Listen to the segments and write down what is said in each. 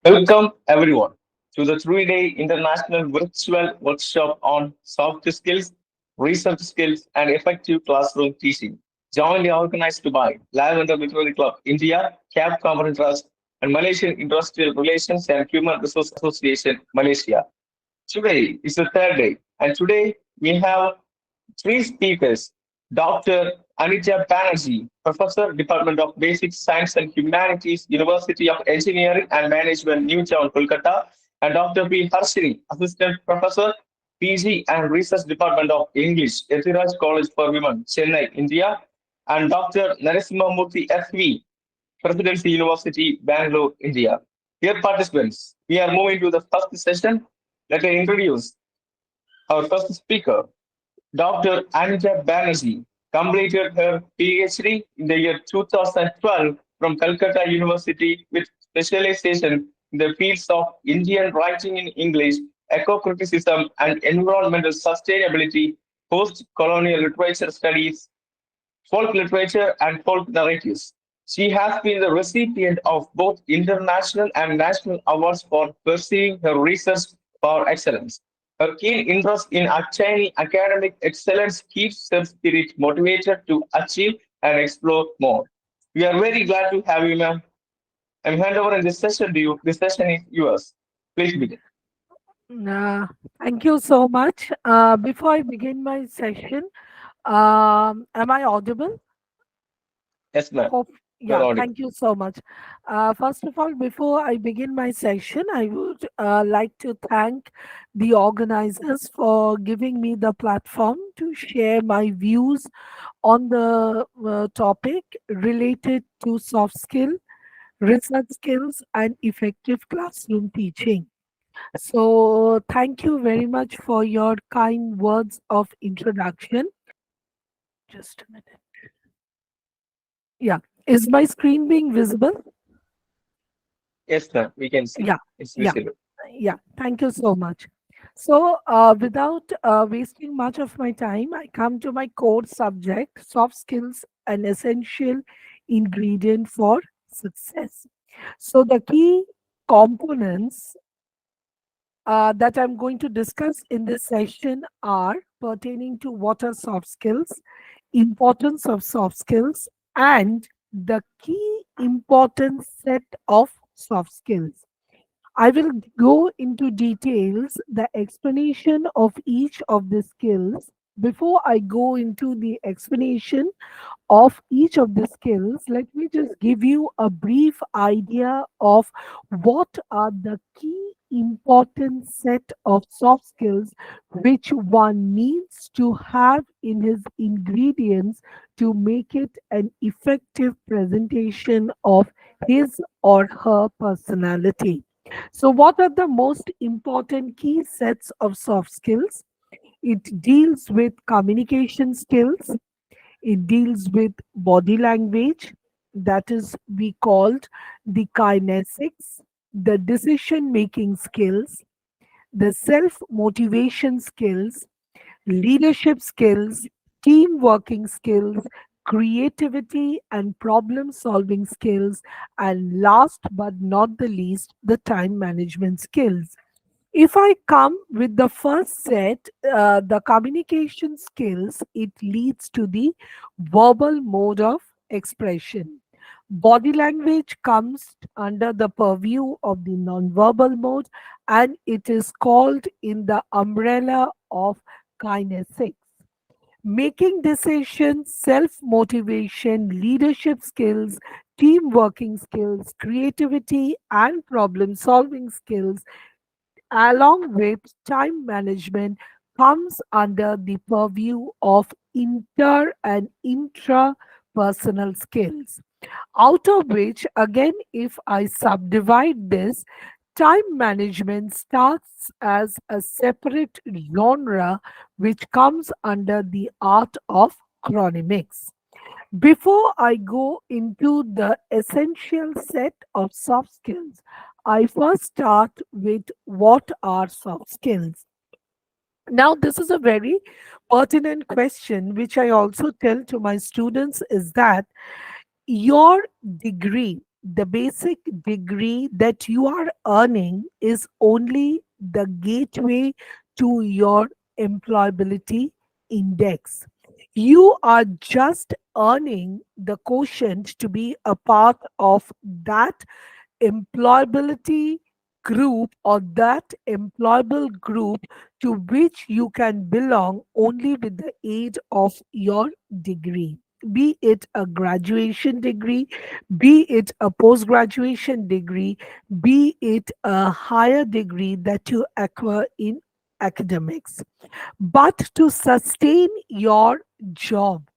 Welcome everyone to the 3-day international virtual workshop on soft skills, research skills, and effective classroom teaching, jointly organized by Lavender Literary Club India, CAP Common Trust, and Malaysian Industrial Relations and Human Resource Association Malaysia. Today is the third day, and today we have three speakers: Dr. Anitya Banerjee, Professor, Department of Basic Science and Humanities, University of Engineering and Management, New Town, Kolkata, and Dr. P. Harshini, Assistant Professor, PG and Research Department of English, Ethiraj College for Women, Chennai, India, and Dr. Narasimhamurthy FV, Presidency University, Bangalore, India. Dear participants, we are moving to the first session. Let me introduce our first speaker, Dr. Anita Banerjee completed her PhD in the year 2012 from Calcutta University with specialization in the fields of Indian writing in English, eco-criticism, and environmental sustainability, post-colonial literature studies, folk literature, and folk narratives. She has been the recipient of both international and national awards for pursuing her research for excellence. Her keen interest in attaining academic excellence keeps her spirit motivated to achieve and explore more. We are very glad to have you, ma'am. I'm hand over in this session to you. This session is yours. Please begin. Uh, Thank you so much. Before I begin my session, am I audible? Yes, ma'am. Hope, You're yeah, audible. thank you so much. First of all, before I begin my session, I would like to thank the organizers for giving me the platform to share my views on the topic related to soft skill, research skills, and effective classroom teaching. So, thank you very much for your kind words of introduction. Just a minute. Yeah. Is my screen being visible? Yes, ma'am. We can see. Yeah. It's Yeah. visible. Yeah. Thank you so much. So, without wasting much of my time, I come to my core subject: soft skills, an essential ingredient for success. So, the key components that I'm going to discuss in this session are pertaining to what are soft skills, importance of soft skills, and the key important set of soft skills. I will go into details, the explanation of each of the skills. Before I go into the explanation of each of the skills, let me just give you a brief idea of what are the key important set of soft skills which one needs to have in his ingredients to make it an effective presentation of his or her personality. So, what are the most important key sets of soft skills? It deals with communication skills, it deals with body language, that is, we called the kinesics, the decision making skills, the self motivation skills, leadership skills, team working skills, creativity and problem solving skills, and last but not the least, the time management skills. If I come with the first set, the communication skills, it leads to the verbal mode of expression. Body language comes under the purview of the non-verbal mode, and it is called in the umbrella of kinesics. Making decisions, self motivation, leadership skills, team working skills, creativity, and problem solving skills along with time management, comes under the purview of inter and intrapersonal skills. Out of which, again, if I subdivide this, time management starts as a separate genre which comes under the art of chronemics. Before I go into the essential set of soft skills, I first start with what are soft skills. Now, this is a very pertinent question, which I also tell to my students is that your degree, the basic degree that you are earning is only the gateway to your employability index. You are just earning the quotient to be a part of that employability group or that employable group to which you can belong only with the aid of your degree, be it a graduation degree, be it a post graduation degree, be it a higher degree that you acquire in academics. But to sustain your job,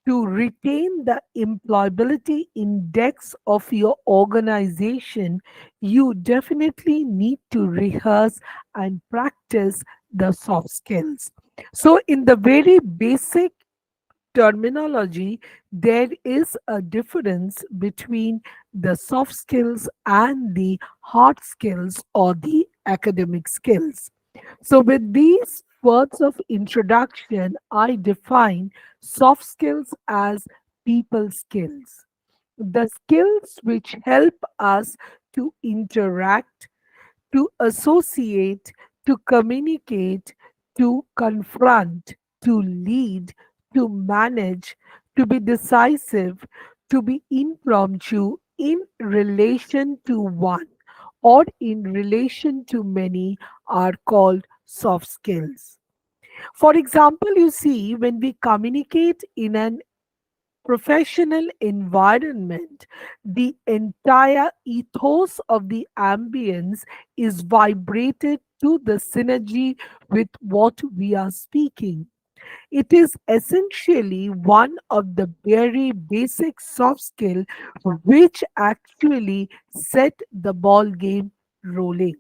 to retain the employability index of your organization, you definitely need to rehearse and practice the soft skills. So, in the very basic terminology, there is a difference between the soft skills and the hard skills or the academic skills. So, with these words of introduction, I define soft skills as people skills, the skills which help us to interact, to associate, to communicate, to confront, to lead, to manage, to be decisive, to be impromptu in relation to one or in relation to many are called soft skills. For example, you see, when we communicate in an professional environment, the entire ethos of the ambience is vibrated to the synergy with what we are speaking. It is essentially one of the very basic soft skill which actually set the ball game rolling.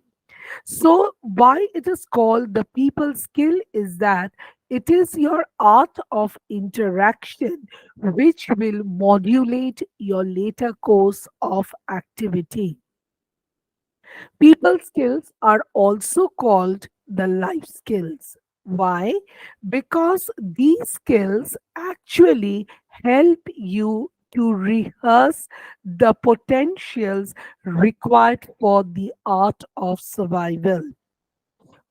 So, why it is called the people skill is that it is your art of interaction which will modulate your later course of activity. People skills are also called the life skills. Why? Because these skills actually help you to rehearse the potentials required for the art of survival.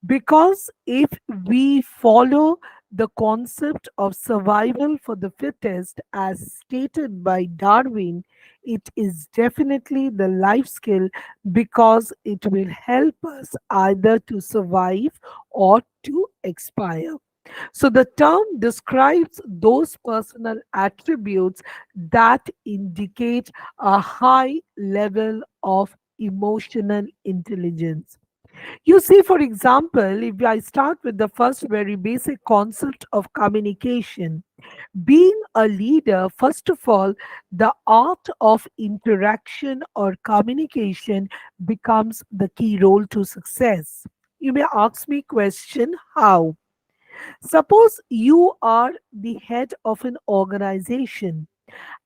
Because if we follow the concept of survival for the fittest as stated by Darwin, it is definitely the life skill because it will help us either to survive or to expire. So the term describes those personal attributes that indicate a high level of emotional intelligence. You see, for example, if I start with the first very basic concept of communication, being a leader, first of all, the art of interaction or communication becomes the key role to success. You may ask me question how. Suppose you are the head of an organization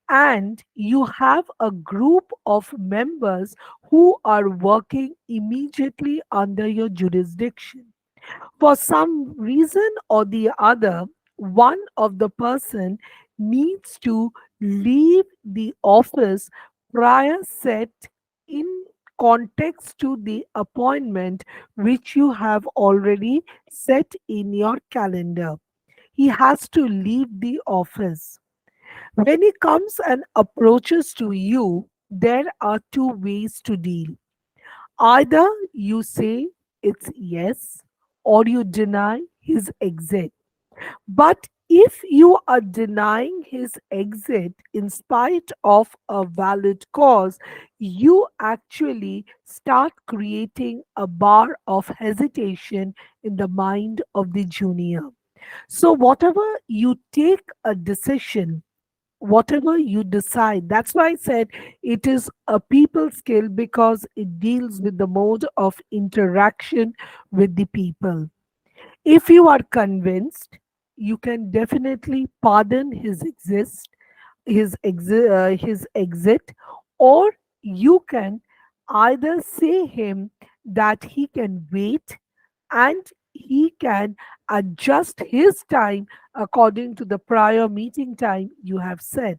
and you have a group of members who are working immediately under your jurisdiction. For some reason or the other, one of the person needs to leave the office prior set in context to the appointment which you have already set in your calendar. He has to leave the office. When he comes and approaches to you, there are two ways to deal. Either you say it's yes, or you deny his exit. But if you are denying his exit in spite of a valid cause, you actually start creating a bar of hesitation in the mind of the junior. So, whatever you take a decision, whatever you decide, that's why I said it is a people skill because it deals with the mode of interaction with the people. If you are convinced, you can definitely pardon his exit, or you can either say him that he can wait and he can adjust his time according to the prior meeting time you have set.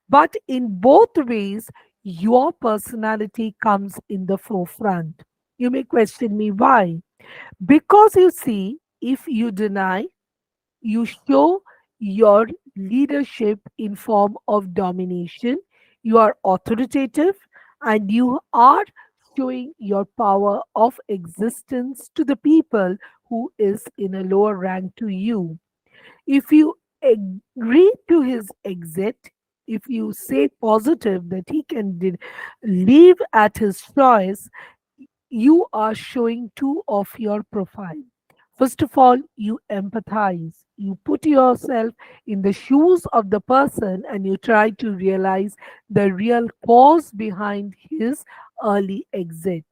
But in both ways, your personality comes in the forefront. You may question me why. Because you see, if you deny, you show your leadership in form of domination, you are authoritative, and you are showing your power of existence to the people who is in a lower rank to you. If you agree to his exit, if you say positive that he can leave at his choice, you are showing two of your profile. First of all, you empathize. You put yourself in the shoes of the person and you try to realize the real cause behind his early exit.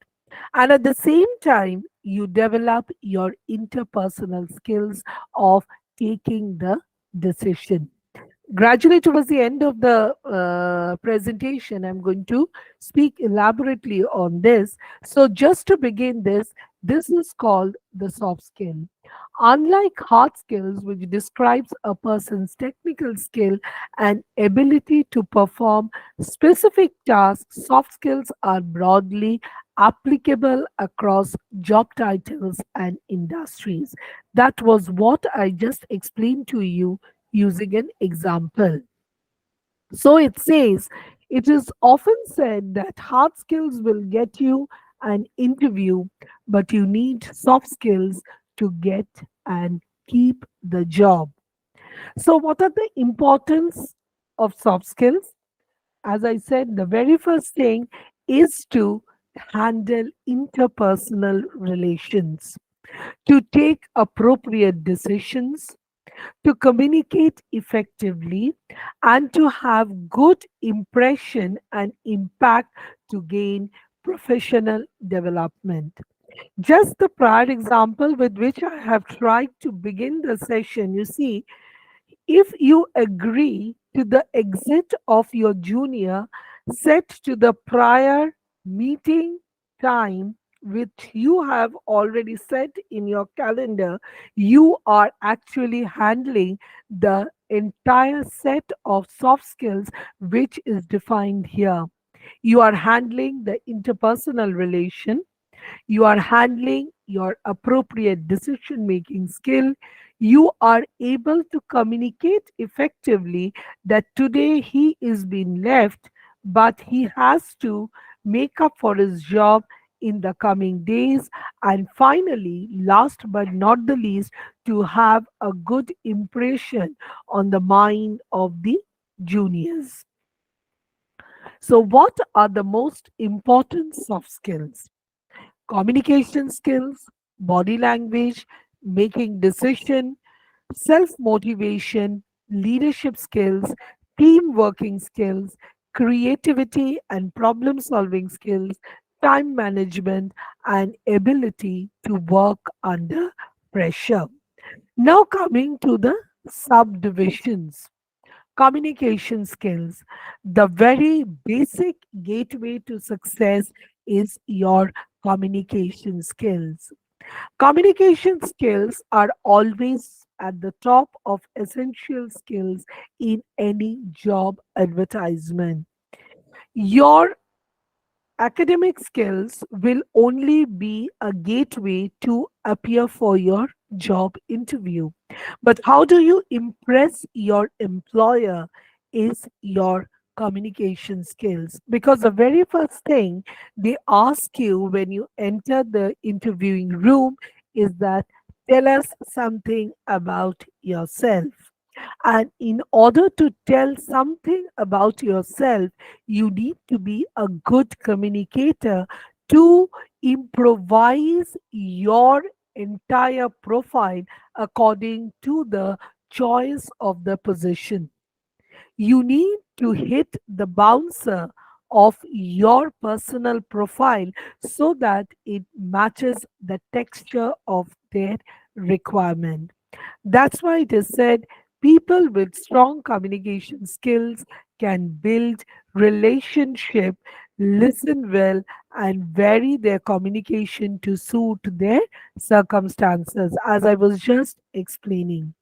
And at the same time, you develop your interpersonal skills of taking the decision. Gradually, towards the end of the presentation, I'm going to speak elaborately on this. So, just to begin this is called the soft skill. Unlike hard skills, which describes a person's technical skill and ability to perform specific tasks, soft skills are broadly applicable across job titles and industries. That was what I just explained to you using an example. So it says, it is often said that hard skills will get you an interview, but you need soft skills to get and keep the job. So, what are the importance of soft skills? As I said, the very first thing is to handle interpersonal relations, to take appropriate decisions, to communicate effectively, and to have good impression and impact to gain professional development. Just the prior example with which I have tried to begin the session, you see, if you agree to the exit of your junior set to the prior meeting time, which you have already set in your calendar, you are actually handling the entire set of soft skills which is defined here. You are handling the interpersonal relation, you are handling your appropriate decision making skill, you are able to communicate effectively that today he is being left, but he has to make up for his job in the coming days. And finally, last but not the least, to have a good impression on the mind of the juniors. So, what are the most important soft skills? Communication skills, body language, making decision, self-motivation, leadership skills, team working skills, creativity and problem-solving skills, time management, and ability to work under pressure. Now coming to the subdivisions. Communication skills. The very basic gateway to success is your communication skills. Communication skills are always at the top of essential skills in any job advertisement. Your academic skills will only be a gateway to appear for your job interview. But how do you impress your employer is your communication skills. Because the very first thing they ask you when you enter the interviewing room is that tell us something about yourself. And in order to tell something about yourself, you need to be a good communicator to improvise your entire profile according to the choice of the position. You need to hit the bouncer of your personal profile so that it matches the texture of their requirement. That's why it is said people with strong communication skills can build relationship, listen well, and vary their communication to suit their circumstances, as I was just explaining.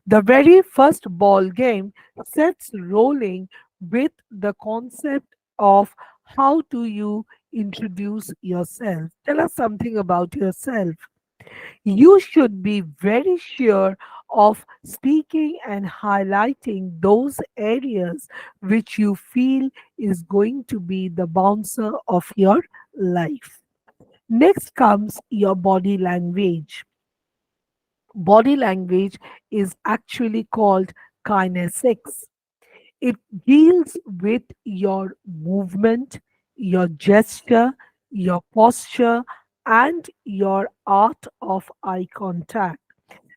The very first ball game sets rolling with the concept of how do you introduce yourself. Tell us something about yourself. You should be very sure of speaking and highlighting those areas which you feel is going to be the bouncer of your life. Next comes your body language. Body language is actually called kinesics. It deals with your movement, your gesture, your posture, and your art of eye contact.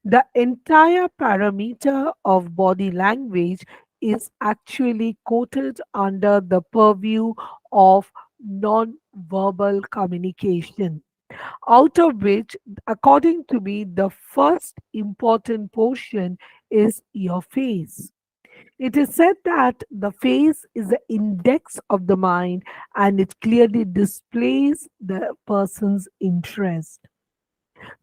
The entire parameter of body language is actually quoted under the purview of non-verbal communication, out of which, according to me, the first important portion is your face. It is said that the face is the index of the mind and it clearly displays the person's interest.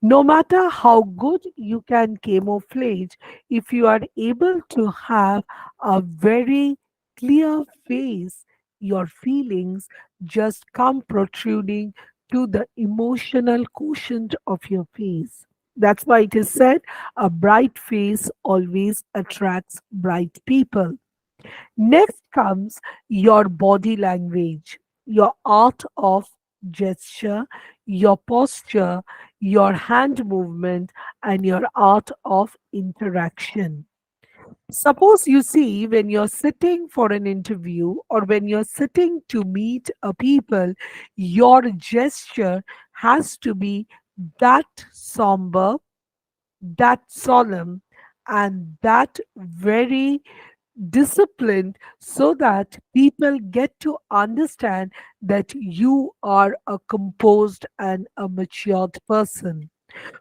No matter how good you can camouflage, if you are able to have a very clear face, your feelings just come protruding to the emotional quotient of your face. That's why it is said a bright face always attracts bright people. Next comes your body language, your art of gesture, your posture, your hand movement, and your art of interaction. Suppose you see when you're sitting for an interview or when you're sitting to meet a people, your gesture has to be that somber, that solemn, and that very disciplined so that people get to understand that you are a composed and a matured person.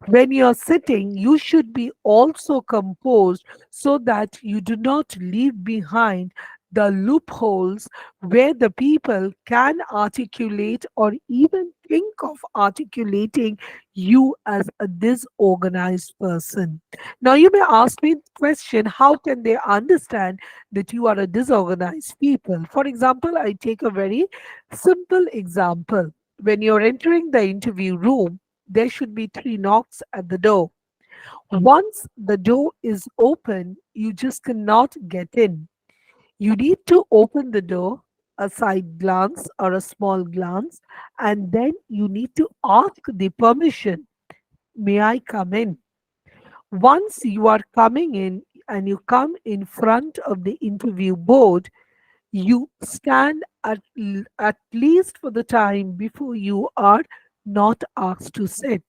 When you're sitting, you should be also composed so that you do not leave behind the loopholes where the people can articulate or even think of articulating you as a disorganized person. Now, you may ask me the question, how can they understand that you are a disorganized people? For example, I take a very simple example. When you're entering the interview room, there should be three knocks at the door. Once the door is open, you just cannot get in. You need to open the door, a side glance or a small glance, and then you need to ask the permission. May I come in? Once you are coming in and you come in front of the interview board, you stand at least for the time before you are not asked to sit.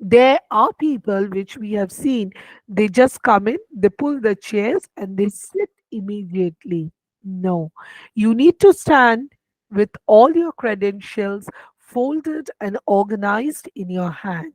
There are people which we have seen, they just come in, they pull the chairs and they sit immediately. No, you need to stand with all your credentials folded and organized in your hand.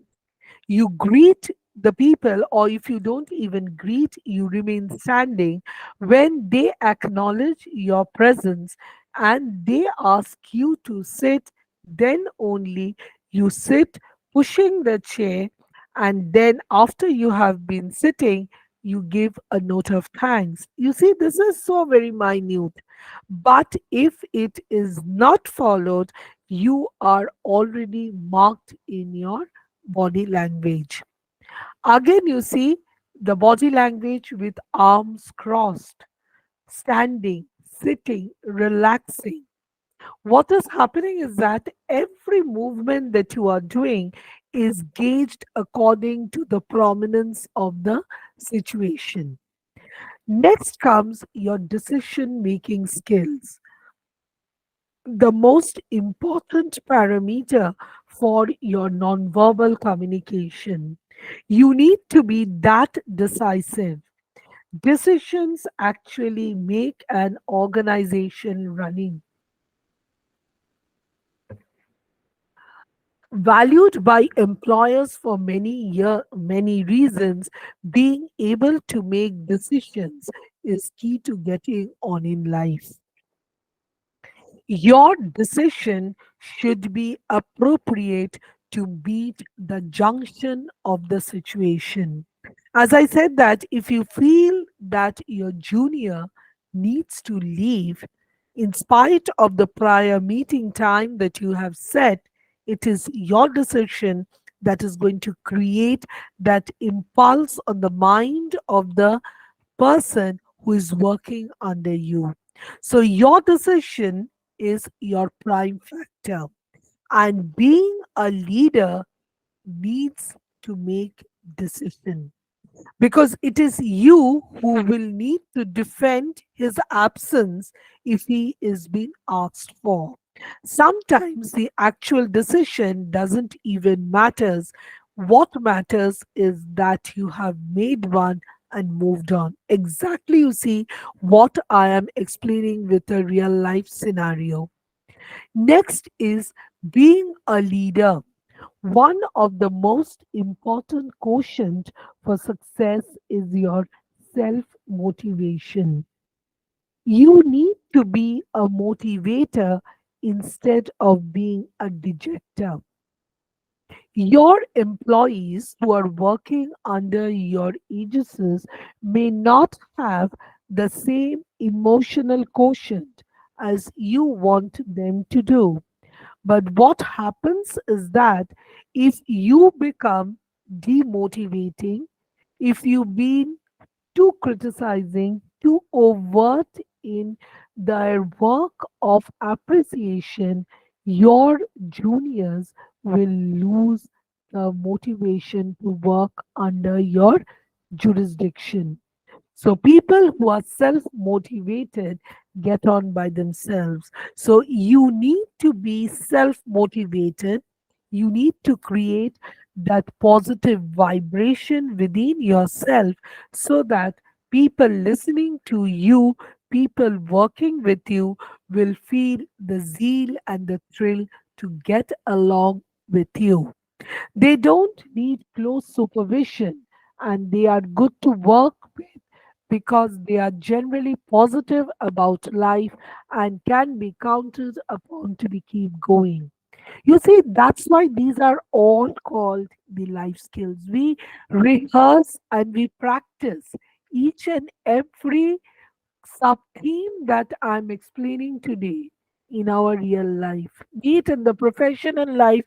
You greet the people, or if you don't even greet, you remain standing when they acknowledge your presence and they ask you to sit. Then only you sit, pushing the chair, and then after you have been sitting, you give a note of thanks. You see, this is so very minute, but if it is not followed, you are already marked in your body language. Again, you see the body language with arms crossed, standing, sitting, relaxing. What is happening is that every movement that you are doing is gauged according to the prominence of the situation. Next comes your decision making skills, the most important parameter for your nonverbal communication. You need to be that decisive. Decisions actually make an organization running. Valued by employers for many reasons, being able to make decisions is key to getting on in life. Your decision should be appropriate to meet the junction of the situation. As I said, that if you feel that your junior needs to leave, In spite of the prior meeting time that you have set, it is your decision that is going to create that impulse on the mind of the person who is working under you. So, your decision is your prime factor. And being a leader needs to make decision, because it is you who will need to defend his absence if he is being asked for. Sometimes the actual decision doesn't even matters. What matters is that you have made one and moved on. Exactly, you see what I am explaining with a real life scenario. Next is being a leader. One of the most important quotient for success is your self motivation. You need to be a motivator instead of being a dejector. Your employees who are working under your aegis may not have the same emotional quotient as you want them to do. But what happens is that if you become demotivating, if you been too criticizing, too overt in their work of appreciation, your juniors will lose the motivation to work under your jurisdiction. So people who are self motivated get on by themselves. So you need to be self motivated. You need to create that positive vibration within yourself so that people listening to you, people working with you will feel the zeal and the thrill to get along with you. They don't need close supervision and they are good to work with because they are generally positive about life and can be counted upon to be keep going. You see, that's why these are all called the life skills. We rehearse and we practice each and every sub theme that I'm explaining today in our real life, be it in the professional life,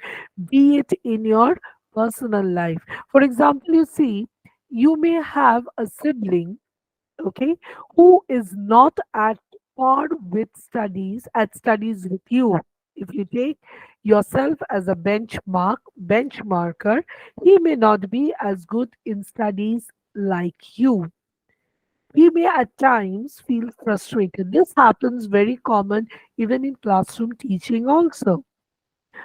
be it in your personal life. For example, you see, you may have a sibling, okay, who is not at par with studies, at studies with you. If you take yourself as a benchmarker, he may not be as good in studies like you. We may at times feel frustrated. This happens very common even in classroom teaching also.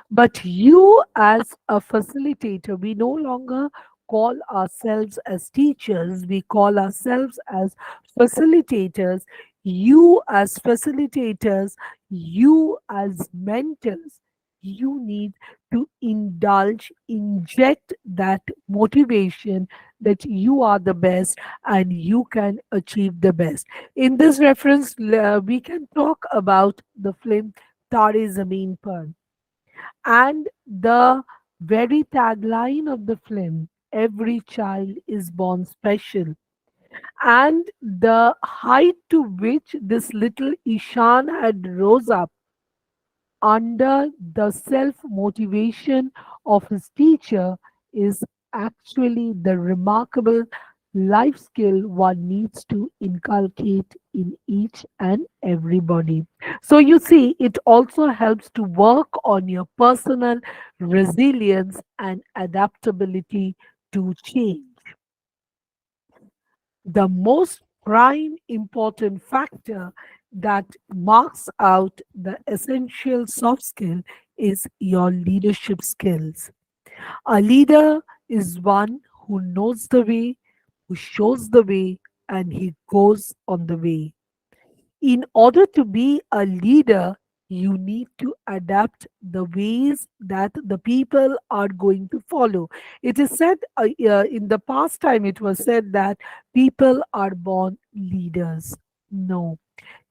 But you, as a facilitator, we no longer call ourselves as teachers, we call ourselves as facilitators. You, as facilitators, you, as mentors, you need to inject that motivation that you are the best and you can achieve the best. In this reference, we can talk about the film Tare Zameen Par, and the very tagline of the film, every child is born special. And the height to which this little Ishan had rose up under the self motivation of his teacher is actually the remarkable life skill one needs to inculcate in each and everybody. So, you see, it also helps to work on your personal resilience and adaptability to change. The most prime important factor that marks out the essential soft skill is your leadership skills. A leader is one who knows the way, who shows the way, and he goes on the way. In order to be a leader, you need to adapt the ways that the people are going to follow. It is said in the past time, it was said that people are born leaders. No,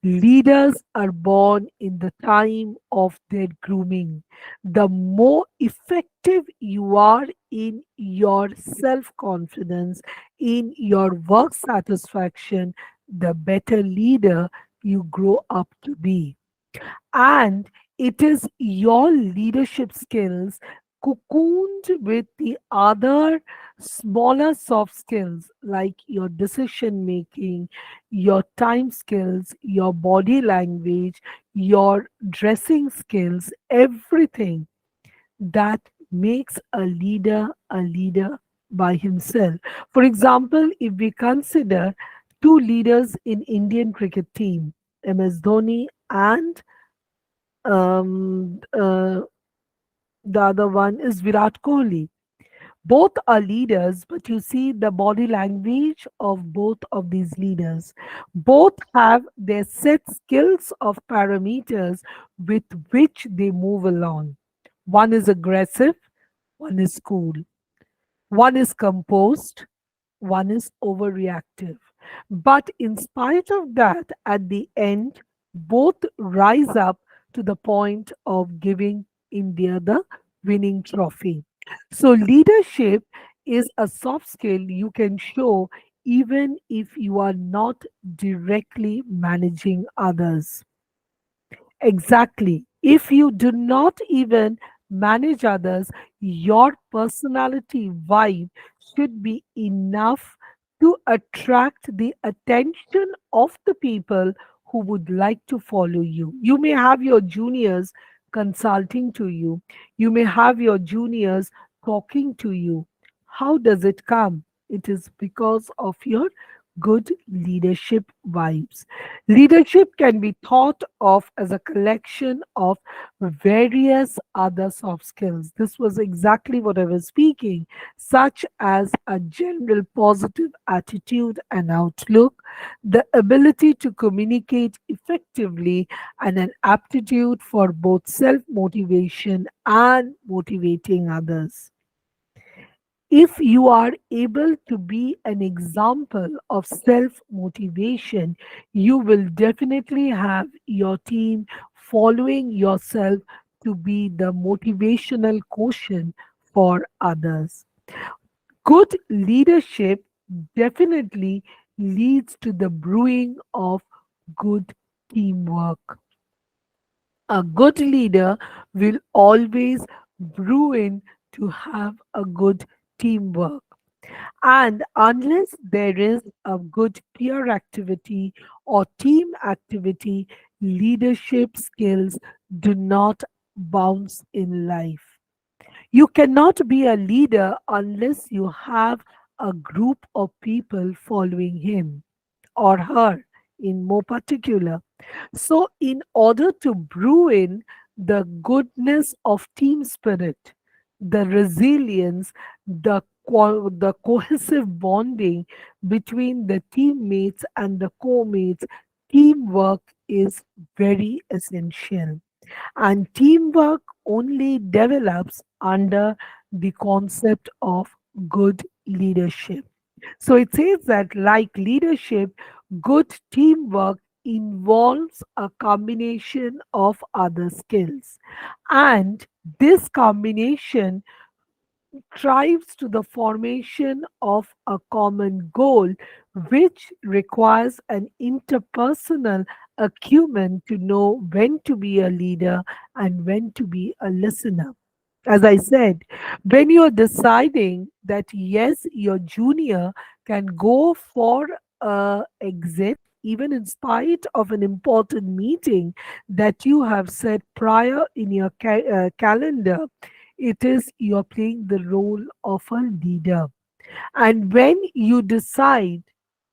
leaders are born in the time of their grooming. The more effective you are in your self confidence, in your work satisfaction, the better leader you grow up to be. And it is your leadership skills cocooned with the other smaller soft skills like your decision making, your time skills, your body language, your dressing skills, everything that makes a leader by himself. For example, if we consider two leaders in Indian cricket team, MS Dhoni and um, uh, the other one is Virat Kohli. Both are leaders, but you see the body language of both of these leaders. Both have their set skills of parameters with which they move along. One is aggressive, one is cool, one is composed, one is overreactive. But in spite of that, at the end, both rise up to the point of giving India the winning trophy. So, leadership is a soft skill you can show even if you are not directly managing others. Exactly. If you do not even manage others, your personality vibe should be enough to attract the attention of the people who would like to follow you. You may have your juniors consulting to you, you may have your juniors talking to you. How does it come? It is because of your good leadership vibes. Leadership can be thought of as a collection of various other soft skills. This was exactly what I was speaking, such as a general positive attitude and outlook, the ability to communicate effectively, and an aptitude for both self motivation and motivating others. If you are able to be an example of self motivation, you will definitely have your team following yourself to be the motivational quotient for others. Good leadership definitely leads to the brewing of good teamwork. A good leader will always brew in to have a good teamwork. And unless there is a good peer activity or team activity, leadership skills do not bounce in life. You cannot be a leader unless you have a group of people following him or her in more particular. So, in order to brew in the goodness of team spirit, the resilience, the cohesive bonding between the teammates and the co-mates, teamwork is very essential. And teamwork only develops under the concept of good leadership. So it says that, like leadership, good teamwork involves a combination of other skills. And this combination strives to the formation of a common goal, which requires an interpersonal acumen to know when to be a leader and when to be a listener. As I said, when you're deciding that yes, your junior can go for a exit, even in spite of an important meeting that you have set prior in your calendar, it is you're playing the role of a leader. And when you decide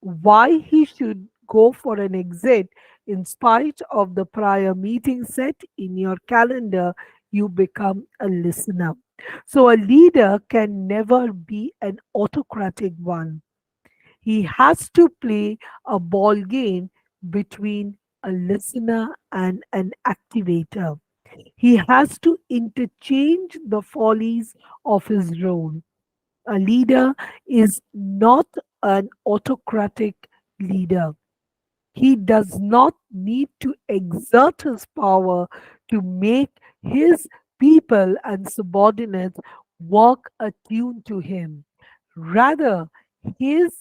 why he should go for an exit in spite of the prior meeting set in your calendar, you become a listener. So a leader can never be an autocratic one. He has to play a ball game between a listener and an activator. He has to interchange the follies of his role. A leader is not an autocratic leader. He does not need to exert his power to make his people and subordinates work attuned to him. Rather, his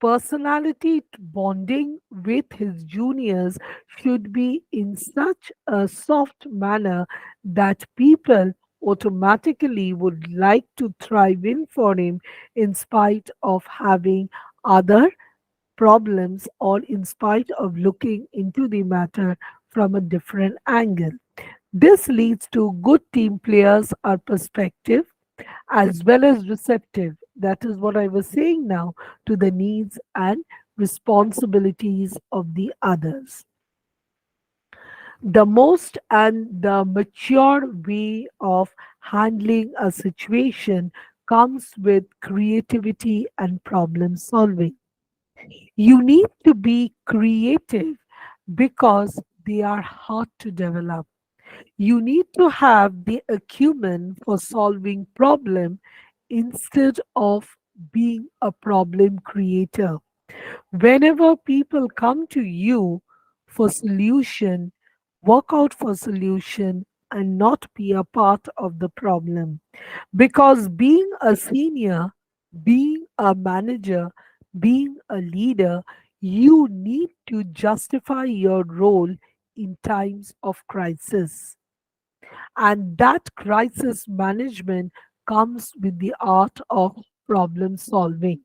personality bonding with his juniors should be in such a soft manner that people automatically would like to thrive in for him in spite of having other problems or in spite of looking into the matter from a different angle. This leads to good team players are perspective as well as receptive. That is what I was saying now to the needs and responsibilities of the others. The most and the mature way of handling a situation comes with creativity and problem solving. You need to be creative because they are hard to develop. You need to have the acumen for solving problem instead of being a problem creator. Whenever people come to you for solution, work out for solution and not be a part of the problem. Because being a senior, being a manager, being a leader, you need to justify your role in times of crisis. And that crisis management comes with the art of problem solving.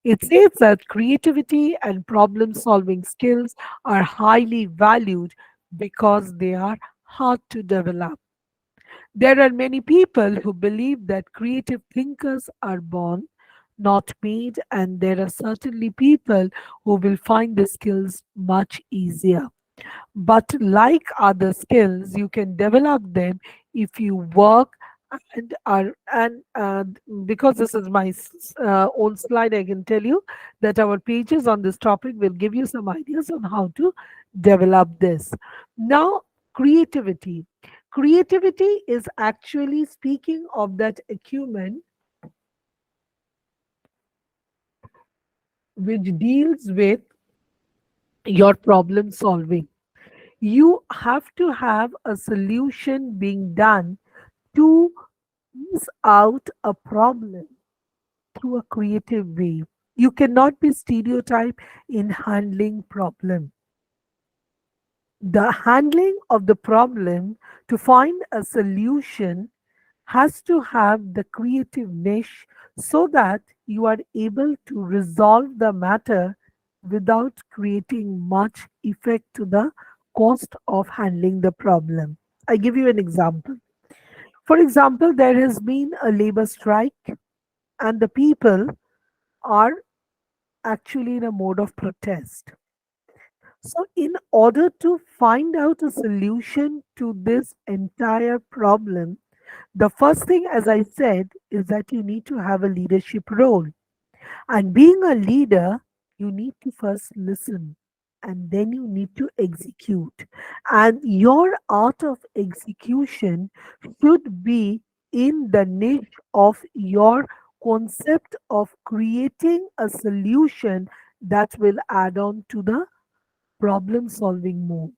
It says that creativity and problem solving skills are highly valued because they are hard to develop. There are many people who believe that creative thinkers are born, not made, and there are certainly people who will find the skills much easier. But like other skills, you can develop them if you work and because this is my own slide, I can tell you that our pages on this topic will give you some ideas on how to develop this. Now, creativity. Creativity is actually speaking of that acumen which deals with your problem solving. You have to have a solution being done to ease out a problem through a creative way. You cannot be stereotyped in handling problem. The handling of the problem to find a solution has to have the creative niche so that you are able to resolve the matter without creating much effect to the cost of handling the problem. I give you an example. For example, there has been a labor strike and the people are actually in a mode of protest. So, in order to find out a solution to this entire problem, the first thing, as I said, is that you need to have a leadership role. And being a leader, you need to first listen and then you need to execute. And your art of execution should be in the niche of your concept of creating a solution that will add on to the problem solving mode.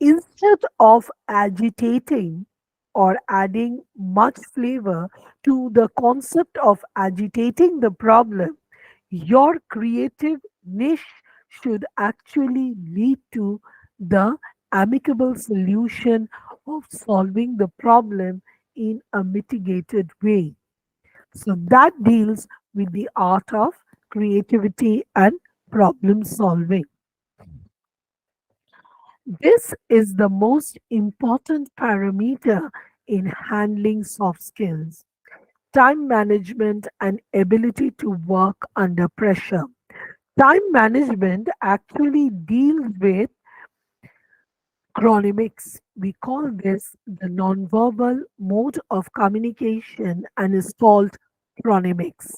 Instead of agitating or adding much flavor to the concept of agitating the problem, your creative niche should actually lead to the amicable solution of solving the problem in a mitigated way. So that deals with the art of creativity and problem solving. This is the most important parameter in handling soft skills, time management, and ability to work under pressure. Time management actually deals with chronemics. We call this the nonverbal mode of communication and is called chronemics.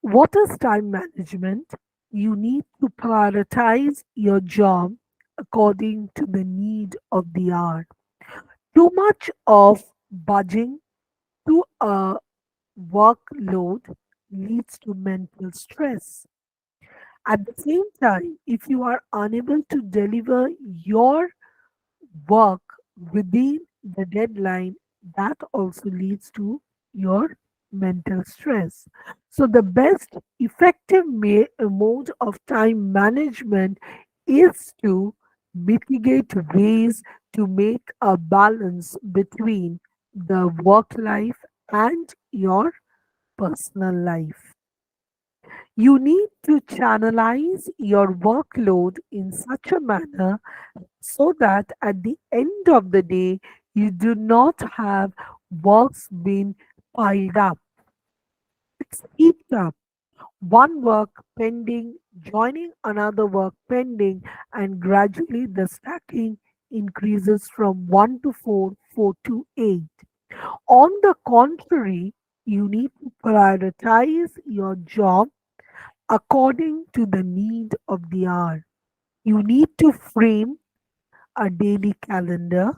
What is time management? You need to prioritize your job according to the need of the hour. Too much of budging to a workload leads to mental stress. At the same time, if you are unable to deliver your work within the deadline, that also leads to your mental stress. So, the best effective mode of time management is to mitigate ways to make a balance between the work life and your personal life. You need to channelize your workload in such a manner so that at the end of the day, you do not have works being piled up. It's heaped up. One work pending, joining another work pending, and gradually the stacking increases from 1 to 4, 4 to 8. On the contrary, you need to prioritize your job according to the need of the hour. You need to frame a daily calendar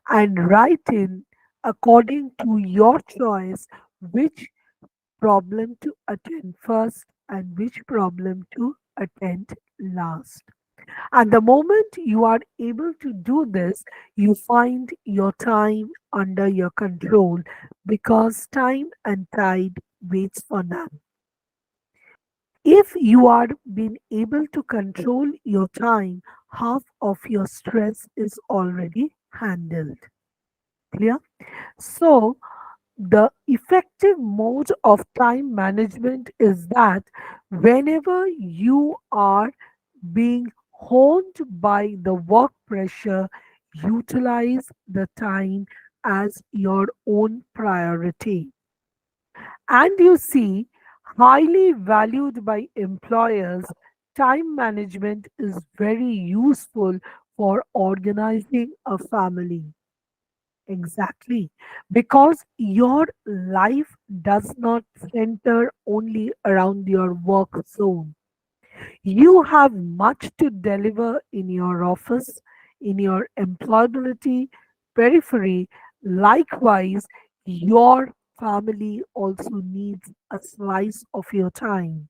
and write in according to your choice which problem to attend first and which problem to attend last. And the moment you are able to do this, you find your time under your control because time and tide waits for none. If you are being able to control your time, half of your stress is already handled. Clear? So, the effective mode of time management is that whenever you are being honed by the work pressure, utilize the time as your own priority. And you see, highly valued by employers, time management is very useful for organizing a family. Exactly. Because your life does not center only around your work zone. You have much to deliver in your office, in your employability periphery. Likewise, your family also needs a slice of your time.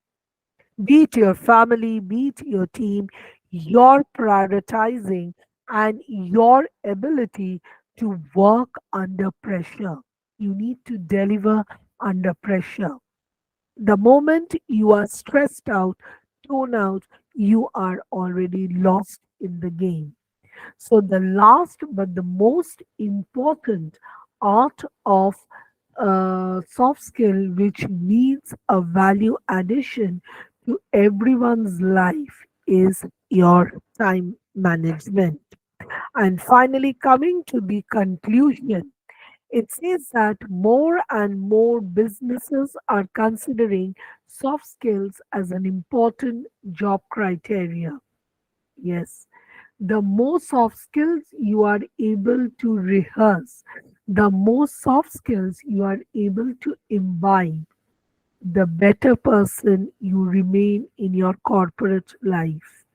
Be it your family, be it your team, your prioritizing and your ability to work under pressure. You need to deliver under pressure. The moment you are stressed out, torn out, you are already lost in the game. So, the last but the most important art of soft skill, which needs a value addition to everyone's life, is your time management. And finally, coming to the conclusion, it says that more and more businesses are considering soft skills as an important job criteria. Yes, the more soft skills you are able to rehearse, the more soft skills you are able to imbibe, the better person you remain in your corporate life.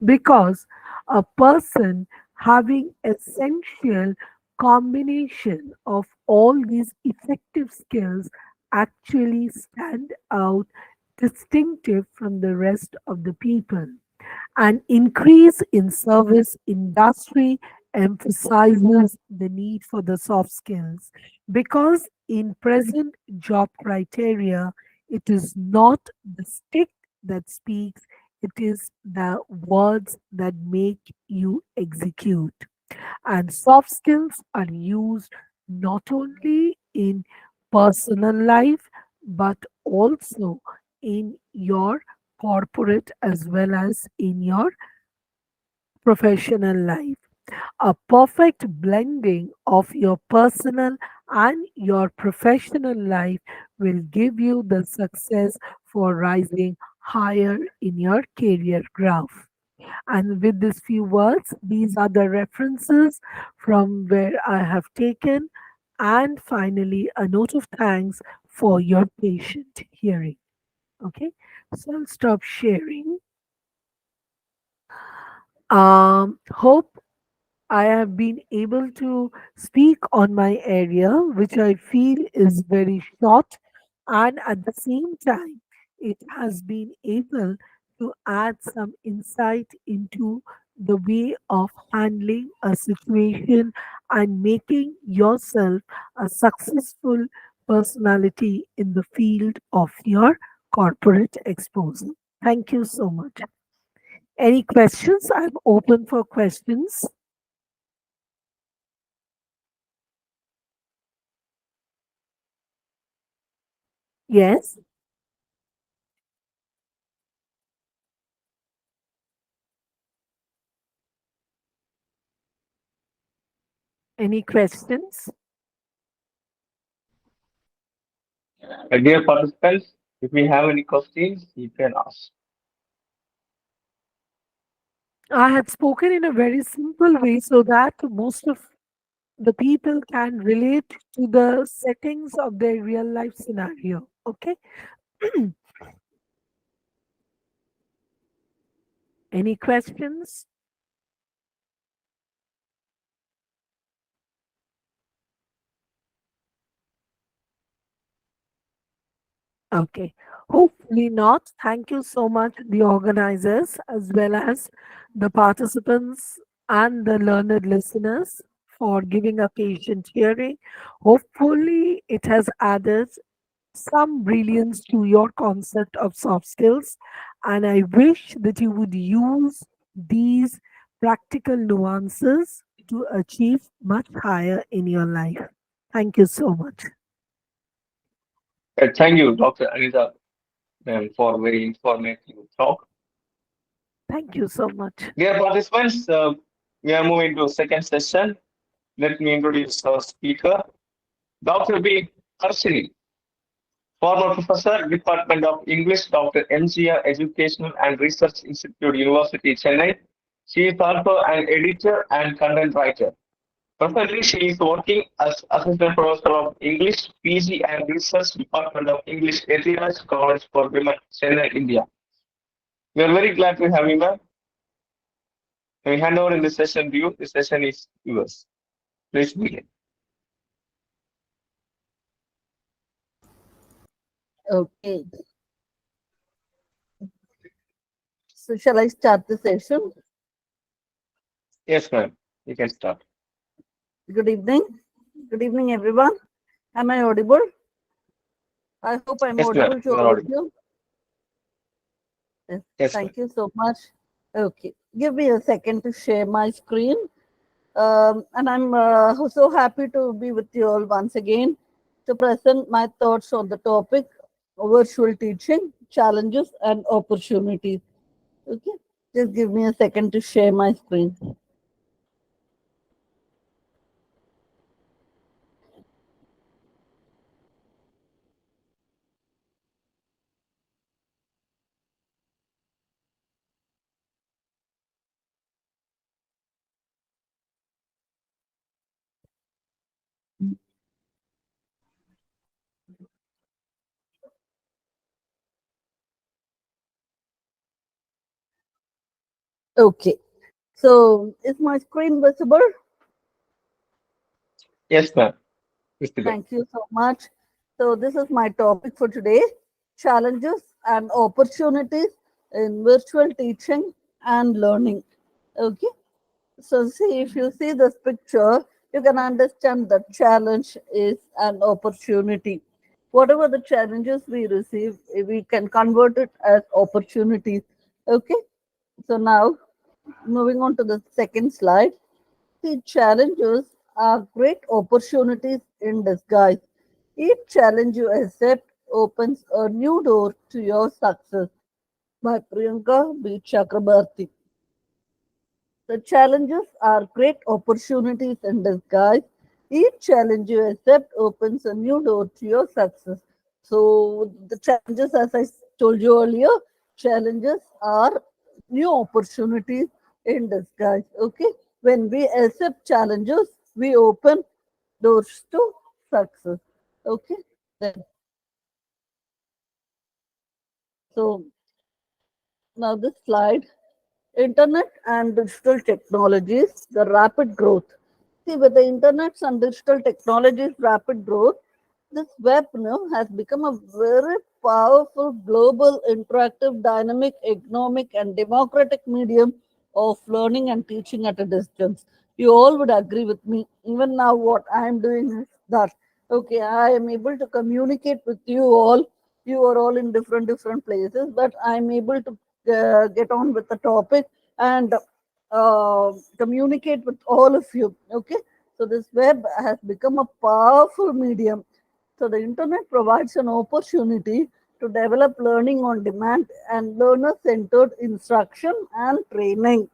Because a person having essential combination of all these effective skills actually stand out distinctive from the rest of the people. An increase in service industry emphasizes the need for the soft skills because in present job criteria, it is not the stick that speaks, it is the words that make you execute. And soft skills are used not only in personal life but also in your corporate as well as in your professional life. A perfect blending of your personal and your professional life will give you the success for rising higher in your career graph. And with these few words, these are the references from where I have taken. And finally, a note of thanks for your patient hearing. Okay, so I'll stop sharing. Hope I have been able to speak on my area, which I feel is very short, and at the same time, it has been able to add some insight into the way of handling a situation and making yourself a successful personality in the field of your corporate exposure. Thank you so much. Any questions? I'm open for questions. Yes. Any questions? Dear participants, if you have any questions, you can ask. I had spoken in a very simple way so that most of the people can relate to the settings of their real life scenario. Okay. Any questions? Okay. Hopefully not. Thank you so much, the organizers, as well as the participants and the learned listeners, for giving a patient hearing. Hopefully, it has added some brilliance to your concept of soft skills. And I wish that you would use these practical nuances to achieve much higher in your life. Thank you so much. Thank you, Dr. Anita, for very informative talk. Thank you so much. Dear participants, we are moving to second session. Let me introduce our speaker, Dr. B. Harshini, former professor, Department of English, Dr. MGR Educational and Research Institute, University, Chennai. She is also an editor and content writer. Presently, she is working as Assistant Professor of English, PG and Research Department of English, Ethiraj College for Women, Chennai, India. We are very glad to have you, ma'am. We hand over in this session to you. This session is yours. Please begin. Okay, so shall I start the session? Yes, ma'am. You can start. Good evening. Good evening, everyone. Am I audible? I hope I'm Yes, ma'am. audible to You are all of audible. you. Yes, Yes, ma'am. thank you so much. Okay, give me a second to share my screen. And I'm so happy to be with you all once again to present my thoughts on the topic virtual teaching, challenges, and opportunities. Okay, just give me a second to share my screen. Okay, so is my screen visible? Yes, ma'am. Visible. Thank you so much. So, this is my topic for today, challenges and opportunities in virtual teaching and learning. Okay. So, see, if you see this picture, you can understand that challenge is an opportunity. Whatever the challenges we receive, we can convert it as opportunities. Okay. So, now moving on to the second slide. See, challenges are great opportunities in disguise. Each challenge you accept opens a new door to your success. By Priyanka B. Chakrabarti. The challenges are great opportunities in disguise. Each challenge you accept opens a new door to your success. So, the challenges, as I told you earlier, challenges are new opportunities in disguise. Okay, when we accept challenges, we open doors to success. Okay, then so now this slide, internet and digital technologies, the rapid growth. See, with the internet and digital technologies rapid growth, this web has become a very powerful global interactive dynamic economic and democratic medium of learning and teaching at a distance. You all would agree with me. Even now what I am doing is that. Okay, I am able to communicate with you all. You are all in different places, but I am able to get on with the topic and communicate with all of you. Okay, so this web has become a powerful medium. So the internet provides an opportunity to develop learning on demand and learner-centered instruction and training.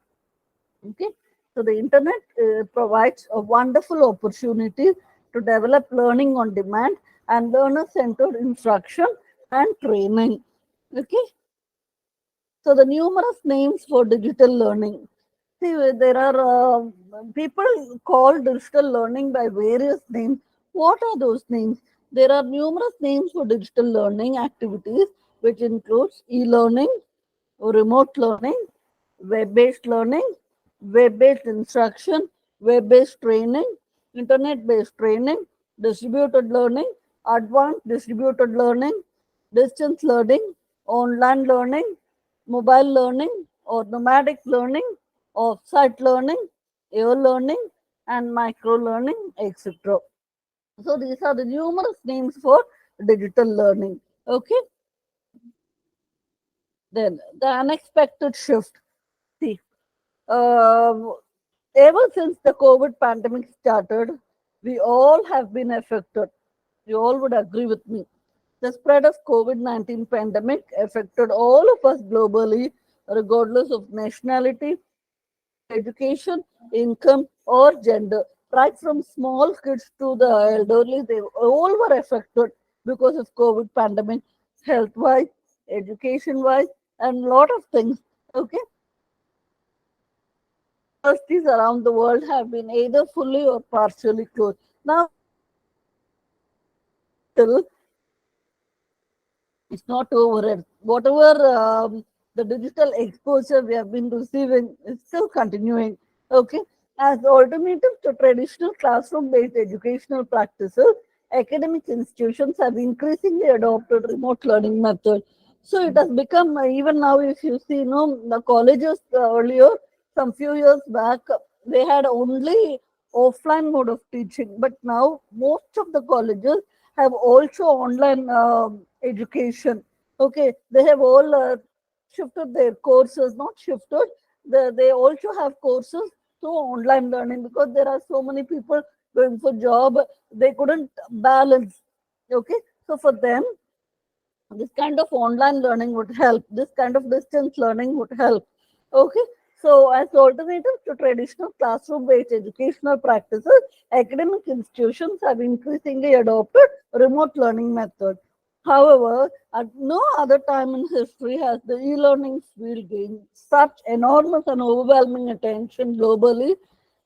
Okay, so the internet provides a wonderful opportunity to develop learning on demand and learner-centered instruction and training. Okay, so the numerous names for digital learning. See, there are people call digital learning by various names. What are those names? There are numerous names for digital learning activities, which includes e-learning, remote learning, web-based learning, web-based instruction, web-based training, internet-based training, distributed learning, advanced distributed learning, distance learning, online learning, mobile learning, or nomadic learning, off-site learning, air learning, and micro learning, etc. So these are the numerous names for digital learning. Okay. Then the unexpected shift. See, uh, ever since the COVID pandemic started, we all have been affected. You all would agree with me. The spread of COVID-19 pandemic affected all of us globally, regardless of nationality, education, income, or gender. Right from small kids to the elderly, they all were affected because of COVID pandemic, health-wise, education-wise, and lot of things. Okay, universities around the world have been either fully or partially closed. Now, still, it's not over yet. Whatever the digital exposure we have been receiving is still continuing. Okay, as alternatives to traditional classroom-based educational practices, academic institutions have increasingly adopted remote learning methods. So it has become even now, if you see, the colleges earlier, some few years back, they had only offline mode of teaching, but now most of the colleges have also online education. Okay, they have all shifted their courses, not shifted, they also have courses to online learning because there are so many people going for job, they couldn't balance. Okay, so for them, this kind of online learning would help, this kind of distance learning would help. Okay, so as alternatives to traditional classroom based educational practices, academic institutions have increasingly adopted remote learning methods. However, at no other time in history has the e-learning field gained such enormous and overwhelming attention globally.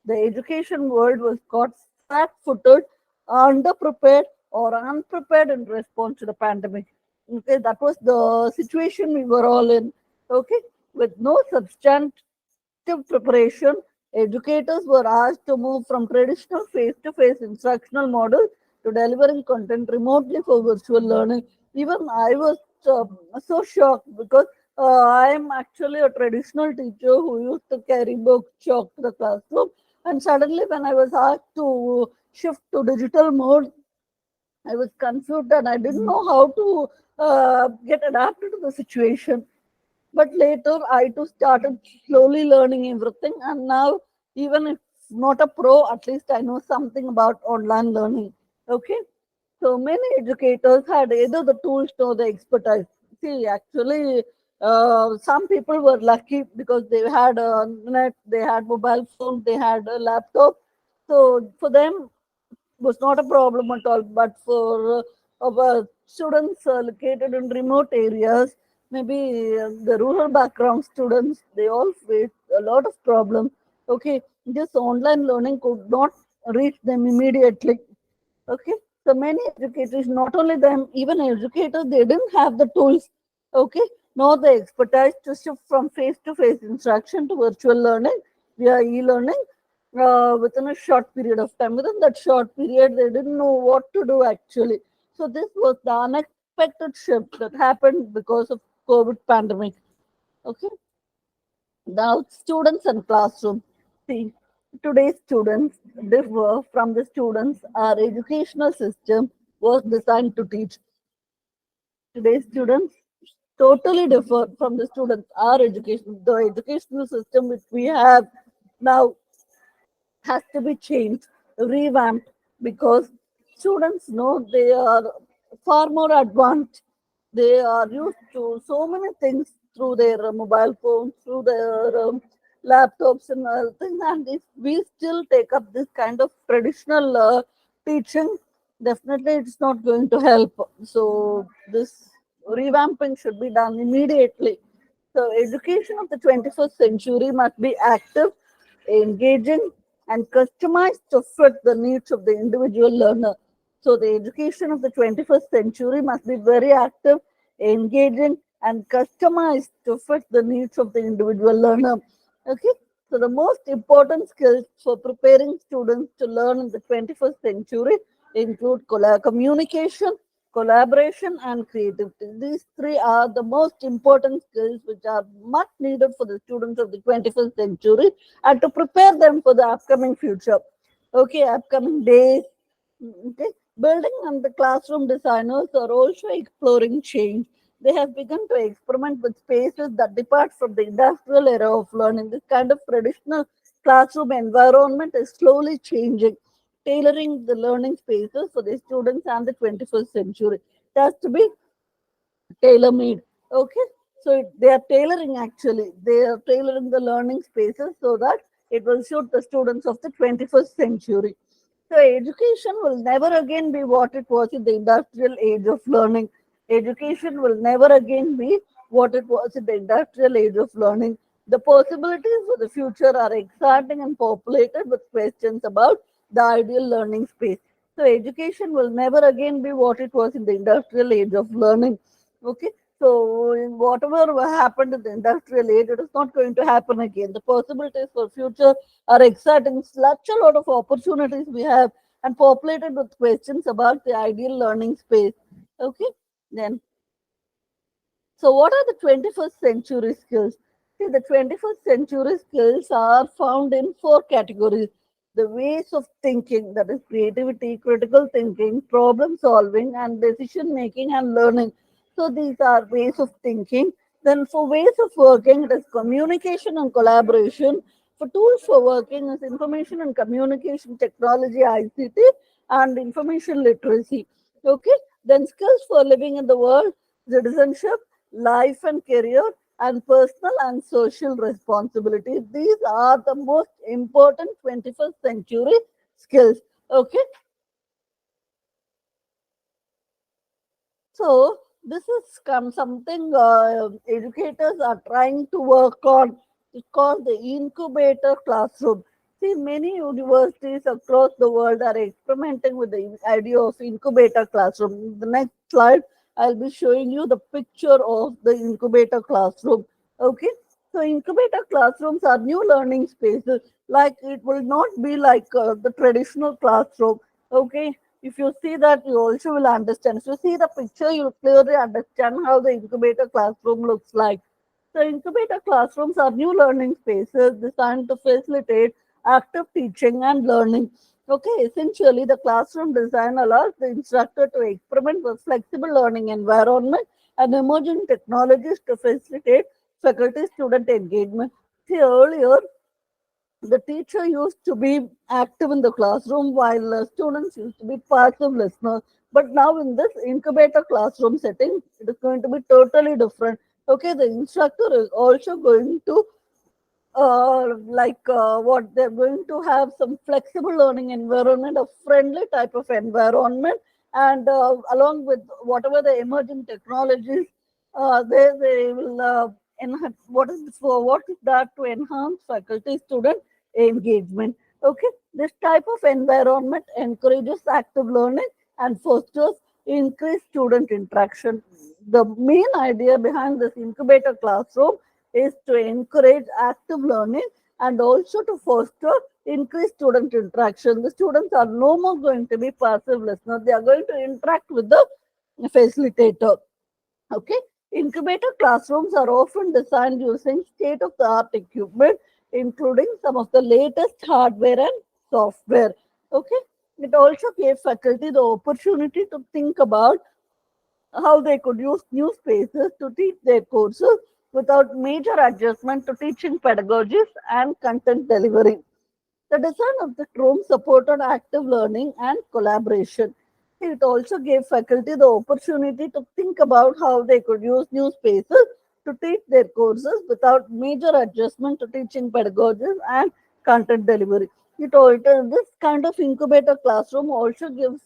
The education world was caught flat-footed, underprepared, or unprepared in response to the pandemic. Okay, that was the situation we were all in. Okay, with no substantive preparation, educators were asked to move from traditional face-to-face instructional models to delivering content remotely for virtual learning. Even I was so shocked because I am actually a traditional teacher who used to carry books, chalk to the classroom, and suddenly when I was asked to shift to digital mode, I was confused and I didn't know how to get adapted to the situation. But later, I too started slowly learning everything, and now, even if not a pro, at least I know something about online learning. Okay, so many educators had either the tools or the expertise. See, actually, some people were lucky because they had a net, they had mobile phone, they had a laptop. So for them, was not a problem at all. But for our students located in remote areas, maybe the rural background students, they all face a lot of problems. Okay, this online learning could not reach them immediately. Okay, so many educators, not only them, even educators, they didn't have the tools. Okay, nor the expertise to shift from face-to-face instruction to virtual learning via e-learning within a short period of time. Within that short period, they didn't know what to do actually. So this was the unexpected shift that happened because of COVID pandemic. Okay, now students and classroom. See, today's students differ from the students our educational system was designed to teach. Today's students totally differ from the students our education. The educational system which we have now has to be changed, revamped, because students know they are far more advanced. They are used to so many things through their mobile phones, through their laptops and other things. And if we still take up this kind of traditional teaching, definitely it's not going to help. So this revamping should be done immediately. So education of the 21st century must be active, engaging, and customized to fit the needs of the individual learner. So the education of the 21st century must be very active, engaging, and customized to fit the needs of the individual learner. Okay. So the most important skills for preparing students to learn in the 21st century include communication, collaboration, and creativity. These three are the most important skills which are much needed for the students of the 21st century and to prepare them for the upcoming future. Okay, upcoming days. Okay, building and the classroom designers are also exploring change. They have begun to experiment with spaces that depart from the industrial era of learning. This kind of traditional classroom environment is slowly changing, tailoring the learning spaces for the students and the 21st century. It has to be tailor made. Okay, so they are tailoring, actually they are tailoring the learning spaces so that it will suit the students of the 21st century. So education will never again be what it was in the industrial age of learning. Education will never again be what it was in the industrial age of learning. The possibilities for the future are exciting and populated with questions about the ideal learning space. So education will never again be what it was in the industrial age of learning. Okay. So in whatever happened in the industrial age, it is not going to happen again. The possibilities for future are exciting. Such a lot of opportunities we have and populated with questions about the ideal learning space. Okay. Then, so what are the 21st century skills? See, the 21st century skills are found in four categories. The ways of thinking, that is creativity, critical thinking, problem solving, and decision making and learning. So these are ways of thinking. Then for ways of working, it is communication and collaboration. For tools for working is information and communication technology, ICT, and information literacy. Okay. Then skills for living in the world, citizenship, life and career, and personal and social responsibility. These are the most important 21st century skills. Okay. So this is something educators are trying to work on. It's called the incubator classroom. See, many universities across the world are experimenting with the idea of incubator classroom. In the next slide, I'll be showing you the picture of the incubator classroom. Okay. So incubator classrooms are new learning spaces. Like it will not be like the traditional classroom. Okay. If you see that, you also will understand. If you see the picture, you'll clearly understand how the incubator classroom looks like. So incubator classrooms are new learning spaces designed to facilitate active teaching and learning. Okay, essentially the classroom design allows the instructor to experiment with flexible learning environment and emerging technologies to facilitate faculty-student engagement. See, earlier the teacher used to be active in the classroom while students used to be passive listeners. But now in this incubator classroom setting, it is going to be totally different. Okay, the instructor is also going to what they're going to have some flexible learning environment, a friendly type of environment, and along with whatever the emerging technologies, they will enhance. What is that to enhance faculty student engagement? Okay, this type of environment encourages active learning and fosters increased student interaction. The main idea behind this incubator classroom is to encourage active learning and also to foster increased student interaction. The students are no more going to be passive listeners. They are going to interact with the facilitator. Okay. Incubator classrooms are often designed using state-of-the-art equipment, including some of the latest hardware and software. Okay. It also gave faculty the opportunity to think about how they could use new spaces to teach their courses without major adjustment to teaching pedagogies and content delivery. The design of the room supported active learning and collaboration. It also gave faculty the opportunity to think about how they could use new spaces to teach their courses without major adjustment to teaching pedagogies and content delivery. This kind of incubator classroom also gives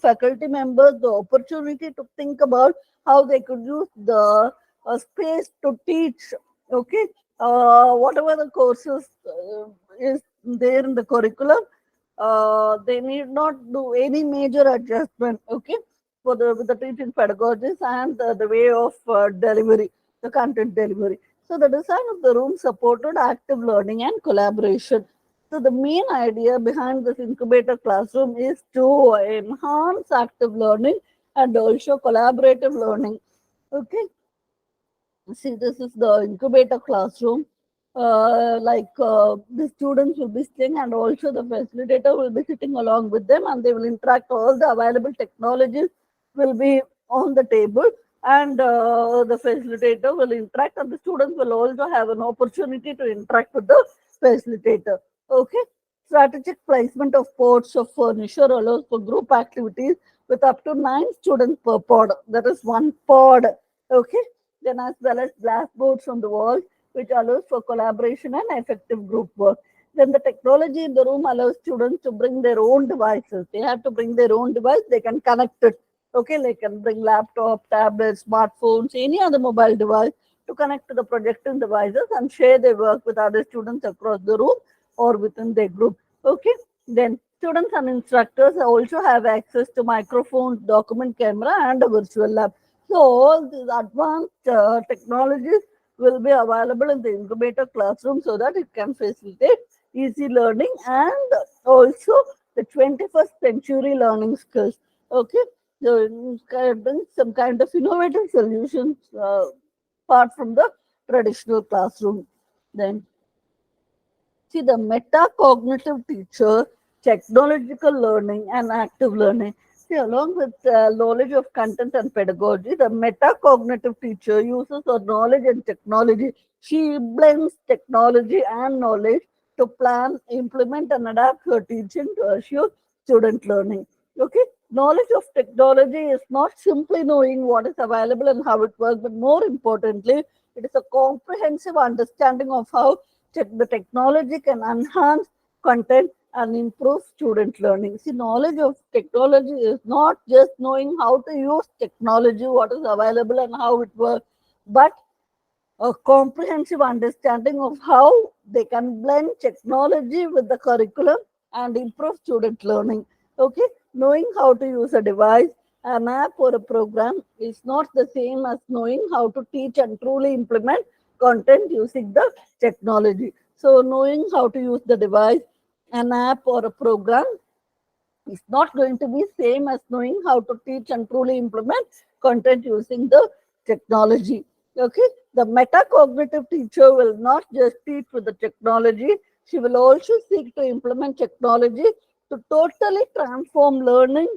faculty members the opportunity to think about how they could use the space to teach. Okay, whatever the courses is there in the curriculum, they need not do any major adjustment. Okay, for the with the teaching pedagogies and the way of delivery, the content delivery. So the design of the room supported active learning and collaboration. So the main idea behind this incubator classroom is to enhance active learning and also collaborative learning. Okay, see, this is the incubator classroom. The students will be sitting, and also the facilitator will be sitting along with them, and they will interact. All the available technologies will be on the table, and the facilitator will interact, and the students will also have an opportunity to interact with the facilitator. Okay. Strategic placement of pods of furniture allows for group activities with up to 9 students per pod. That is one pod. Okay. Then as well as blackboards on the walls, which allows for collaboration and effective group work. Then the technology in the room allows students to bring their own devices. They have to bring their own device. They can connect it. Okay, they can bring laptop, tablets, smartphones, any other mobile device to connect to the projecting devices and share their work with other students across the room or within their group. Okay, then students and instructors also have access to microphones, document camera, and a virtual lab. So all these advanced technologies will be available in the incubator classroom so that it can facilitate easy learning and also the 21st century learning skills. Okay, so it can bring some kind of innovative solutions apart from the traditional classroom. Then see, the metacognitive teacher, technological learning, and active learning. See, along with knowledge of content and pedagogy, the metacognitive teacher uses her knowledge and technology. She blends technology and knowledge to plan, implement, and adapt her teaching to assure student learning. Okay, knowledge of technology is not simply knowing what is available and how it works, but more importantly, it is a comprehensive understanding of how the technology can enhance content and improve student learning. See, knowledge of technology is not just knowing how to use technology, what is available and how it works, but a comprehensive understanding of how they can blend technology with the curriculum and improve student learning. Okay, knowing how to use a device, an app, or a program is not the same as knowing how to teach and truly implement content using the technology. So, knowing how to use the device, an app, or a program is not going to be same as knowing how to teach and truly implement content using the technology. Okay, the metacognitive teacher will not just teach with the technology, she will also seek to implement technology to totally transform learning,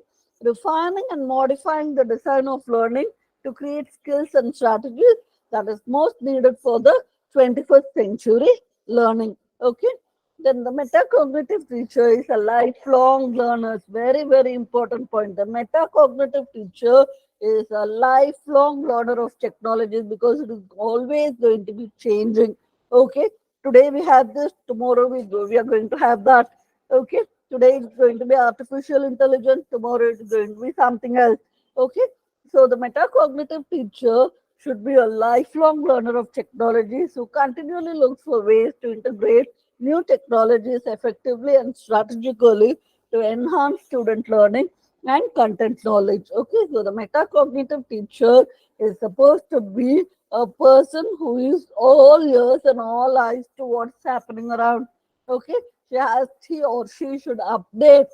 refining and modifying the design of learning to create skills and strategies that is most needed for the 21st century learning. Okay, then the metacognitive teacher is a lifelong learner. Very, very important point. The metacognitive teacher is a lifelong learner of technologies because it is always going to be changing. Okay. Today we have this, tomorrow we are going to have that. Okay. Today it's going to be artificial intelligence, tomorrow it's going to be something else. Okay. So the metacognitive teacher should be a lifelong learner of technologies who continually looks for ways to integrate new technologies effectively and strategically to enhance student learning and content knowledge. Okay, so the metacognitive teacher is supposed to be a person who is all ears and all eyes to what's happening around. Okay, he or she should update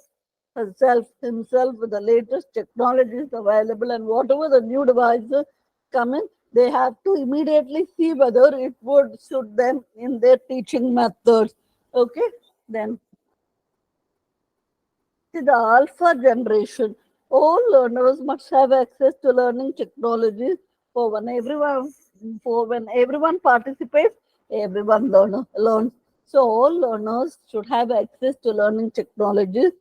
himself with the latest technologies available and whatever the new devices come in, they have to immediately see whether it would suit them in their teaching methods. Okay, then see the alpha generation. All learners must have access to learning technologies for when everyone participates, everyone learns. So all learners should have access to learning technologies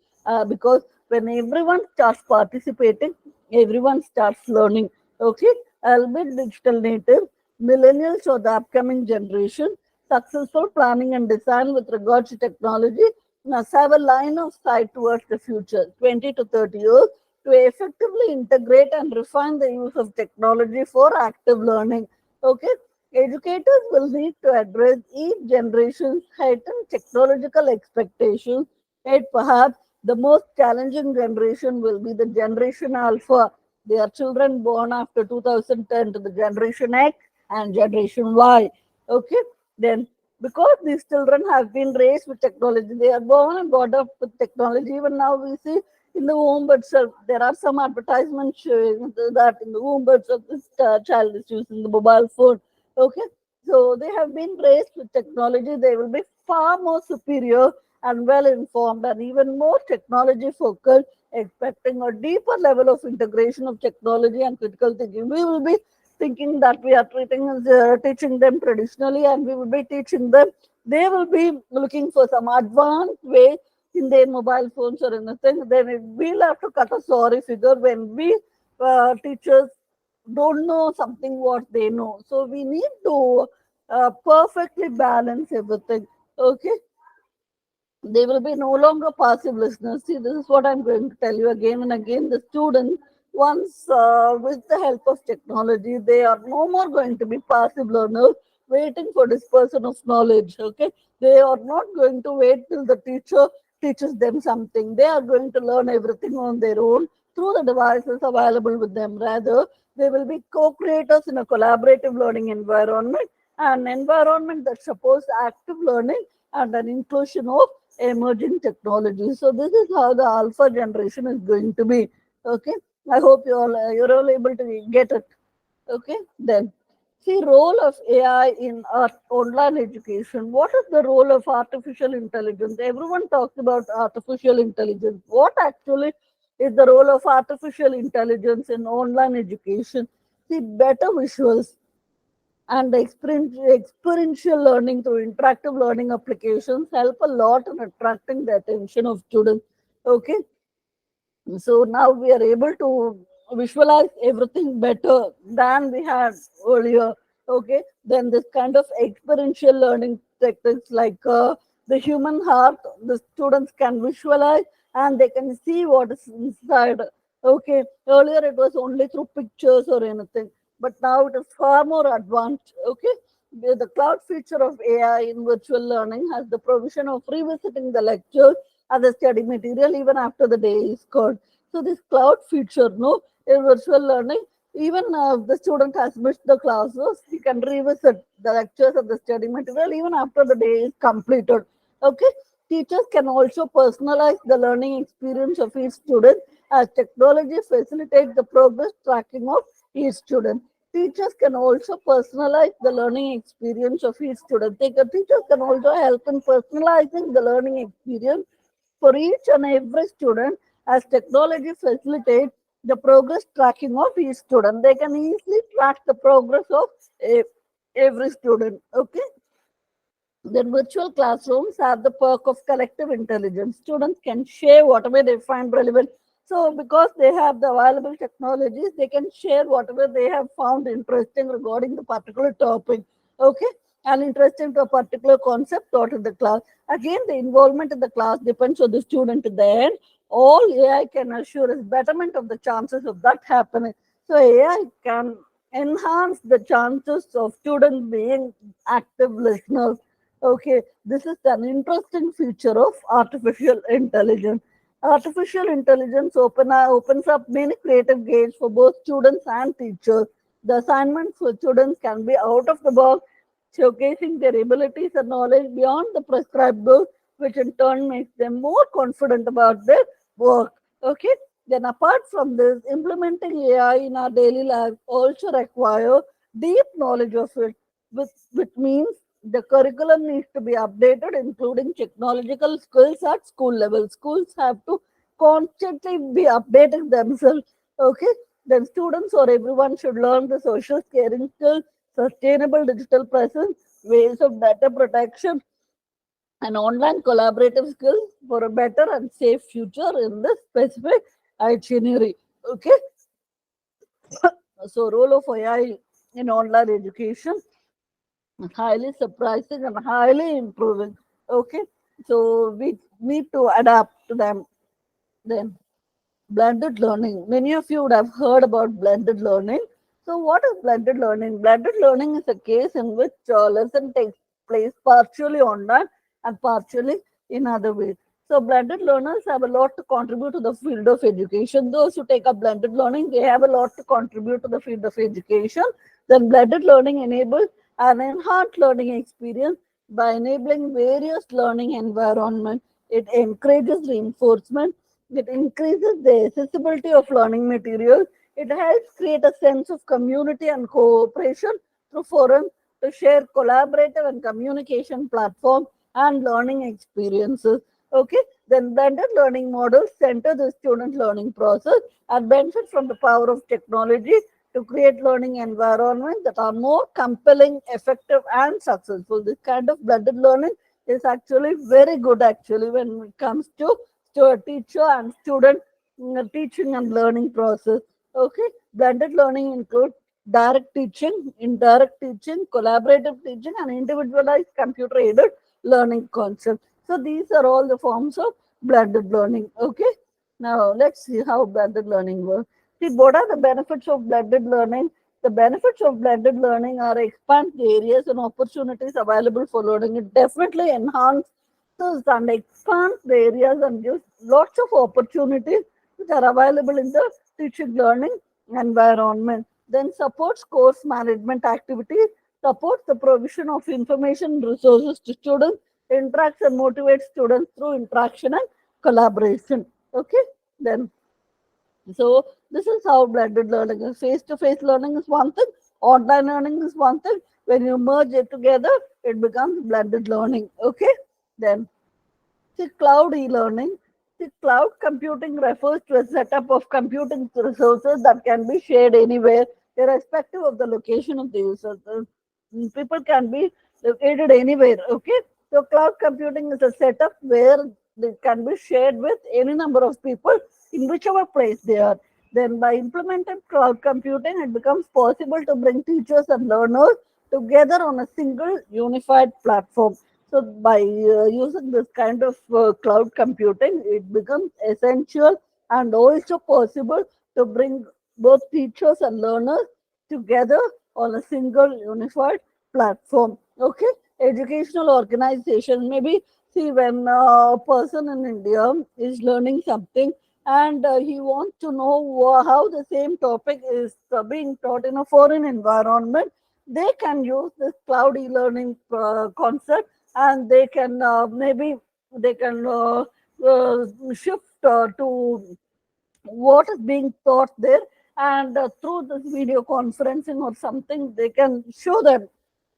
because when everyone starts participating, everyone starts learning. Okay, albeit digital native, millennials or the upcoming generation, successful planning and design with regard to technology must have a line of sight towards the future, 20 to 30 years, to effectively integrate and refine the use of technology for active learning. Okay, educators will need to address each generation's heightened technological expectations. Yet perhaps the most challenging generation will be the Generation Alpha. They are children born after 2010 to the Generation X and Generation Y. Okay, then because these children have been raised with technology, they are born and brought up with technology. Even now, we see in the womb itself, there are some advertisements showing that in the womb itself, this child is using the mobile phone. Okay, so they have been raised with technology. They will be far more superior and well informed and even more technology focused, expecting a deeper level of integration of technology and critical thinking. We will be thinking that we are teaching them traditionally, and we will be teaching them. They will be looking for some advanced way in their mobile phones or anything. Then we'll have to cut a sorry figure when we teachers don't know something what they know. So we need to perfectly balance everything. Okay, they will be no longer passive listeners. See, this is what I'm going to tell you again and again. The students, once with the help of technology, they are no more going to be passive learners waiting for dispersion of knowledge. Okay, they are not going to wait till the teacher teaches them something. They are going to learn everything on their own through the devices available with them. Rather, they will be co-creators in a collaborative learning environment, an environment that supports active learning and an inclusion of emerging technology. So this is how the alpha generation is going to be. Okay, I hope you're all able to get it. Okay, then see role of AI in our online education. What is the role of artificial intelligence? Everyone talks about artificial intelligence. What actually is the role of artificial intelligence in online education? See better visuals and the experiential learning through interactive learning applications help a lot in attracting the attention of students. Okay, so now we are able to visualize everything better than we had earlier. Okay, then this kind of experiential learning techniques like the human heart, the students can visualize and they can see what is inside. Okay, earlier it was only through pictures or anything, but now it is far more advanced. Okay, the cloud feature of AI in virtual learning has the provision of revisiting the lecture and the study material even after the day is gone. So this cloud feature, no, in virtual learning, even the student has missed the classes, he can revisit the lectures and the study material even after the day is completed. Okay, teachers can also personalize the learning experience of each student as technology facilitates the progress tracking of each student. Teachers can also personalize the learning experience of each student. Teachers can also help in personalizing the learning experience for each and every student as technology facilitates the progress tracking of each student. They can easily track the progress of every student. Okay. Then virtual classrooms have the perk of collective intelligence. Students can share whatever they find relevant. So because they have the available technologies, they can share whatever they have found interesting regarding the particular topic. Okay. And interesting to a particular concept taught in the class. Again, the involvement in the class depends on the student in the end. All AI can assure is betterment of the chances of that happening. So AI can enhance the chances of students being active listeners. Okay, this is an interesting feature of artificial intelligence. Artificial intelligence opens up many creative games for both students and teachers. The assignments for students can be out of the box, showcasing their abilities and knowledge beyond the prescribed book, which in turn makes them more confident about their work. Okay, then apart from this, implementing AI in our daily life also require deep knowledge of it, which means the curriculum needs to be updated, including technological skills at school level. Schools have to constantly be updating themselves. Okay, then students or everyone should learn the social caring skills, sustainable digital presence, ways of data protection, and online collaborative skills for a better and safe future in this specific itinerary. Okay, so role of AI in online education is highly surprising and highly improving. Okay, so we need to adapt to them. Then blended learning. Many of you would have heard about blended learning. So, what is blended learning? Blended learning is a case in which lesson takes place partially online and partially in other ways. So, blended learners have a lot to contribute to the field of education. Those who take up blended learning, they have a lot to contribute to the field of education. Then, blended learning enables an enhanced learning experience by enabling various learning environments. It encourages reinforcement, it increases the accessibility of learning materials. It helps create a sense of community and cooperation through forums to share collaborative and communication platforms and learning experiences. Okay, then blended learning models center the student learning process and benefit from the power of technology to create learning environments that are more compelling, effective, and successful. This kind of blended learning is actually very good actually when it comes to a teacher and student teaching and learning process. Okay, blended learning includes direct teaching, indirect teaching, collaborative teaching, and individualized computer aided learning concepts. So these are all the forms of blended learning. Okay, now let's see how blended learning works. See, what are the benefits of blended learning? The benefits of blended learning are expand the areas and opportunities available for learning. It definitely enhances and expands the areas and gives lots of opportunities which are available in the teaching learning environment. Then supports course management activities, supports the provision of information resources to students, interacts and motivates students through interaction and collaboration. Okay, then so this is how blended learning is. Face-to-face learning is one thing, online learning is one thing. When you merge it together, it becomes blended learning. Okay, then the cloud e-learning. The cloud computing refers to a setup of computing resources that can be shared anywhere, irrespective of the location of the user. People can be located anywhere. Okay, so cloud computing is a setup where it can be shared with any number of people in whichever place they are. Then, by implementing cloud computing, it becomes possible to bring teachers and learners together on a single unified platform. So by using this kind of cloud computing, it becomes essential and also possible to bring both teachers and learners together on a single unified platform. Okay, educational organization. Maybe see when a person in India is learning something and he wants to know how the same topic is being taught in a foreign environment, they can use this cloud e-learning concept and they can maybe they can shift to what is being taught there and through this video conferencing or something they can show them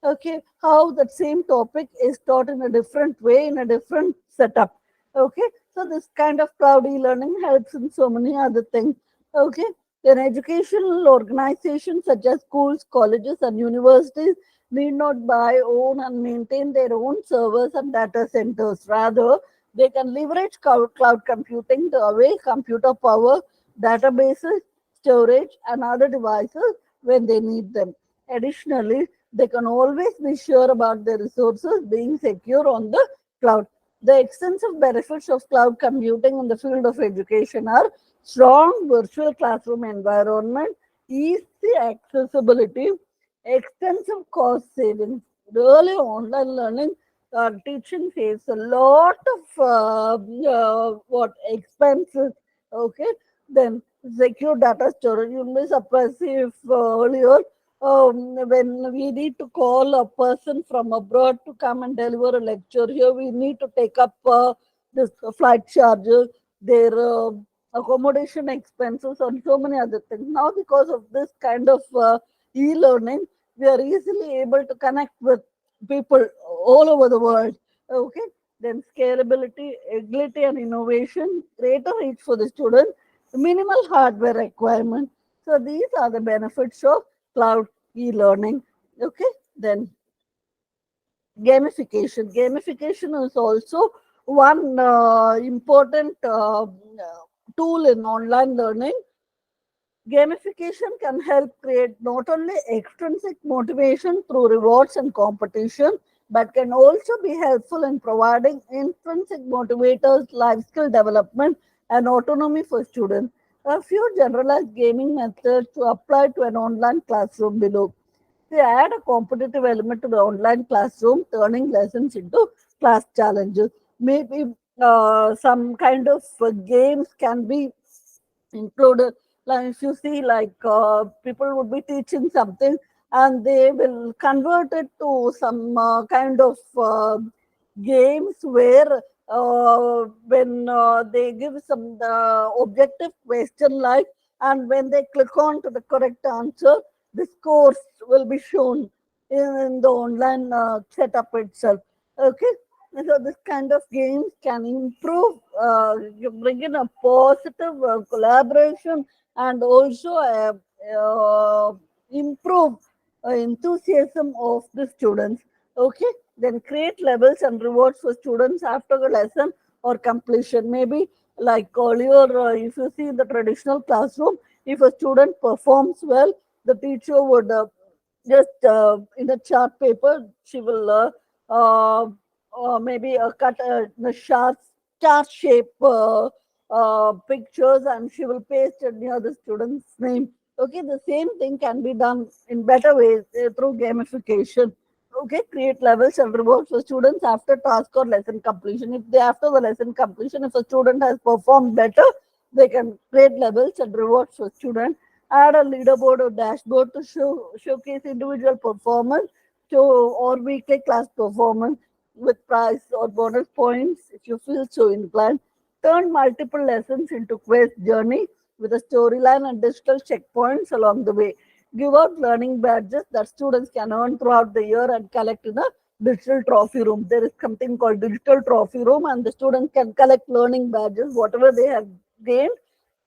okay how that same topic is taught in a different way in a different setup. Okay, so this kind of cloud e-learning helps in so many other things. Okay, then educational organizations such as schools, colleges and universities need not buy, own and maintain their own servers and data centers. Rather, they can leverage cloud computing to avail computer power, databases, storage, and other devices when they need them. Additionally, they can always be sure about their resources being secure on the cloud. The extensive benefits of cloud computing in the field of education are strong virtual classroom environment, easy accessibility, extensive cost savings. Really, online learning teaching saves a lot of what expenses. Okay, then secure data storage. You'll be surprised if earlier when we need to call a person from abroad to come and deliver a lecture here, we need to take up this flight charges, their accommodation expenses, and so many other things. Now, because of this kind of e-learning, We are easily able to connect with people all over the world. Okay. Then scalability, agility, and innovation, greater reach for the student, minimal hardware requirement. So these are the benefits of cloud e-learning. Okay. Then gamification. Gamification is also one important tool in online learning. Gamification can help create not only extrinsic motivation through rewards and competition, but can also be helpful in providing intrinsic motivators, life skill development, and autonomy for students. A few generalized gaming methods to apply to an online classroom below. They add a competitive element to the online classroom, turning lessons into class challenges. Maybe some kind of games can be included. Like if you see, like people would be teaching something and they will convert it to some kind of games where when they give some objective question, like, and when they click on to the correct answer, the scores will be shown in the online setup itself. Okay. And so this kind of games can improve, you bring in a positive collaboration, and also improve enthusiasm of the students. Okay. Then create levels and rewards for students after the lesson or completion. Maybe like earlier, if you see in the traditional classroom, if a student performs well, the teacher would just in a chart paper, she will maybe cut the chart shape pictures, and she will paste it near the student's name. Okay, the same thing can be done in better ways through gamification. Okay, create levels and rewards for students after task or lesson completion. If they, after the lesson completion, if a student has performed better, they can create levels and rewards for students. Add a leaderboard or dashboard to showcase individual performance to or weekly class performance with prize or bonus points if you feel so inclined. Turn multiple lessons into quest journey with a storyline and digital checkpoints along the way. Give out learning badges that students can earn throughout the year and collect in a digital trophy room. There is something called digital trophy room, and the students can collect learning badges, whatever they have gained,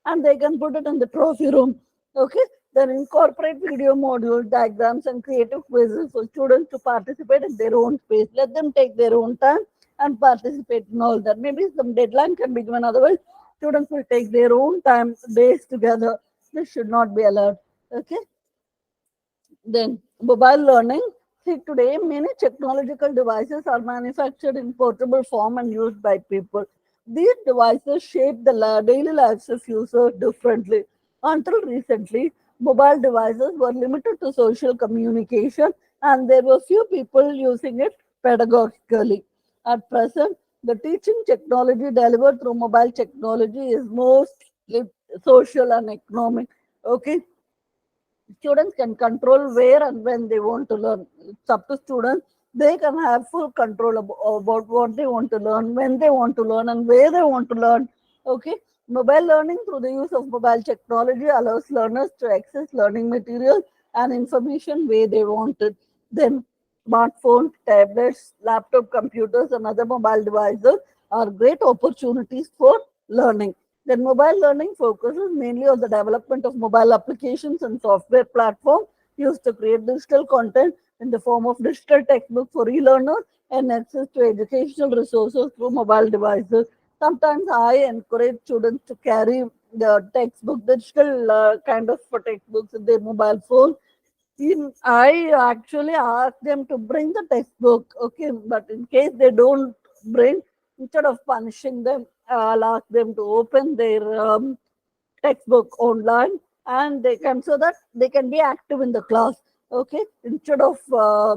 and they can put it in the trophy room. Okay. Then incorporate video modules, diagrams, and creative quizzes for students to participate at their own pace. Let them take their own time and participate in all that. Maybe some deadline can be given, otherwise, students will take their own time, days together. This should not be allowed. Okay. Then mobile learning. See, today many technological devices are manufactured in portable form and used by people. These devices shape the daily lives of users differently. Until recently, mobile devices were limited to social communication, and there were few people using it pedagogically. At present, the teaching technology delivered through mobile technology is mostly social and economic. Okay, students can control where and when they want to learn. It's up to students. They can have full control about what they want to learn, when they want to learn, and where they want to learn. Okay. Mobile learning through the use of mobile technology allows learners to access learning materials and information where they want it. Then smartphones, tablets, laptop computers, and other mobile devices are great opportunities for learning. Then mobile learning focuses mainly on the development of mobile applications and software platforms used to create digital content in the form of digital textbooks for e-learners and access to educational resources through mobile devices. Sometimes I encourage students to carry the textbook, digital kind of textbooks in their mobile phone. I actually ask them to bring the textbook, okay, but in case they don't bring, instead of punishing them, I'll ask them to open their textbook online, and they can, so that they can be active in the class. Okay, instead of uh,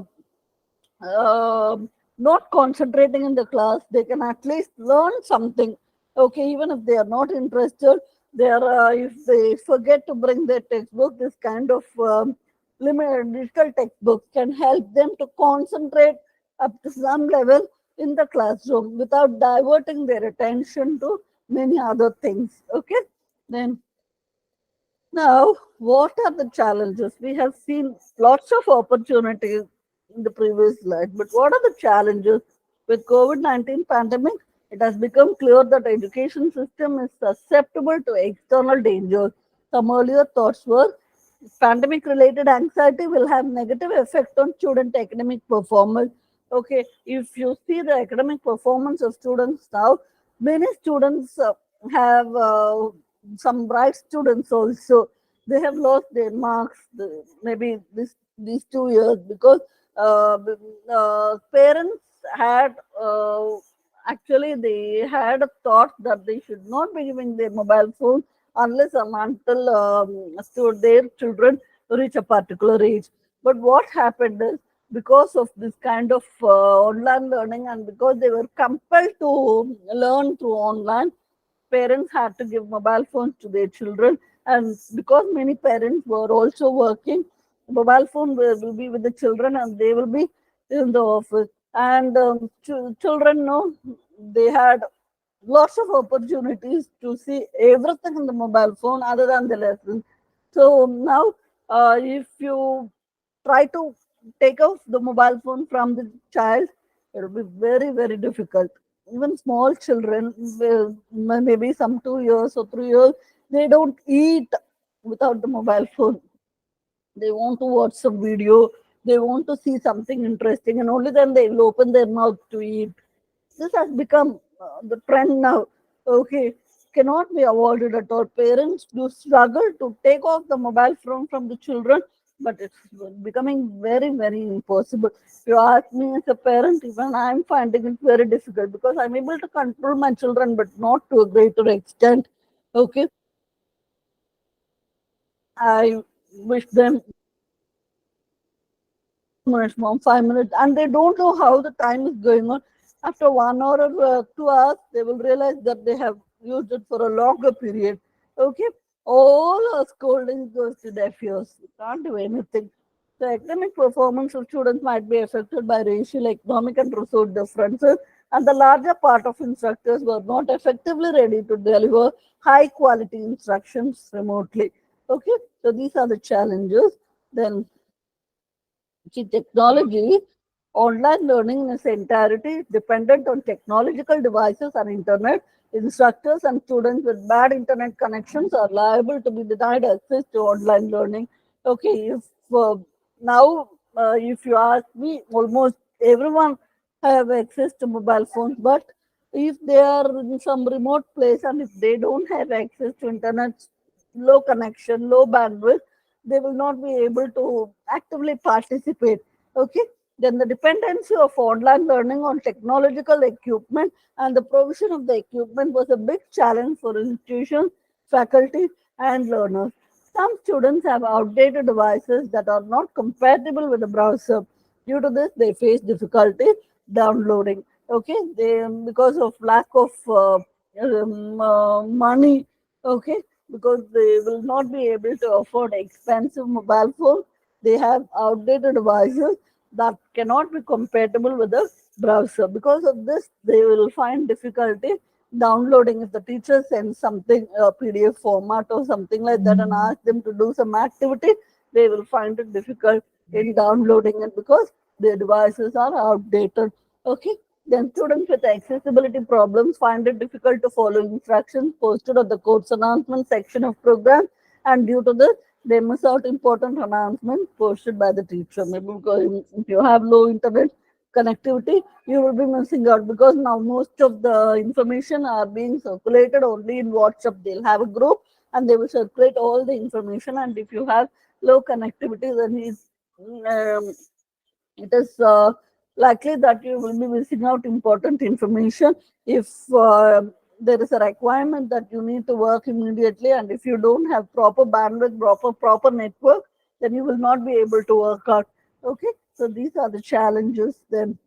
not concentrating in the class, they can at least learn something. Okay, even if they are not interested, they are if they forget to bring their textbook, this kind of limited digital textbooks can help them to concentrate up to some level in the classroom without diverting their attention to many other things. Okay, then Now, what are the challenges? We have seen lots of opportunities in the previous slide, but what are the challenges with COVID-19 pandemic? It has become clear that education system is susceptible to external dangers. Some earlier thoughts were pandemic related anxiety will have negative effect on student academic performance. Okay, if you see the academic performance of students now, many students have some bright students also, they have lost their marks maybe these 2 years because parents had actually they had a thought that they should not be giving their mobile phone unless and until their children reach a particular age. But what happened is, because of this kind of online learning and because they were compelled to learn through online, parents had to give mobile phones to their children. And because many parents were also working, mobile phone will be with the children and they will be in the office. And children know they had lots of opportunities to see everything in the mobile phone other than the lesson. So now, if you try to take off the mobile phone from the child, it will be very, very difficult. Even small children, maybe some 2 years or 3 years, they don't eat without the mobile phone. They want to watch some video, they want to see something interesting, and only then they will open their mouth to eat. This has become the trend now. Okay, cannot be avoided at all. Parents do struggle to take off the mobile phone from the children, but it's becoming very, very impossible. If you ask me as a parent, even I'm finding it very difficult because I'm able to control my children, but not to a greater extent. Okay, I wish them 2 minutes, mom, 5 minutes, and they don't know how the time is going on. After 1 hour or 2 hours, they will realize that they have used it for a longer period. Okay, all our scolding goes to their ears. You can't do anything. The academic performance of students might be affected by racial, economic, and resource differences, and the larger part of instructors were not effectively ready to deliver high quality instructions remotely. Okay, so these are the challenges. Then see, technology, online learning in its entirety is dependent on technological devices and internet. Instructors and students with bad internet connections are liable to be denied access to online learning. Okay, if now if you ask me, almost everyone have access to mobile phones, but if they are in some remote place and if they don't have access to internet, low connection, low bandwidth, they will not be able to actively participate. Okay, then the dependency of online learning on technological equipment and the provision of the equipment was a big challenge for institutions, faculty, and learners. Some students have outdated devices that are not compatible with the browser. Due to this, they face difficulty downloading. Okay, they because of lack of money. Okay, because they will not be able to afford expensive mobile phones. They have outdated devices that cannot be compatible with the browser. Because of this, they will find difficulty downloading. If the teacher sends something, a PDF format or something like that, and ask them to do some activity, they will find it difficult in downloading it because their devices are outdated. Okay, then students with accessibility problems find it difficult to follow instructions posted on the course announcement section of program, and due to this, they miss out important announcements posted by the teacher. Maybe because if you have low internet connectivity, you will be missing out because now most of the information are being circulated only in WhatsApp. They'll have a group and they will circulate all the information. And if you have low connectivity, then it is likely that you will be missing out important information. If there is a requirement that you need to work immediately, and if you don't have proper bandwidth, proper network, then you will not be able to work out. Okay, so these are the challenges. Then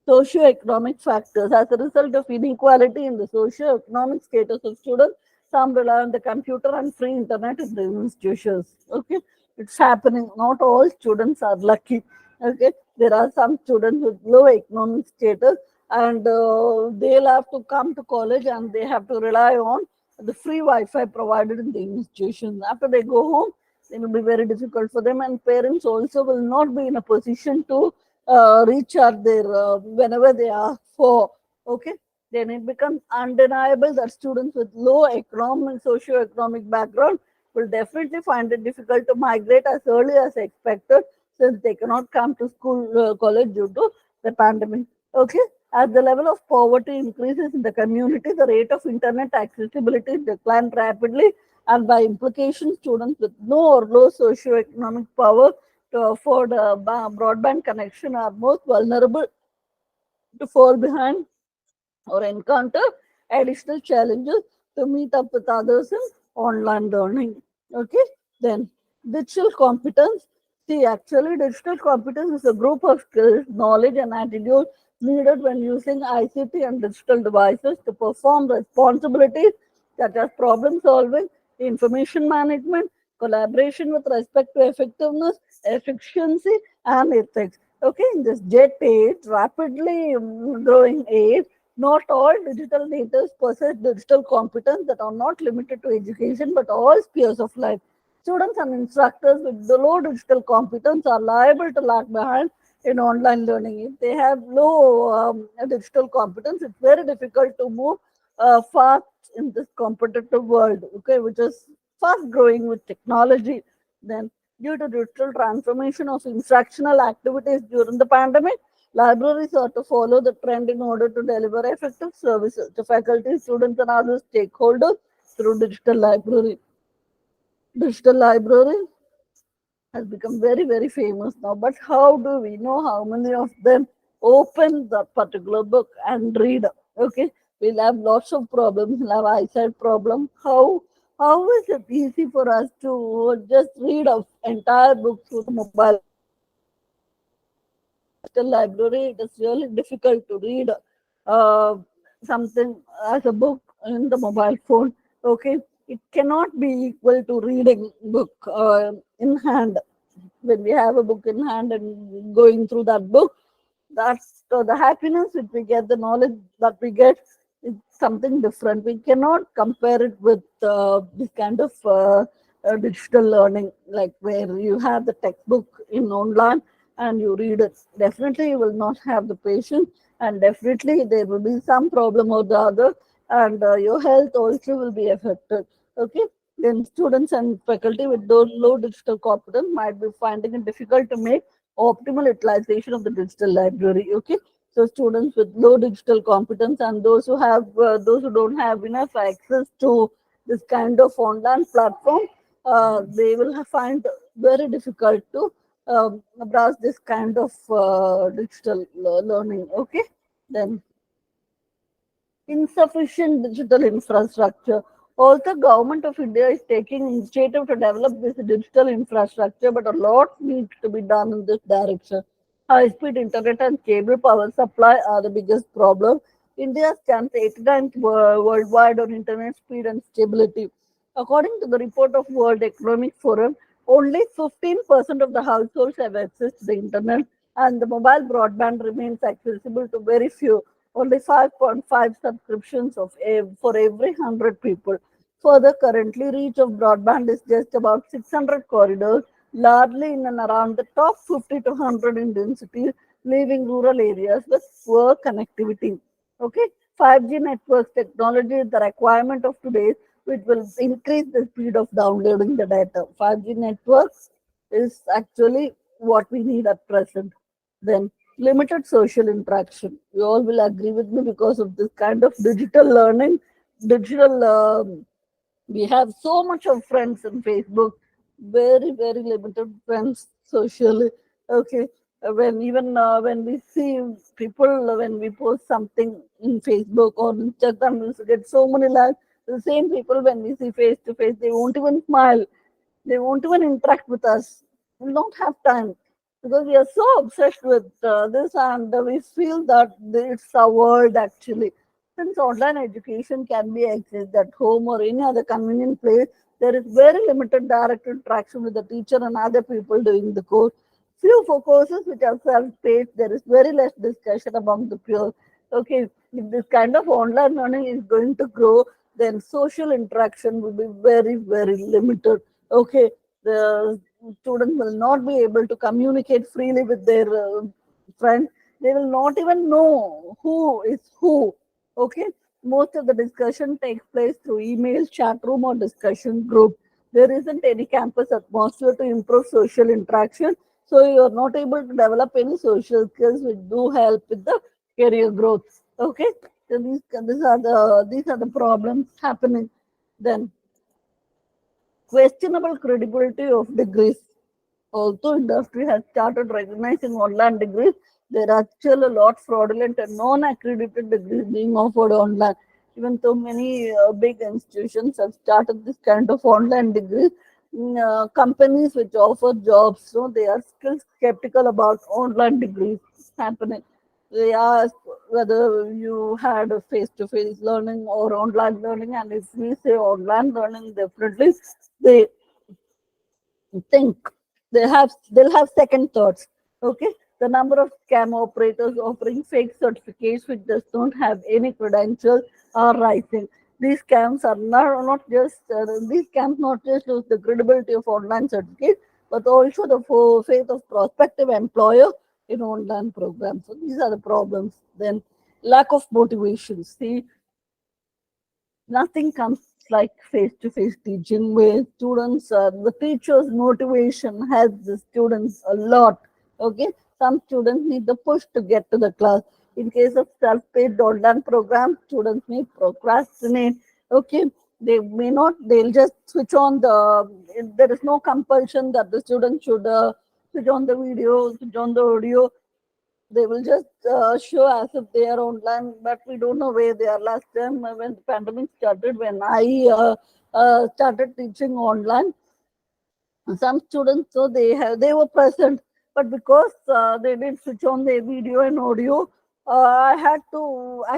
socioeconomic factors. As a result of inequality in the socioeconomic status of students, some rely on the computer and free internet in the institutions. Okay, it's happening. Not all students are lucky. Okay, there are some students with low economic status, and they'll have to come to college and they have to rely on the free Wi-Fi provided in the institutions. After they go home, it will be very difficult for them, and parents also will not be in a position to recharge their whenever they ask for. Okay, then it becomes undeniable that students with low economic, socio-economic background will definitely find it difficult to migrate as early as expected, since they cannot come to school, college due to the pandemic. Okay, as the level of poverty increases in the community, the rate of internet accessibility declines rapidly, and by implication, students with no or low socio-economic power to afford a broadband connection are most vulnerable to fall behind or encounter additional challenges to meet up with others in online learning. Okay, then digital competence. See, actually, digital competence is a group of skills, knowledge, and attitude needed when using ICT and digital devices to perform responsibilities such as problem solving, information management, collaboration with respect to effectiveness, efficiency, and ethics. Okay, in this jet age, rapidly growing age, not all digital natives possess digital competence that are not limited to education but all spheres of life. Students and instructors with the low digital competence are liable to lag behind in online learning. If they have low digital competence, it's very difficult to move fast in this competitive world, okay, which is fast growing with technology. Then, due to digital transformation of instructional activities during the pandemic, libraries are to follow the trend in order to deliver effective services to faculty, students, and other stakeholders through digital library. Digital library has become very, very famous now. But how do we know how many of them open the particular book and read? Okay, we'll have lots of problems. We'll have eyesight problem. How is it easy for us to just read an entire book through the mobile library? It is really difficult to read uh, something as a book in the mobile phone. Okay, it cannot be equal to reading book in hand. When we have a book in hand and going through that book, that's the happiness that we get, the knowledge that we get is something different. We cannot compare it with this kind of digital learning, like where you have the textbook in online and you read it. Definitely, you will not have the patience, and definitely there will be some problem or the other, and your health also will be affected. Okay, then students and faculty with those low digital competence might be finding it difficult to make optimal utilization of the digital library. Okay, so students with low digital competence and those who don't have enough access to this kind of online platform, they will find very difficult to browse this kind of digital learning. Okay, then insufficient digital infrastructure. Also, government of India is taking initiative to develop this digital infrastructure, but a lot needs to be done in this direction. High-speed internet and cable power supply are the biggest problem. India stands 89th worldwide on internet speed and stability. According to the report of World Economic Forum, only 15% of the households have access to the internet, and the mobile broadband remains accessible to very few, only 5.5 subscriptions for every 100 people. Further, currently reach of broadband is just about 600 corridors, largely in and around the top 50 to 100 Indian cities, leaving rural areas with poor connectivity. Okay, 5G networks technology is the requirement of today, which will increase the speed of downloading the data. 5G networks is actually what we need at present. Then limited social interaction. You all will agree with me because of this kind of digital learning, digital. We have so much of friends in Facebook, very very limited friends socially. Okay, when we see people when we post something in Facebook or Instagram, we get so many likes. The same people when we see face to face, they won't even smile, they won't even interact with us. We don't have time because we are so obsessed with this, and we feel that it's our world actually. Since online education can be accessed at home or any other convenient place, there is very limited direct interaction with the teacher and other people doing the course. Few for courses which are self-paced, there is very less discussion among the peers. Okay, if this kind of online learning is going to grow, then social interaction will be very, very limited. Okay, the student will not be able to communicate freely with their friends. They will not even know who is who. Okay, most of the discussion takes place through email, chat room, or discussion group. There isn't any campus atmosphere to improve social interaction, so you are not able to develop any social skills which do help with the career growth. Okay, so these are the problems happening. Then questionable credibility of degrees. Although industry has started recognizing online degrees, there are still a lot fraudulent and non-accredited degrees being offered online. Even though many big institutions have started this kind of online degrees, companies which offer jobs, so they are still skeptical about online degrees happening. They ask whether you had a face-to-face learning or online learning, and if we say online learning, definitely they think they'll have second thoughts. Okay, the number of scam operators offering fake certificates which does not have any credentials are rising. These scams are not just these scams not just lose the credibility of online certificates, but also the faith of prospective employer in online programs. So these are the problems. Then lack of motivation. See, nothing comes like face-to-face teaching where students the teacher's motivation helps the students a lot. Okay, some students need the push to get to the class. In case of self-paced online program, students may procrastinate. Okay, they may not, they'll just switch on the, there is no compulsion that the student should switch on the video, switch on the audio. They will just show as if they are online, but we don't know where they are. Last time when the pandemic started, when I started teaching online, some students, so they were present, but because they didn't switch on their video and audio, I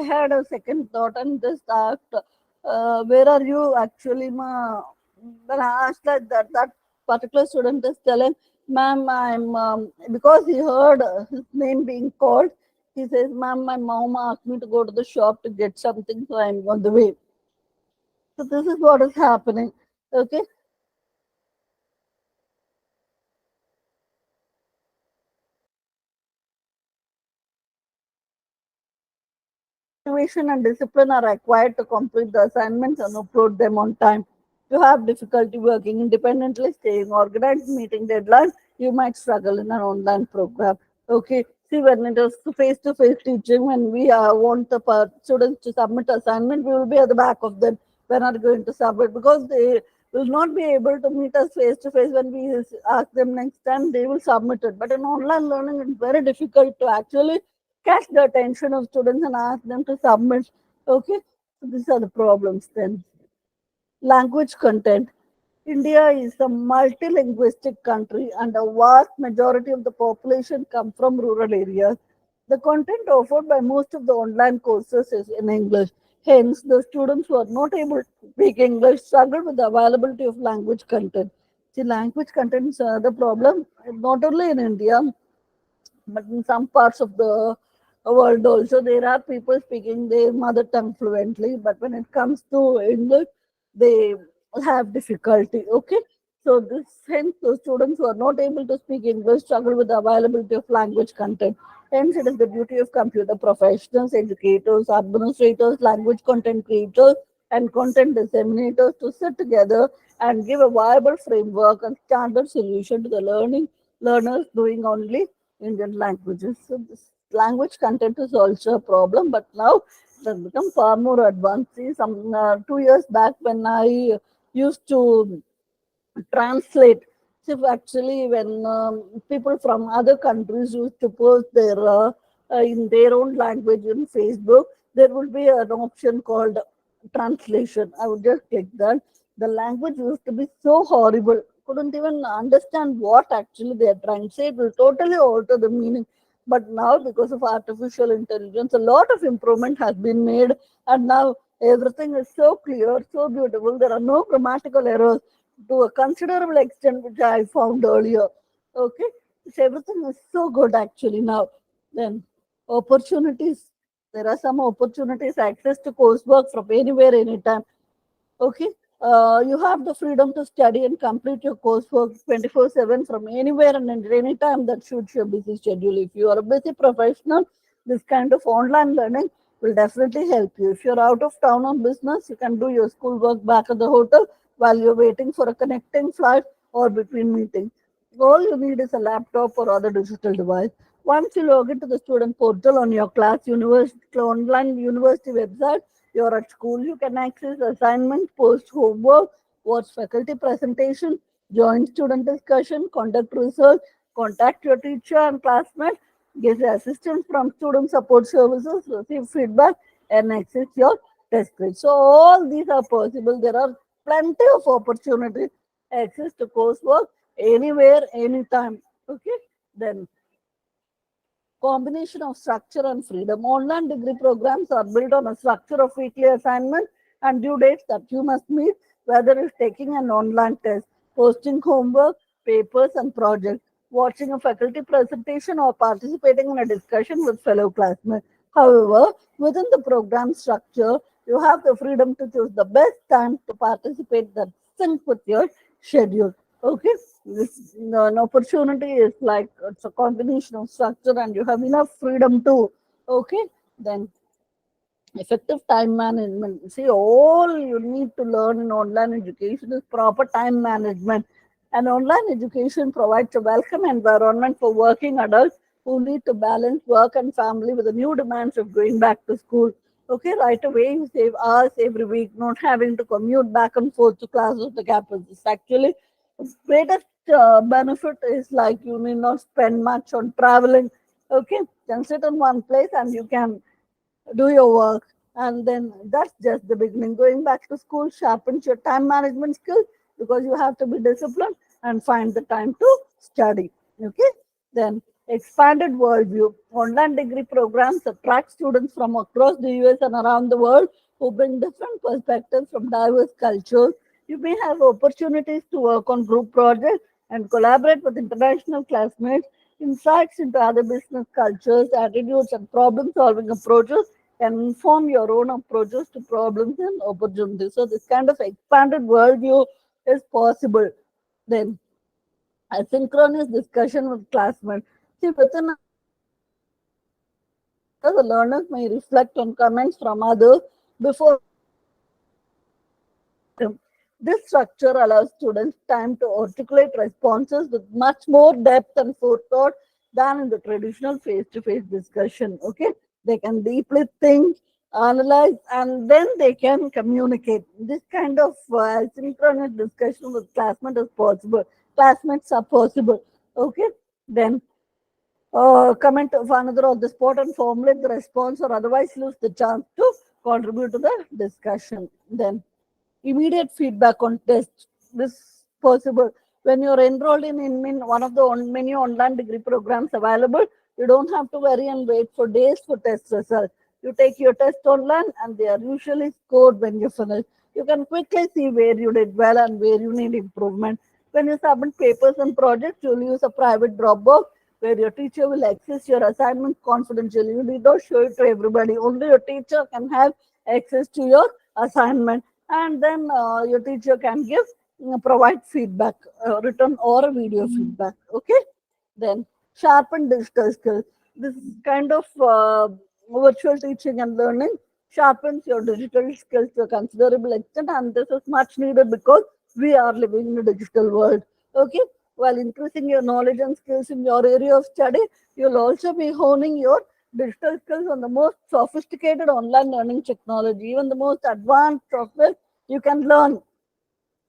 had a second thought and just asked, where are you actually, ma? When I asked like that particular student is telling, ma'am, I'm because he heard his name being called. He says, ma'am, my mom asked me to go to the shop to get something, so I'm on the way. So this is what is happening. Okay, motivation and discipline are required to complete the assignments and upload them on time. If you have difficulty working independently, staying organized, meeting deadlines, you might struggle in an online program. Okay. See, when it is face-to-face teaching, when we want the students to submit assignment, we will be at the back of them. We're not going to submit because they will not be able to meet us face-to-face. When we ask them next time, they will submit it. But in online learning, it's very difficult to actually catch the attention of students and ask them to submit. Okay, so these are the problems then. Language content. India is a multilingualistic country and a vast majority of the population come from rural areas. The content offered by most of the online courses is in English. Hence, the students who are not able to speak English struggle with the availability of language content. See, language content is the problem not only in India, but in some parts of the world also there are people speaking their mother tongue fluently, but when it comes to English, they have difficulty. Okay, so this hence the students who are not able to speak English struggle with the availability of language content. Hence, it is the duty of computer professionals, educators, administrators, language content creators, and content disseminators to sit together and give a viable framework and standard solution to the learners doing only Indian languages. So this language content is also a problem, but now it has become far more advanced. See, some 2 years back when I used to translate. So actually, when people from other countries used to post their in their own language in Facebook, there would be an option called translation. I would just click that. The language used to be so horrible. Couldn't even understand what actually they are trying to say. It will totally alter the meaning. But now, because of artificial intelligence, a lot of improvement has been made, and now everything is so clear, so beautiful. There are no grammatical errors to a considerable extent, which I found earlier. Okay, so everything is so good actually now. Then opportunities. There are some opportunities, access to coursework from anywhere, anytime. Okay. You have the freedom to study and complete your coursework 24/7 from anywhere and at any time that suits your busy schedule. If you are a busy professional, this kind of online learning will definitely help you. If you're out of town on business, you can do your schoolwork back at the hotel while you're waiting for a connecting flight or between meetings. All you need is a laptop or other digital device. Once you log into the student portal on your class university online university website, you're at school, you can access assignments, post homework, watch faculty presentation, join student discussion, conduct research, contact your teacher and classmates, get assistance from student support services, receive feedback, and access your test grade. So all these are possible. There are plenty of opportunities, access to coursework anywhere, anytime. Okay, then combination of structure and freedom. Online degree programs are built on a structure of weekly assignment and due dates that you must meet, whether it's taking an online test, posting homework, papers, and projects, watching a faculty presentation, or participating in a discussion with fellow classmates. However, within the program structure, you have the freedom to choose the best time to participate that sync with your schedule. Okay, this an opportunity is like it's a combination of structure and you have enough freedom to. Okay, then effective time management. See, all you need to learn in online education is proper time management. And online education provides a welcome environment for working adults who need to balance work and family with the new demands of going back to school. Okay, right away you save hours every week, not having to commute back and forth to classes, the campus. It's actually greatest benefit is like you need not spend much on traveling. Okay, you can sit in one place and you can do your work. And then that's just the beginning. Going back to school sharpens your time management skills because you have to be disciplined and find the time to study. Okay, then expanded worldview. Online degree programs attract students from across the US and around the world who bring different perspectives from diverse cultures. You may have opportunities to work on group projects and collaborate with international classmates. Insights into other business cultures, attitudes, and problem solving approaches can inform your own approaches to problems and opportunities. So, this kind of expanded worldview is possible. Then, asynchronous discussion with classmates. See, within the learners may reflect on comments from others before them. This structure allows students time to articulate responses with much more depth and forethought than in the traditional face-to-face discussion. Okay, they can deeply think, analyze, and then they can communicate. This kind of synchronous discussion with classmates is possible. Classmates are possible. Okay, then comment of another on the spot and formulate the response or otherwise lose the chance to contribute to the discussion. Then immediate feedback on tests. This possible when you're enrolled in one of the many online degree programs available. You don't have to worry and wait for days for test results. You take your test online and they are usually scored when you finish. You can quickly see where you did well and where you need improvement. When you submit papers and projects, you'll use a private Dropbox where your teacher will access your assignment confidentially. You need not show it to everybody. Only your teacher can have access to your assignment, and then your teacher can give provide feedback, written or video feedback. Okay, then sharpen digital skills. This kind of virtual teaching and learning sharpens your digital skills to a considerable extent, and this is much needed because we are living in a digital world. Okay, while increasing your knowledge and skills in your area of study, you'll also be honing your digital skills on the most sophisticated online learning technology. Even the most advanced software you can learn.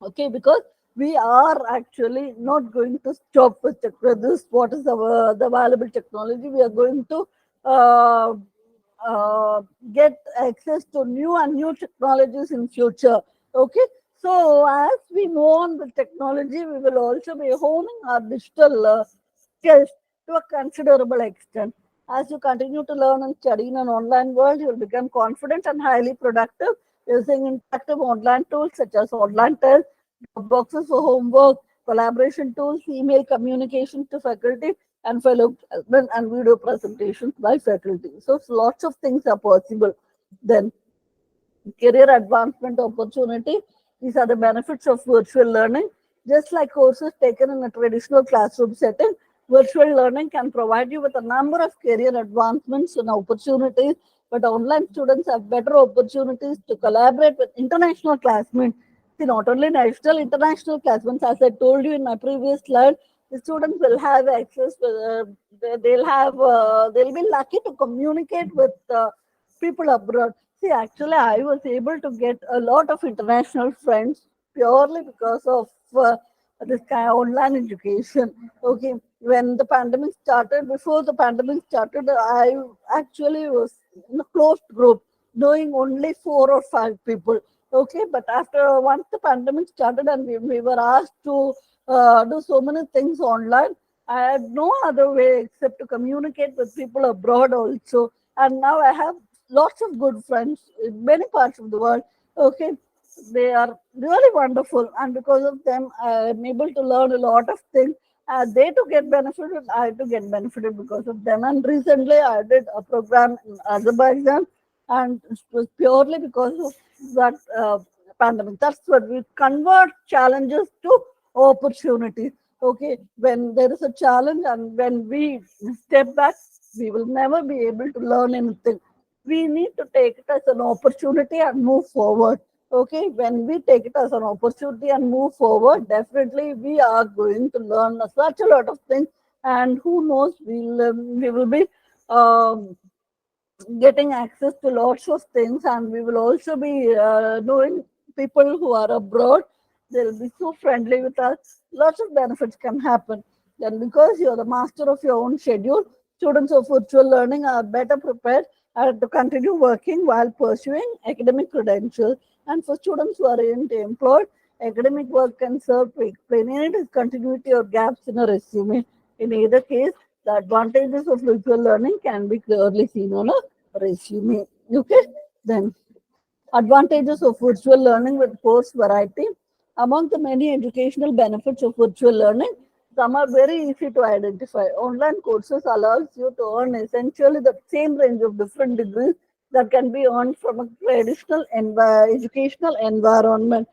Okay, because we are actually not going to stop with this. What is our the available technology? We are going to uh, get access to new and new technologies in future. Okay, so as we move on with technology, we will also be honing our digital skills to a considerable extent. As you continue to learn and study in an online world, you will become confident and highly productive using interactive online tools such as online tests, boxes for homework, collaboration tools, email communication to faculty and fellow classmates, and video presentations by faculty. So lots of things are possible. Then career advancement opportunity. These are the benefits of virtual learning. Just like courses taken in a traditional classroom setting, virtual learning can provide you with a number of career advancements and opportunities, but online students have better opportunities to collaborate with international classmates. See, not only national, international classmates, as I told you in my previous slide, the students will have access, they'll be lucky to communicate with people abroad. See, actually, I was able to get a lot of international friends purely because of this kind of online education. Okay, when the pandemic started, before the pandemic started, I actually was in a closed group, knowing only 4 or 5 people. Okay, but after once the pandemic started and we were asked to do so many things online, I had no other way except to communicate with people abroad also. And now I have lots of good friends in many parts of the world. Okay, they are really wonderful, and because of them, I am able to learn a lot of things. They to get benefited, I to get benefited because of them. And recently, I did a program in Azerbaijan, and it was purely because of that pandemic. That's what we convert challenges to opportunities. Okay, when there is a challenge and when we step back, we will never be able to learn anything. We need to take it as an opportunity and move forward. Okay, when we take it as an opportunity and move forward, definitely we are going to learn such a lot of things, and who knows, we will be um, getting access to lots of things, and we will also be knowing people who are abroad. They'll be so friendly with us. Lots of benefits can happen. Then, because you're the master of your own schedule, students of virtual learning are better prepared to continue working while pursuing academic credentials. And for students who aren't employed, academic work can serve to explain any discontinuity or gaps in a resume. In either case, the advantages of virtual learning can be clearly seen on a resume. Okay, then advantages of virtual learning with course variety. Among the many educational benefits of virtual learning, some are very easy to identify. Online courses allows you to earn essentially the same range of different degrees that can be earned from a traditional educational environment.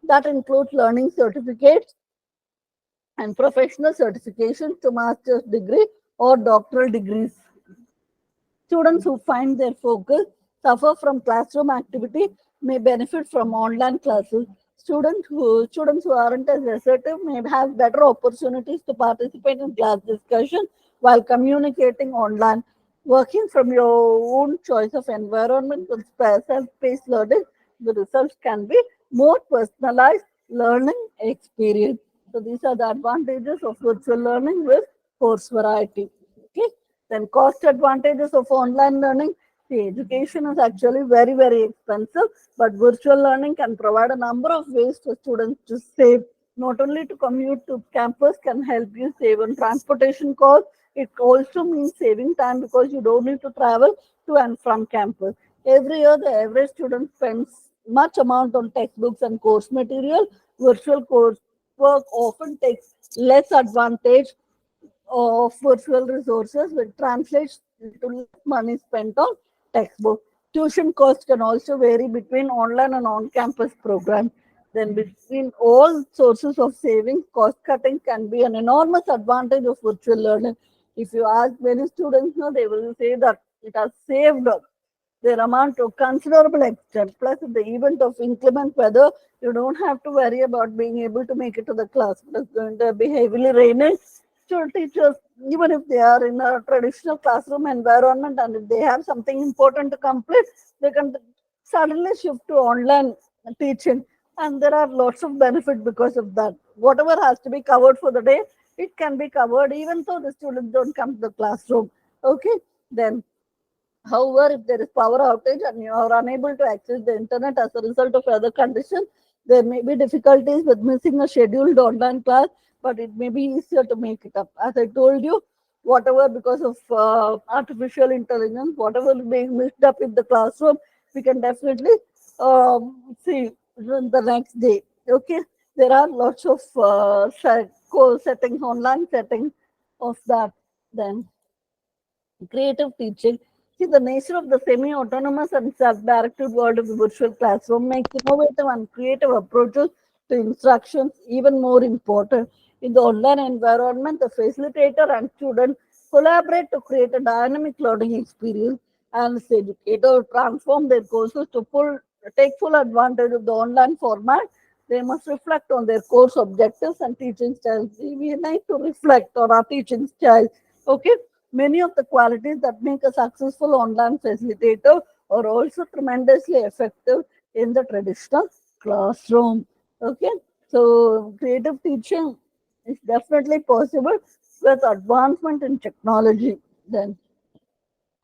That includes learning certificates and professional certifications to master's degree or doctoral degrees. Students who find their focus suffer from classroom activity may benefit from online classes. Students who aren't as assertive may have better opportunities to participate in class discussion while communicating online. Working from your own choice of environment with self-paced learning, the results can be more personalized learning experience. So these are the advantages of virtual learning with course variety. Okay. Then cost advantages of online learning. The education is actually very, very expensive, but virtual learning can provide a number of ways for students to save. Not only to commute to campus can help you save on transportation costs, it also means saving time because you don't need to travel to and from campus. Every year, the average student spends much amount on textbooks and course material. Virtual course work often takes less advantage of virtual resources, which translates into less money spent on textbooks. Tuition costs can also vary between online and on-campus programs. Then between all sources of savings, cost cutting can be an enormous advantage of virtual learning. If you ask many students now, they will say that it has saved their amount to considerable extent. Plus, in the event of inclement weather, you don't have to worry about being able to make it to the class. It's going to be heavily raining. So teachers, even if they are in a traditional classroom environment and if they have something important to complete, they can suddenly shift to online teaching. And there are lots of benefit because of that. Whatever has to be covered for the day, it can be covered even though the students don't come to the classroom. Okay, then however, if there is power outage and you are unable to access the internet as a result of other conditions, there may be difficulties with missing a scheduled online class, but it may be easier to make it up. As I told you, whatever because of artificial intelligence, whatever is being mixed up in the classroom, we can definitely see the next day. Okay, there are lots of settings, online settings of that. Then creative teaching. See, the nature of the semi-autonomous and self-directed world of the virtual classroom makes innovative and creative approaches to instructions even more important. In the online environment, the facilitator and student collaborate to create a dynamic learning experience, and the educator transform their courses to take full advantage of the online format. They must reflect on their course objectives and teaching styles. We need to reflect on our teaching styles. Okay, many of the qualities that make a successful online facilitator are also tremendously effective in the traditional classroom. Okay, so creative teaching is definitely possible with advancement in technology. Then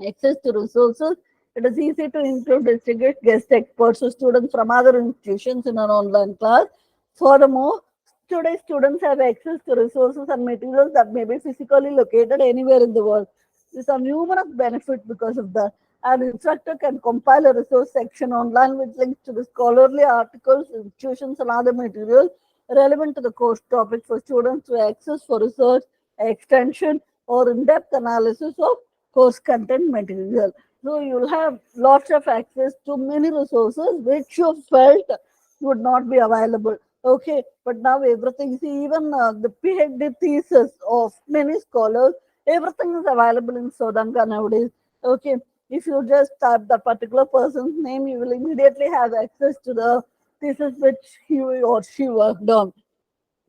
access to resources. It is easy to include distinguished guest experts or students from other institutions in an online class. Furthermore, today students have access to resources and materials that may be physically located anywhere in the world. These are numerous benefits because of that. An instructor can compile a resource section online with links to the scholarly articles, institutions, and other materials relevant to the course topic for students to access for research, extension, or in-depth analysis of course content material. So you'll have lots of access to many resources which you felt would not be available. Okay, but now everything, see, even the PhD thesis of many scholars, everything is available in Sodanga nowadays. Okay, if you just type the particular person's name, you will immediately have access to the thesis which he or she worked on.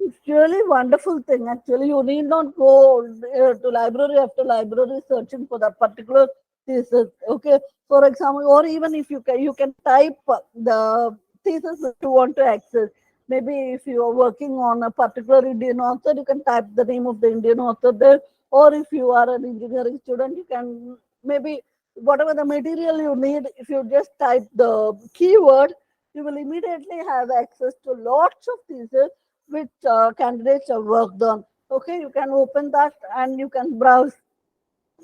It's really wonderful thing. Actually, you need not go to library after library searching for that particular thesis. Okay, for example, or even if you can type the thesis that you want to access. Maybe if you are working on a particular Indian author, you can type the name of the Indian author there. Or if you are an engineering student, you can maybe whatever the material you need. If you just type the keyword, you will immediately have access to lots of theses which candidates have worked on. Okay, you can open that and you can browse.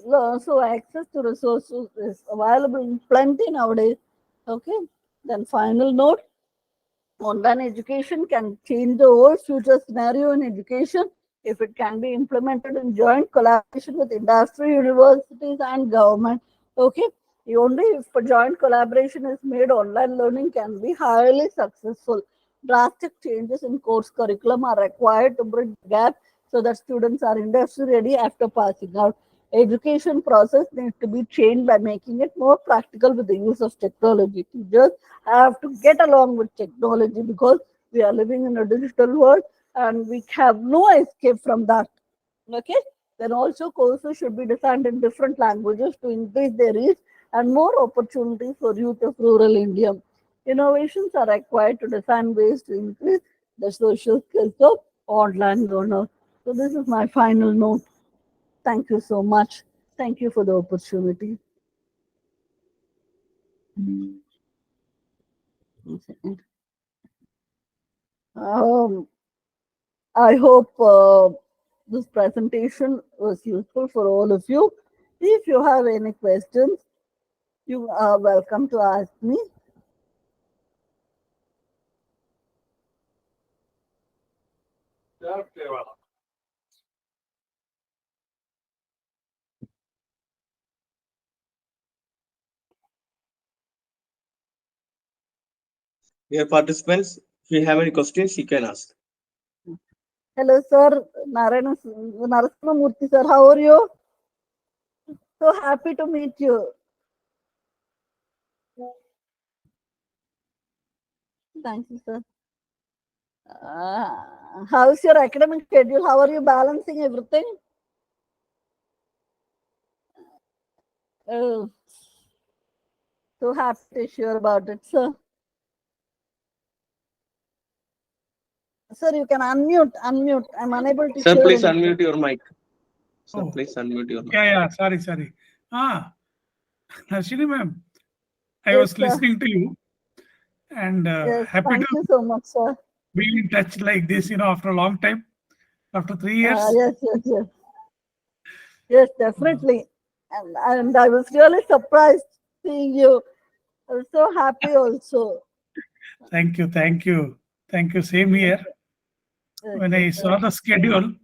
So access to resources is available in plenty nowadays. Okay, then final note, online education can change the whole future scenario in education if it can be implemented in joint collaboration with industry, universities, and government. Okay, only if a joint collaboration is made, online learning can be highly successful. Drastic changes in course curriculum are required to bridge the gap so that students are industry ready after passing out. Education process needs to be changed by making it more practical with the use of technology. Teachers have to get along with technology because we are living in a digital world and we have no escape from that. Okay, then also courses should be designed in different languages to increase their reach and more opportunities for youth of rural India. Innovations are required to design ways to increase the social skills of online learners. So this is my final note. Thank you so much. Thank you for the opportunity. One second. I hope this presentation was useful for all of you. If you have any questions, you are welcome to ask me. Dear participants, if you have any questions, you can ask. Hello, sir. Narasimhamurthy, sir. How are you? So happy to meet you. Thank you, sir. How's your academic schedule? How are you balancing everything? Oh, so happy to hear about it, sir. Sir, you can unmute. Unmute. I'm unable to Sir, hear please anything. unmute your mic. Sir, Oh. please unmute your mic. Yeah, sorry. Ashwini ma'am, I Yes, was sir. listening to you and Yes, happy thank to you so much, sir. be in touch like this, after a long time, after 3 years. Yes. Yes, definitely. And I was really surprised seeing you. I was so happy also. Thank you. Same here. When Okay, I saw the schedule,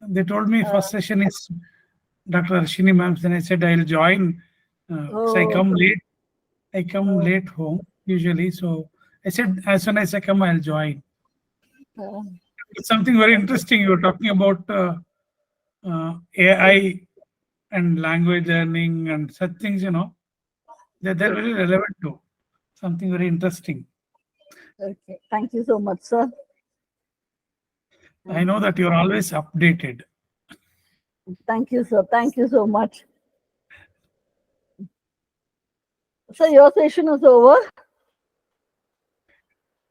they told me first session is Dr. Ashwini ma'am. Then I said I'll join So I Oh, come late. I come late home usually. So I said, as soon as I come, I'll join. uh, It's something very interesting. You were talking about AI and language learning and such things. They're very relevant too. Something very interesting. okay. Thank you so much, sir. I know that you're always updated. Thank you, sir. Thank you so much. So your session is over.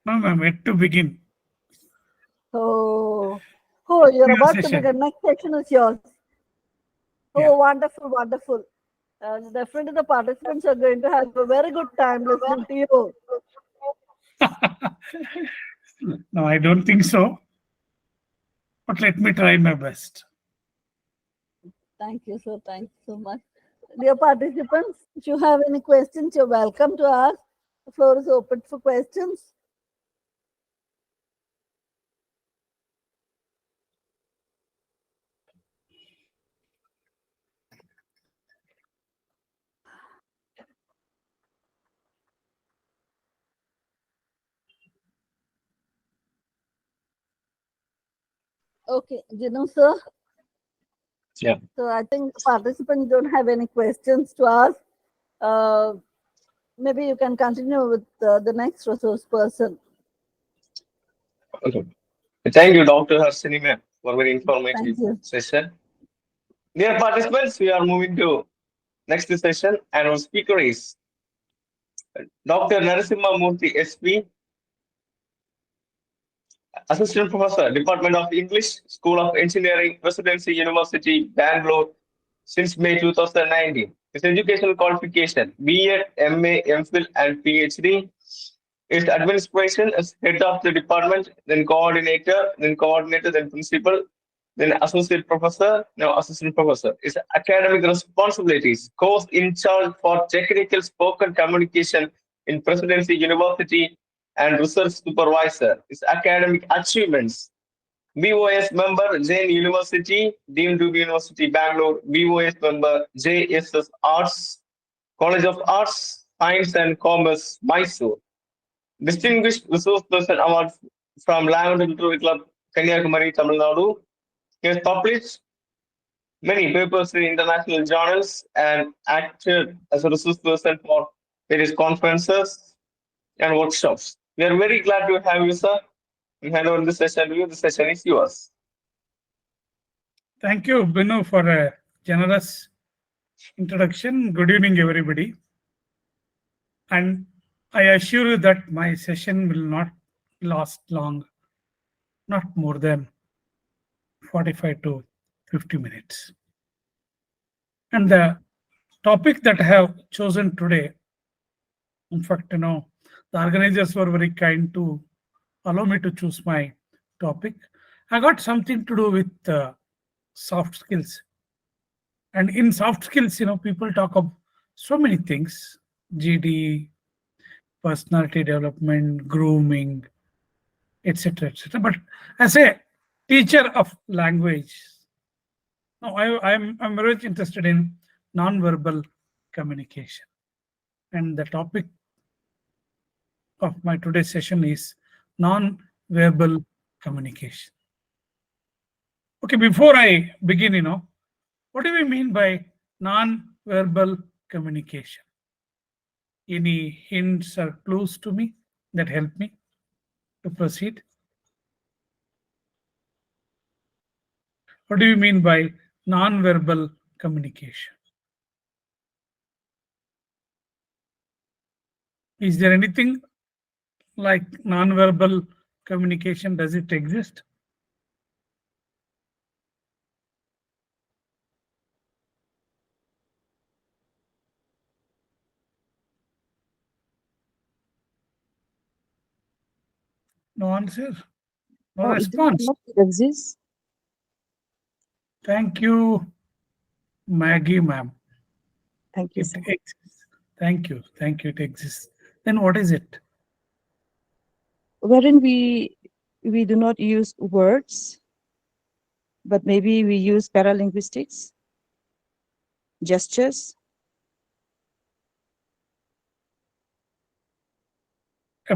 No, ma'am, yet to begin Oh, you're your about to session. begin. Next section is yours. Yeah. Oh, wonderful, wonderful. Definitely the participants are going to have a very good time listening to you. No, I don't think so. But let me try my best. Thank you, sir. Thank you so much. Dear participants, if you have any questions, you're welcome to ask. The floor is open for questions. Okay, Jinu, sir. Yeah. So I think participants don't have any questions to ask. Maybe you can continue with the next resource person. Okay. Thank you, Dr. Harsini ma'am, for very Thank informative you. session. Dear participants, we are moving to next session, and our speaker is Dr. Narasimha Murthy, SP, Assistant Professor, Department of English, School of Engineering, Presidency University, Bangalore, since May 2019. His educational qualification: B.Ed, MA, MPhil, and PhD. His administration as head of the department, then coordinator, then principal, then associate professor, now assistant professor. His academic responsibilities: course in charge for technical spoken communication in Presidency University and research supervisor. His academic achievements: BOS member, Jain University, Deemed to be University, Bangalore; BOS member, JSS Arts, College of Arts, Science and Commerce, Mysore; Distinguished Resource Person Award from Lavender Literary Club, Kanyakumari, Tamil Nadu. He has published many papers in international journals and acted as a resource person for various conferences and workshops. We are very glad to have you, sir. We hand over the session to you. The session is yours. Thank you, Binu, for a generous introduction. Good evening, everybody. And I assure you that my session will not last long, not more than 45 to 50 minutes. And the topic that I have chosen today, in fact, the organizers were very kind to allow me to choose my topic. I got something to do with soft skills. And in soft skills, people talk of so many things: GD, personality development, grooming, etc., etc. But as a teacher of language, no, I'm very much interested in non-verbal communication, and the topic of my today's session is non-verbal communication. Okay, before I begin, what do we mean by non-verbal communication? Any hints or clues to me that help me to proceed? What do you mean by non-verbal communication? Is there anything like non-verbal communication? Does it exist? No answer? No No, it does response? not exist. Thank you, Maggie, ma'am. Thank you, It sir. exists. Thank you. Thank you. It exists. Then what is it? Wherein we do not use words, but maybe we use paralinguistics, gestures,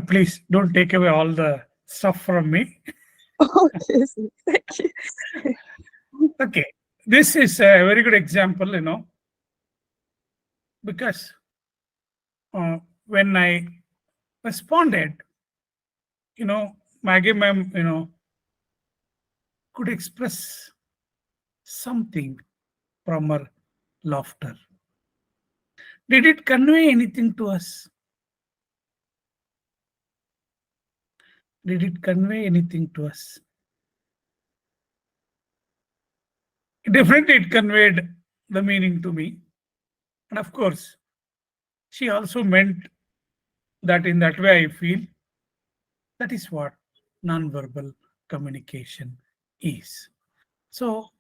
Please don't take away all the stuff from me. Okay, sir. Thank you. Okay, this is a very good example, because when I responded, Maggie ma'am, could express something from her laughter. Did it convey anything to us? Did it convey anything to us? Definitely, it conveyed the meaning to me. And of course, she also meant that in that way I feel. That is what nonverbal communication is. So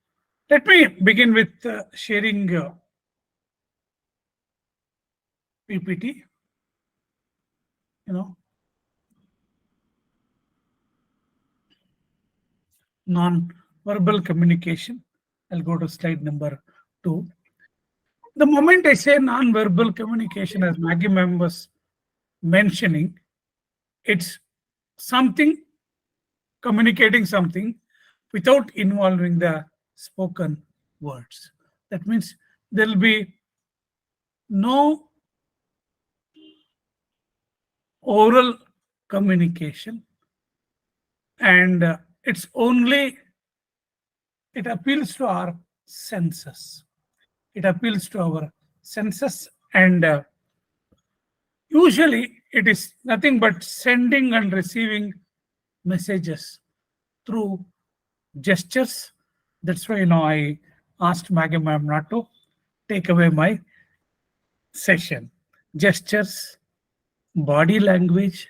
let me begin with sharing PPT. Non-verbal communication. I'll go to slide number 2. The moment I say non-verbal communication, as Maggie ma'am was mentioning, it's something, communicating something without involving the spoken words. That means there will be no oral communication, and it appeals to our senses. It appeals to our senses, and usually it is nothing but sending and receiving messages through gestures. That's why I asked Maggie ma'am not to take away my session. Gestures, body language,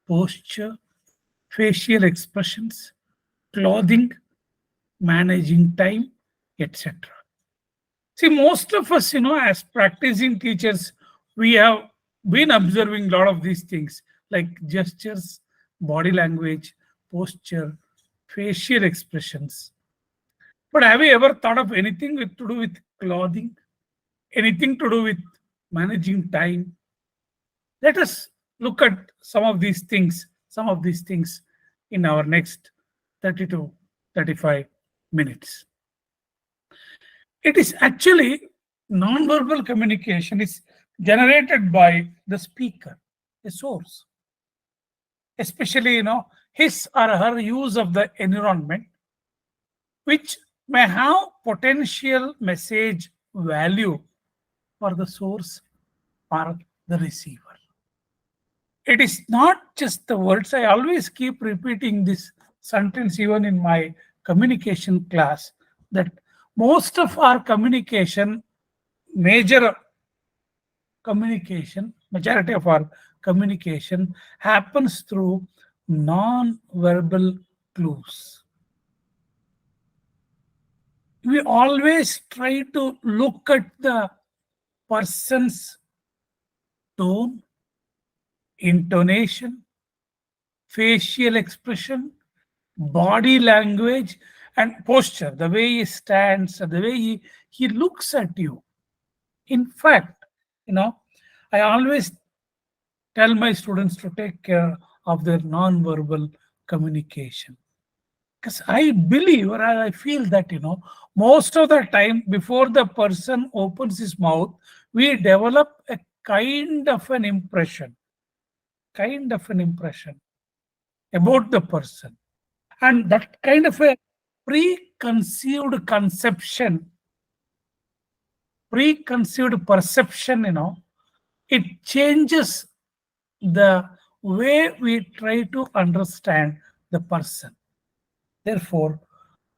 posture, facial expressions, clothing, managing time, etc. See, most of us, as practicing teachers, we have been observing a lot of these things like gestures, body language, posture, facial expressions. But have you ever thought of anything to do with clothing? Anything to do with managing time? Let us look at some of these things in our next 30 to 35 minutes. It is actually non-verbal communication is generated by the speaker, the source, especially his or her use of the environment, which may have potential message value for the source or the receiver. It is not just the words. I always keep repeating this sentence even in my communication class, that most of our communication, majority of our communication happens through non-verbal clues. We always try to look at the person's tone, intonation, facial expression, body language, and posture, the way he stands, the way he looks at you. In fact, I always tell my students to take care of their non-verbal communication. Because I believe, or I feel that, most of the time before the person opens his mouth, we develop a kind of an impression about the person. And that kind of a preconceived perception, it changes the way we try to understand the person. Therefore,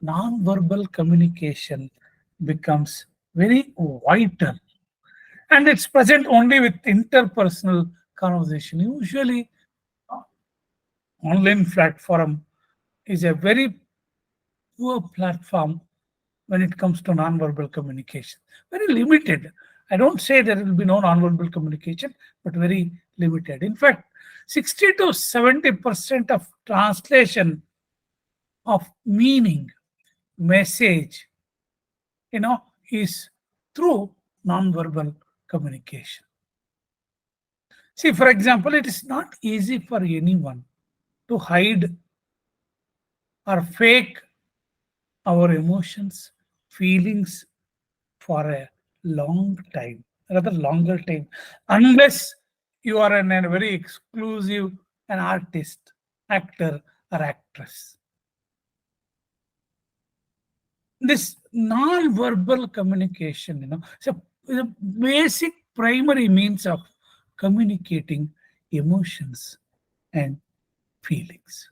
non-verbal communication becomes very vital. And it's present only with interpersonal conversation. Usually, online platform is a very poor platform when it comes to non-verbal communication. Very limited. I don't say there will be no non-verbal communication, but very limited. In fact, 60 to 70% of translation of meaning, message, is through non-verbal communication. See, for example, it is not easy for anyone to hide or fake our emotions, feelings for a long time, rather longer time, unless you are a very exclusive an artist, actor, or actress. This non-verbal communication, so the basic primary means of communicating emotions and feelings.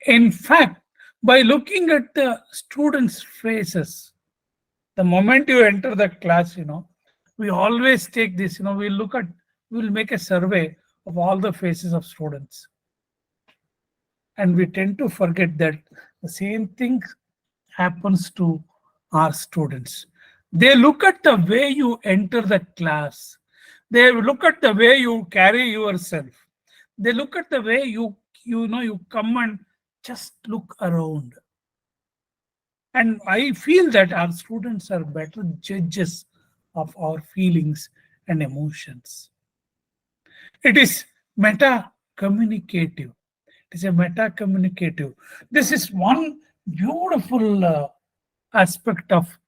In fact, by looking at the students' faces, the moment you enter the class, we always take this, we'll make a survey of all the faces of students. And we tend to forget that the same thing happens to our students. They look at the way you enter the class. They look at the way you carry yourself. They look at the way you come and just look around. And I feel that our students are better judges of our feelings and emotions. It is meta-communicative. It is a meta-communicative. This is one beautiful aspect of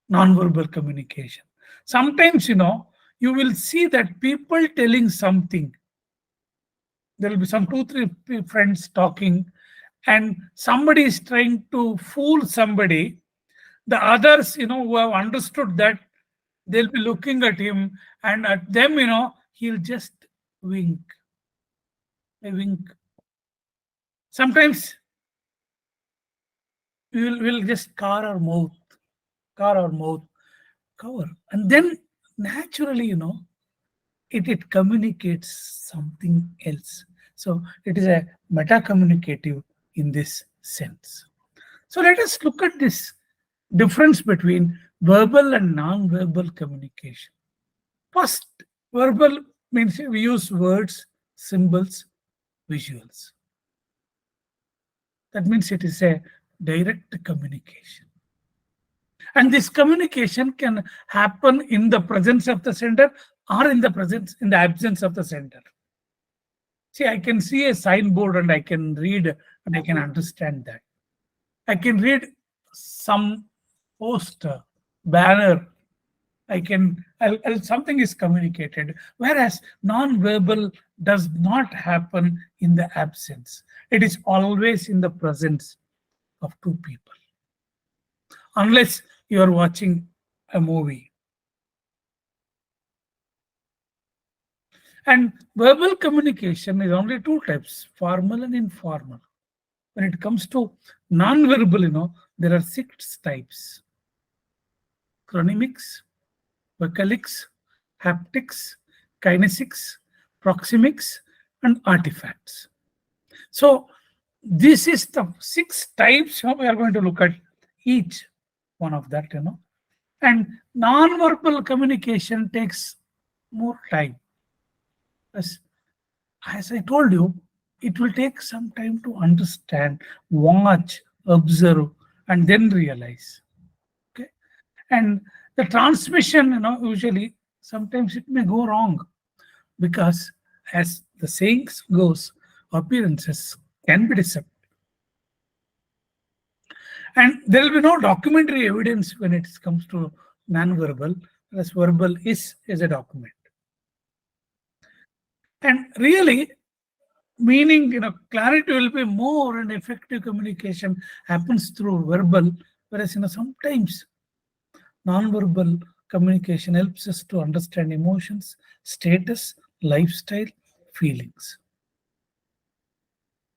non-verbal communication. Sometimes, you will see that people telling something. There will be some 2-3 friends talking, and somebody is trying to fool somebody. The others, who have understood that, they'll be looking at him, and at them, he'll just wink. A wink. Sometimes we'll just cover our mouth, cover. And then naturally, it communicates something else. So it is a meta-communicative in this sense. So let us look at this difference between verbal and non-verbal communication. First, verbal means we use words, symbols, visuals. That means it is a direct communication. And this communication can happen in the presence of the sender or in the absence of the sender. See, I can see a signboard and I can read and I can understand that. I can read some poster, banner. Something is communicated, whereas non-verbal does not happen in the absence. It is always in the presence of two people. Unless you are watching a movie. And verbal communication is only two types, formal and informal. When it comes to non-verbal, there are 6 types. Chronemics, vocalics, haptics, kinesics, proxemics, and artifacts. So this is the 6 types. We are going to look at each one of that, And non-verbal communication takes more time. As I told you, it will take some time to understand, watch, observe, and then realize. Okay, and the transmission, usually sometimes it may go wrong because, as the saying goes, appearances can be deceptive. And there will be no documentary evidence when it comes to non-verbal, whereas verbal is a document. And really, meaning, clarity will be more, and effective communication happens through verbal, whereas, sometimes non-verbal communication helps us to understand emotions, status, lifestyle, feelings.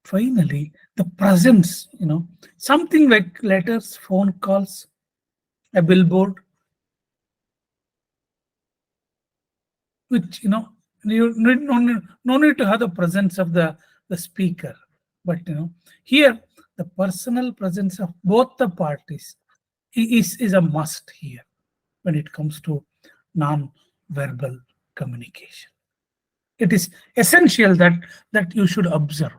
Finally, the presence, something like letters, phone calls, a billboard, which, you no need to have the presence of the speaker. But, here, the personal presence of both the parties is a must here when it comes to non-verbal communication. It is essential that you should observe.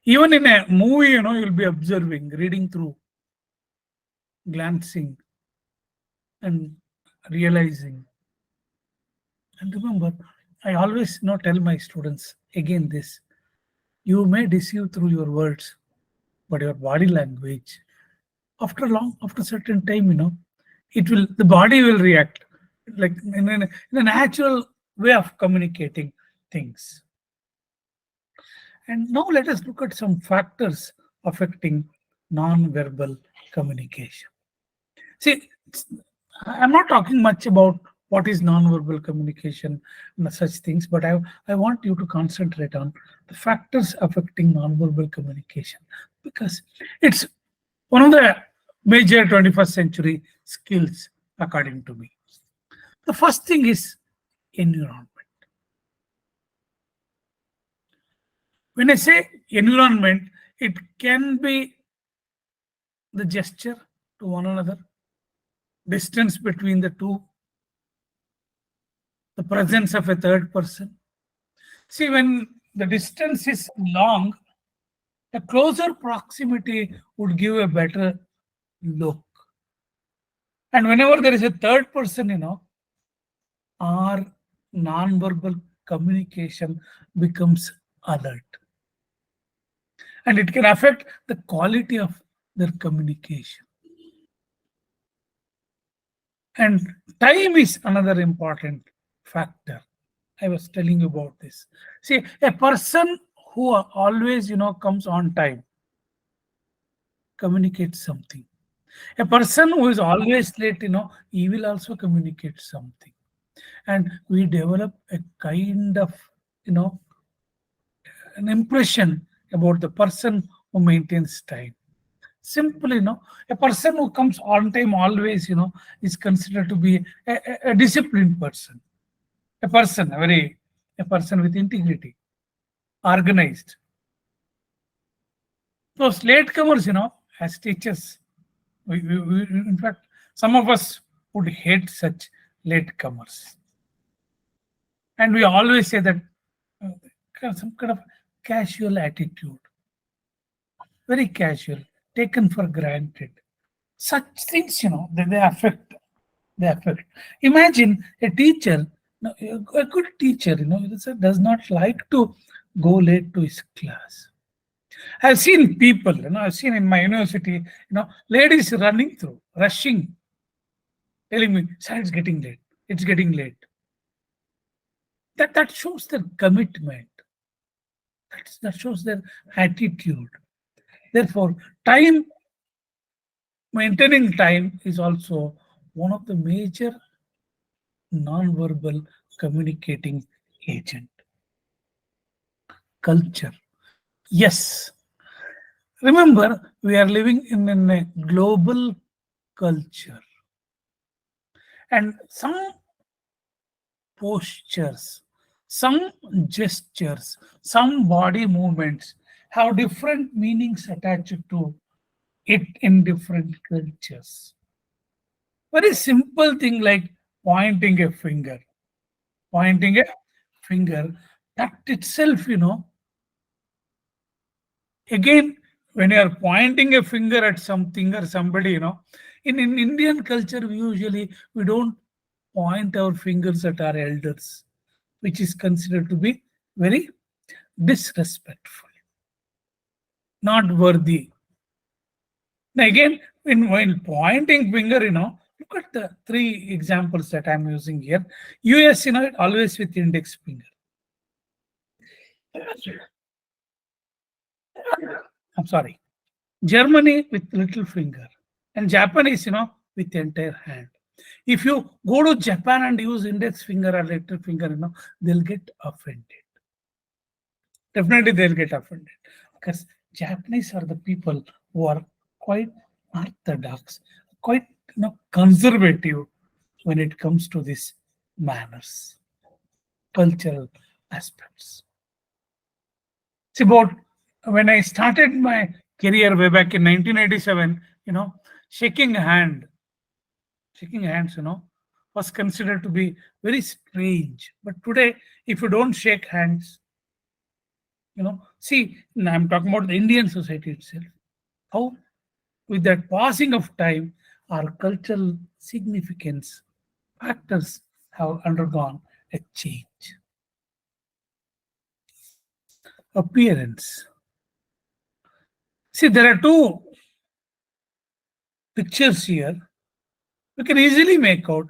Even in a movie, you'll be observing, reading through, glancing, and realizing. And remember, I always tell my students again this: you may deceive through your words, but your body language, after certain time, the body will react like in a natural way of communicating things. And now let us look at some factors affecting non-verbal communication. See, I'm not talking much about what is non-verbal communication and such things, but I want you to concentrate on the factors affecting non-verbal communication, because it's one of the major 21st century skills, according to me. The first thing is environment. When I say environment, it can be the gesture to one another, distance between the two, the presence of a third person. See, when the distance is long, a closer proximity would give a better look. And whenever there is a third person, our non-verbal communication becomes alert. And it can affect the quality of their communication. And time is another important factor. I was telling you about this. See, a person who always, comes on time communicates something. A person who is always late, he will also communicate something. And we develop a kind of, an impression about the person who maintains time. Simply, a person who comes on time always, is considered to be a disciplined person. A person with integrity, organized. Those latecomers, as teachers, in fact, some of us would hate such latecomers. And we always say that some kind of casual attitude, very casual, taken for granted. Such things, they affect. Imagine a teacher, a good teacher, does not like to go late to his class. I've seen people, I've seen in my university, ladies rushing, telling me, sir, it's getting late. It's getting late. That shows their commitment. That shows their attitude. Therefore, maintaining time is also one of the major non-verbal communicating agent. Culture. Yes. Remember, we are living in a global culture. And some postures, some gestures, some body movements have different meanings attached to it in different cultures. Very simple thing like pointing a finger. That itself, again, when you are pointing a finger at something or somebody, in Indian culture, we don't point our fingers at our elders, which is considered to be very disrespectful, not worthy. Now again, while pointing finger, look at the three examples that I'm using here. US, always with index finger. I'm sorry. Germany with little finger. And Japanese, with entire hand. If you go to Japan and use index finger or little finger, they'll get offended. Definitely they'll get offended. Because Japanese are the people who are quite orthodox, quite conservative when it comes to these manners, cultural aspects. It's about when I started my career way back in 1987, shaking hands, was considered to be very strange. But today, if you don't shake hands, see, I'm talking about the Indian society itself. How, with that passing of time, our cultural significance factors have undergone a change. appearance. See, there are two pictures here. We can easily make out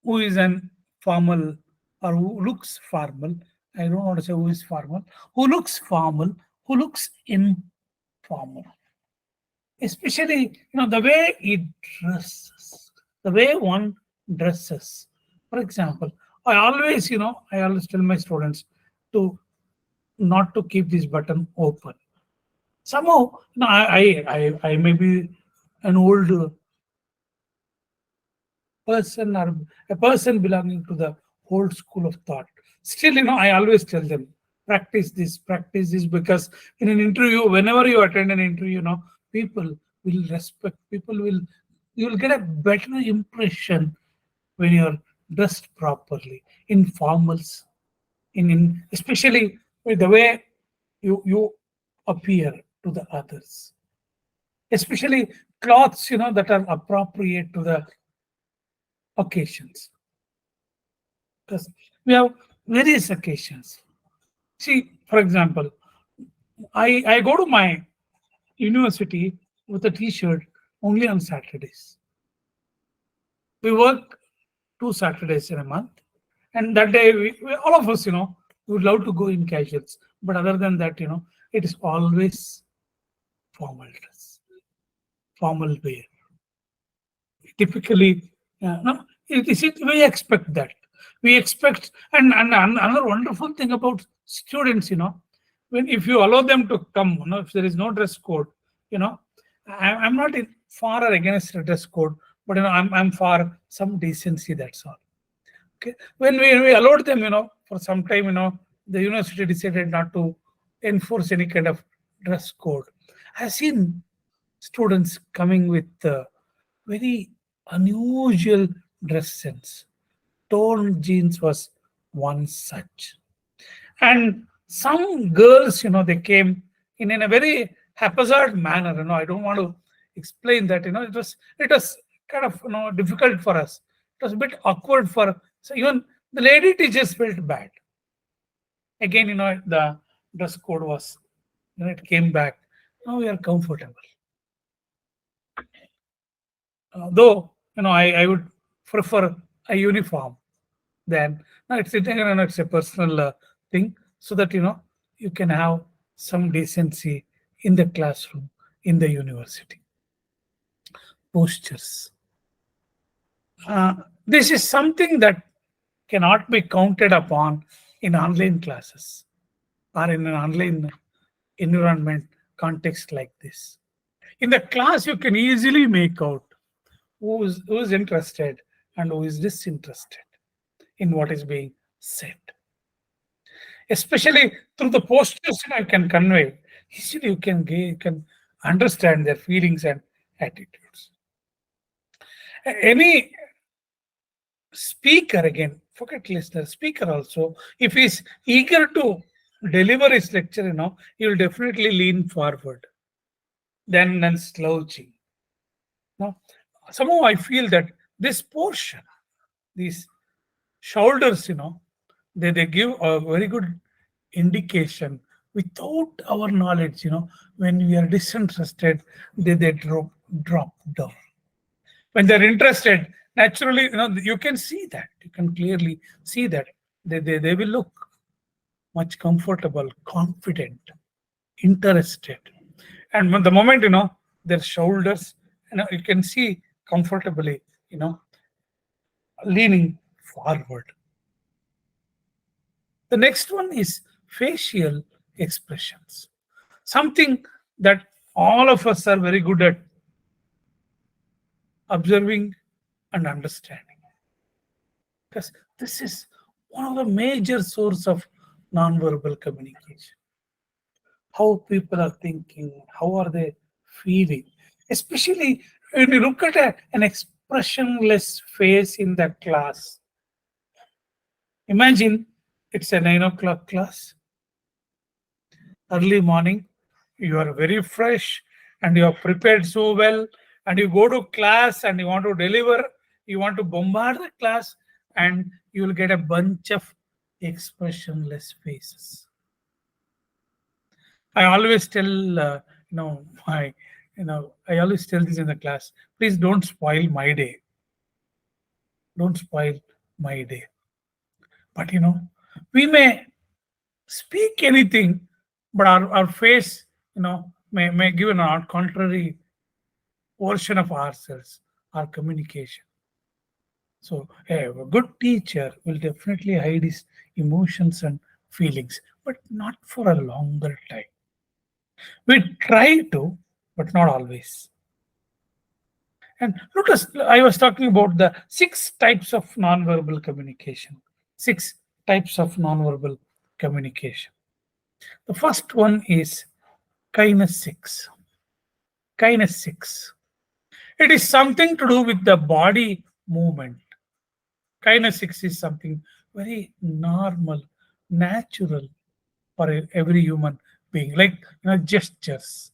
who is an formal or who looks formal. I don't want to say who is formal. Who looks formal, who looks informal. Especially, the way it dresses, the way one dresses. For example, I always tell my students to not to keep this button open. Somehow, I may be an old person or a person belonging to the old school of thought. Still, I always tell them, practice this, because in an interview, whenever you attend an interview, people will respect, you will get a better impression when you're dressed properly, in formals, especially with the way you appear to the others. Especially clothes, that are appropriate to the occasions. Because we have various occasions. See, for example, I go to my university with a t-shirt only on Saturdays. We work 2 Saturdays in a month, and that day all of us, we would love to go in casuals. But other than that, it is always formal dress, formal wear. Typically, no, we expect that. We expect, and another wonderful thing about students, if you allow them to come, if there is no dress code, I'm not for or against a dress code, but I'm for some decency. That's all. Okay, when we allowed them, for some time, the university decided not to enforce any kind of dress code. I've seen students coming with very unusual dress sense. Torn jeans was one such. And some girls, they came in a very haphazard manner. I don't want to explain that. It was kind of difficult for us. It was a bit awkward so even the lady teachers felt bad. Again, the dress code was, it came back. Now we are comfortable. Though, I would prefer a uniform than, it's a personal thing, so that, you can have some decency in the classroom, in the university. Postures. This is something that cannot be counted upon in online classes or in an online environment context like this. In the class, you can easily make out who is interested and who is disinterested in what is being said. Especially through the postures, you can convey. Easily you can understand their feelings and attitudes. Any speaker, again, forget listener, speaker also, if he's eager to deliver his lecture, he will definitely lean forward than slouching. Somehow I feel that this portion, these shoulders, they give a very good indication without our knowledge, when we are disinterested, they drop down. When they're interested, naturally, you can see that. You can clearly see that they will look much comfortable, confident, interested. And when the moment, their shoulders, you can see comfortably, leaning forward. The next one is facial expressions. Something that all of us are very good at observing and understanding. Because this is one of the major sources of non-verbal communication. How people are thinking, how are they feeling. Especially when you look at an expressionless face in that class. Imagine it's a 9 o'clock class. Early morning, you are very fresh and you are prepared so well, and you go to class and you want to deliver, you want to bombard the class, and you will get a bunch of expressionless faces. I always tell, I always tell this in the class. Please don't spoil my day. Don't spoil my day. But we may speak anything, but our face, may give an contrary version of ourselves, our communication. So a good teacher will definitely hide his emotions and feelings, but not for a longer time. We try to, but not always. And notice I was talking about the 6 types of nonverbal communication. 6 types of nonverbal communication. The first one is kinesics. Kinesics. It is something to do with the body movement. Kinesics is something very normal, natural for every human being, like gestures,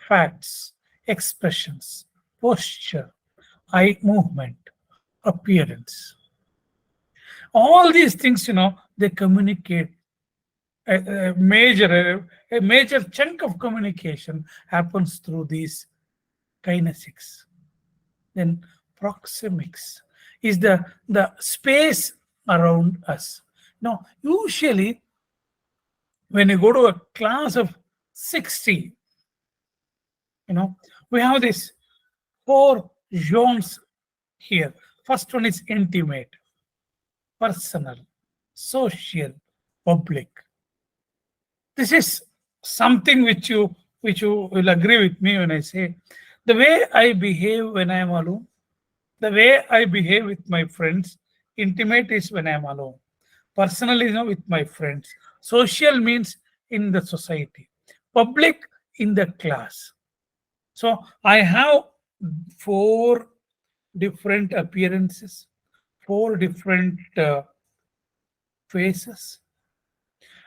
facts, expressions, posture, eye movement, appearance. All these things, they communicate. A major chunk of communication happens through these kinesics. Then proxemics is the space around us. Now, usually when you go to a class of 60, we have these 4 zones here. First one is intimate, personal, social, public. This is something which you will agree with me when I say the way I behave when I am alone, the way I behave with my friends. Intimate is when I am alone. Personal is with my friends. Social means in the society. Public in the class. So I have 4 different appearances, 4 different faces,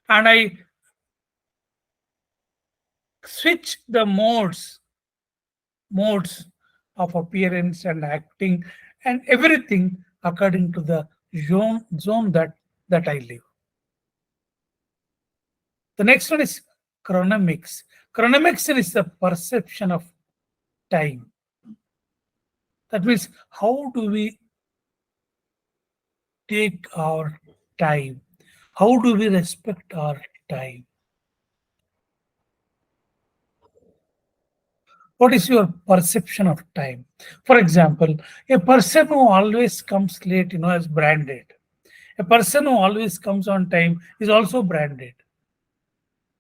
and I switch the modes of appearance and acting and everything according to the zone that I live. The next one is chronomics. Chronomics is the perception of time. That means how do we take our time? How do we respect our time? What is your perception of time? For example, a person who always comes late, is branded. A person who always comes on time is also branded.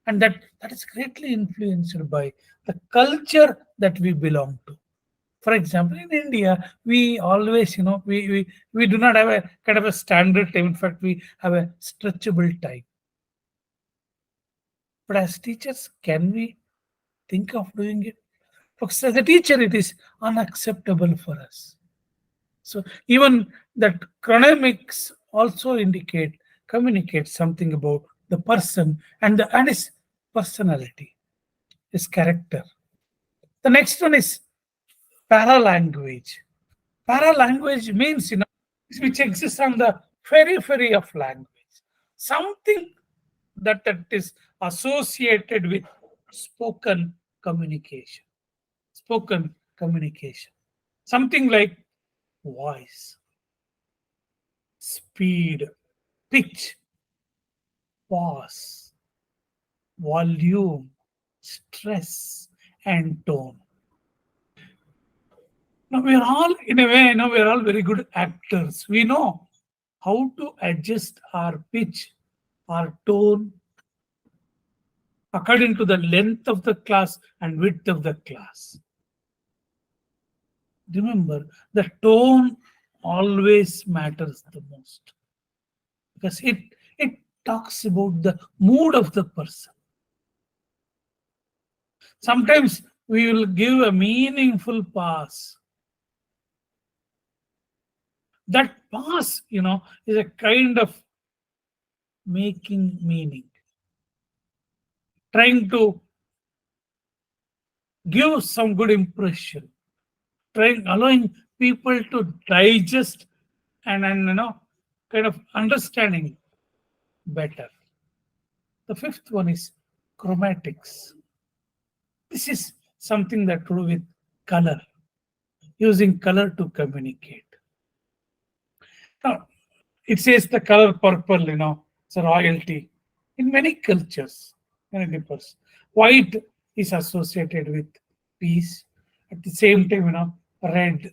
And that is greatly influenced by the culture that we belong to. For example, in India, we always, we do not have a kind of a standard time. In fact, we have a stretchable time. But as teachers, can we think of doing it? Because as a teacher, it is unacceptable for us. So even that chronomics also communicate something about the person and his personality, his character. The next one is paralanguage. Paralanguage means which exists on the periphery of language. Something that is associated with spoken communication. Spoken communication. Something like voice, speed, pitch, pause, volume, stress, and tone. Now we are all, in a way, we are all very good actors. We know how to adjust our pitch, our tone, according to the length of the class and width of the class. Remember, the tone always matters the most because it talks about the mood of the person. Sometimes we will give a meaningful pause. That pause, is a kind of making meaning, trying to give some good impression, allowing people to digest and kind of understanding better. The fifth one is chromatics. This is something that to do with color, using color to communicate. Now, it says the color purple, it's a royalty. In many cultures, many peoples, white is associated with peace. At the same time, red,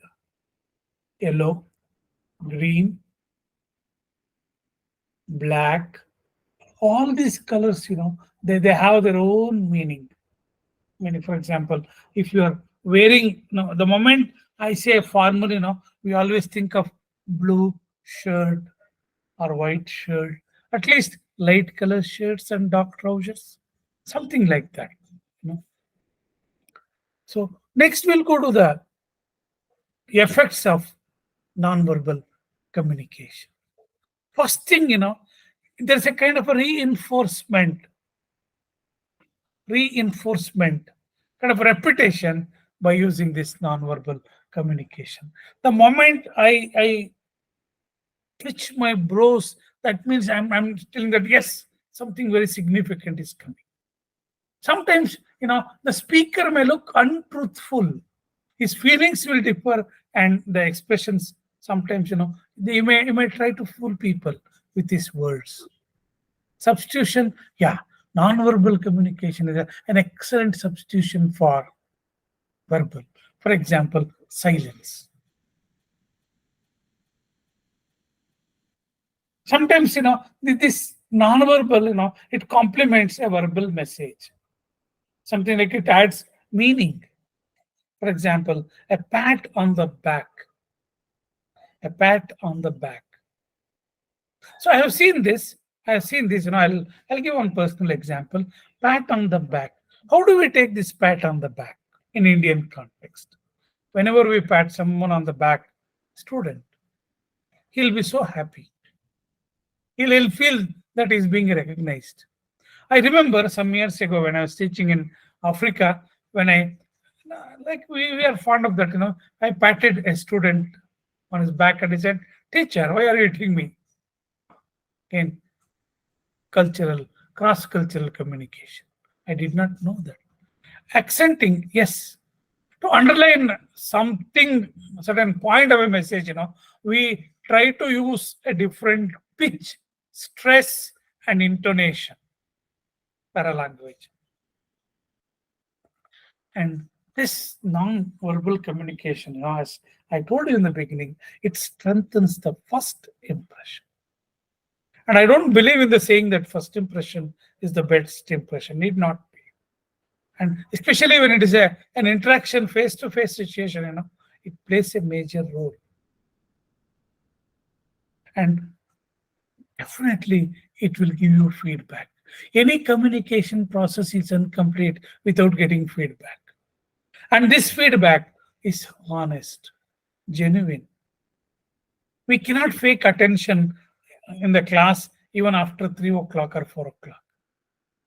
yellow, green, black, all these colors, they have their own meaning. For example, if you are wearing, the moment I say formal, we always think of blue shirt or white shirt, at least light color shirts and dark trousers, something like that. So next we'll go to the effects of nonverbal communication. First thing, there's a kind of a reinforcement, kind of repetition by using this nonverbal communication. The moment I twitch my brows, that means I'm telling that yes, something very significant is coming. Sometimes, the speaker may look untruthful. His feelings will differ, and the expressions sometimes, he may try to fool people with his words. Substitution, non-verbal communication is an excellent substitution for verbal. For example, silence. Sometimes, this non-verbal, it complements a verbal message. Something like it adds meaning. For example, a pat on the back. A pat on the back. So I have seen this. I'll give one personal example. Pat on the back. How do we take this pat on the back in Indian context? Whenever we pat someone on the back, student, he'll be so happy. He'll feel that he's being recognized. I remember some years ago when I was teaching in Africa, when we are fond of that, I patted a student on his back and he said, "Teacher, why are you hitting me?" In cross-cultural communication. I did not know that. Accenting, yes. To underline something, a certain point of a message, we try to use a different pitch, stress, and intonation. Paralanguage. And this non-verbal communication, as I told you in the beginning, it strengthens the first impression. And I don't believe in the saying that first impression is the best impression. Need not be. And especially when it is an interaction, face-to-face situation, it plays a major role. And definitely it will give you feedback. Any communication process is incomplete without getting feedback. And this feedback is honest, genuine. We cannot fake attention in the class even after 3 o'clock or 4 o'clock.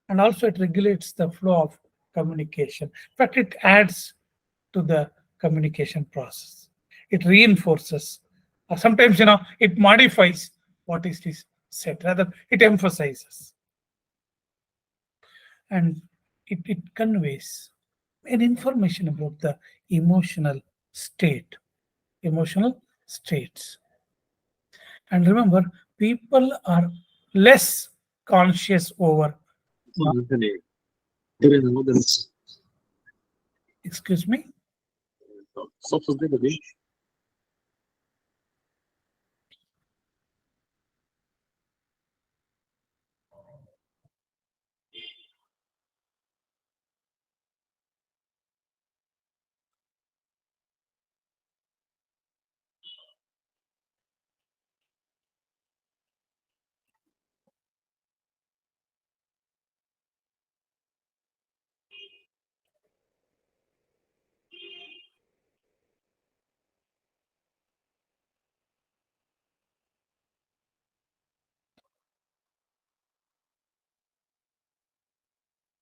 And also it regulates the flow of communication. In fact, it adds to the communication process. It reinforces, or sometimes, it modifies what is said. Rather, it emphasizes. And it conveys an information about the emotional states. And remember, people are less conscious over. Excuse me?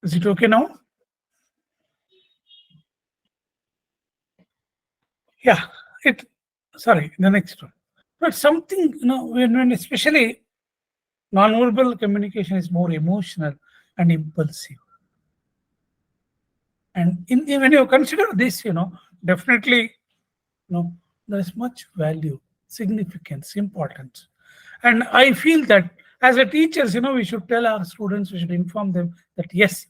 Is it okay now? Yeah, the next one. But something, when especially non-verbal communication is more emotional and impulsive. And when you consider this, definitely, there is much value, significance, importance. And I feel that as a teachers, we should tell our students, we should inform them that yes,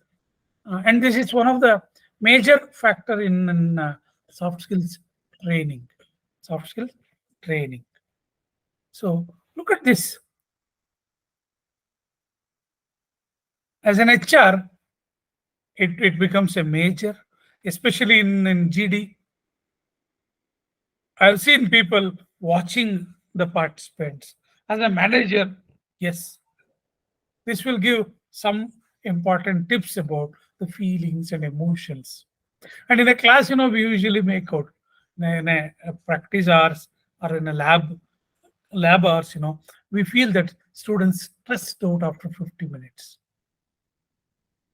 and this is one of the major factor in soft skills training. Soft skills training. So look at this. As an HR, it becomes a major, especially in GD. I've seen people watching the participants. As a manager, yes, this will give some important tips about the feelings and emotions. And in a class, we usually make out in a practice hours or in a lab hours, we feel that students stressed out after 50 minutes.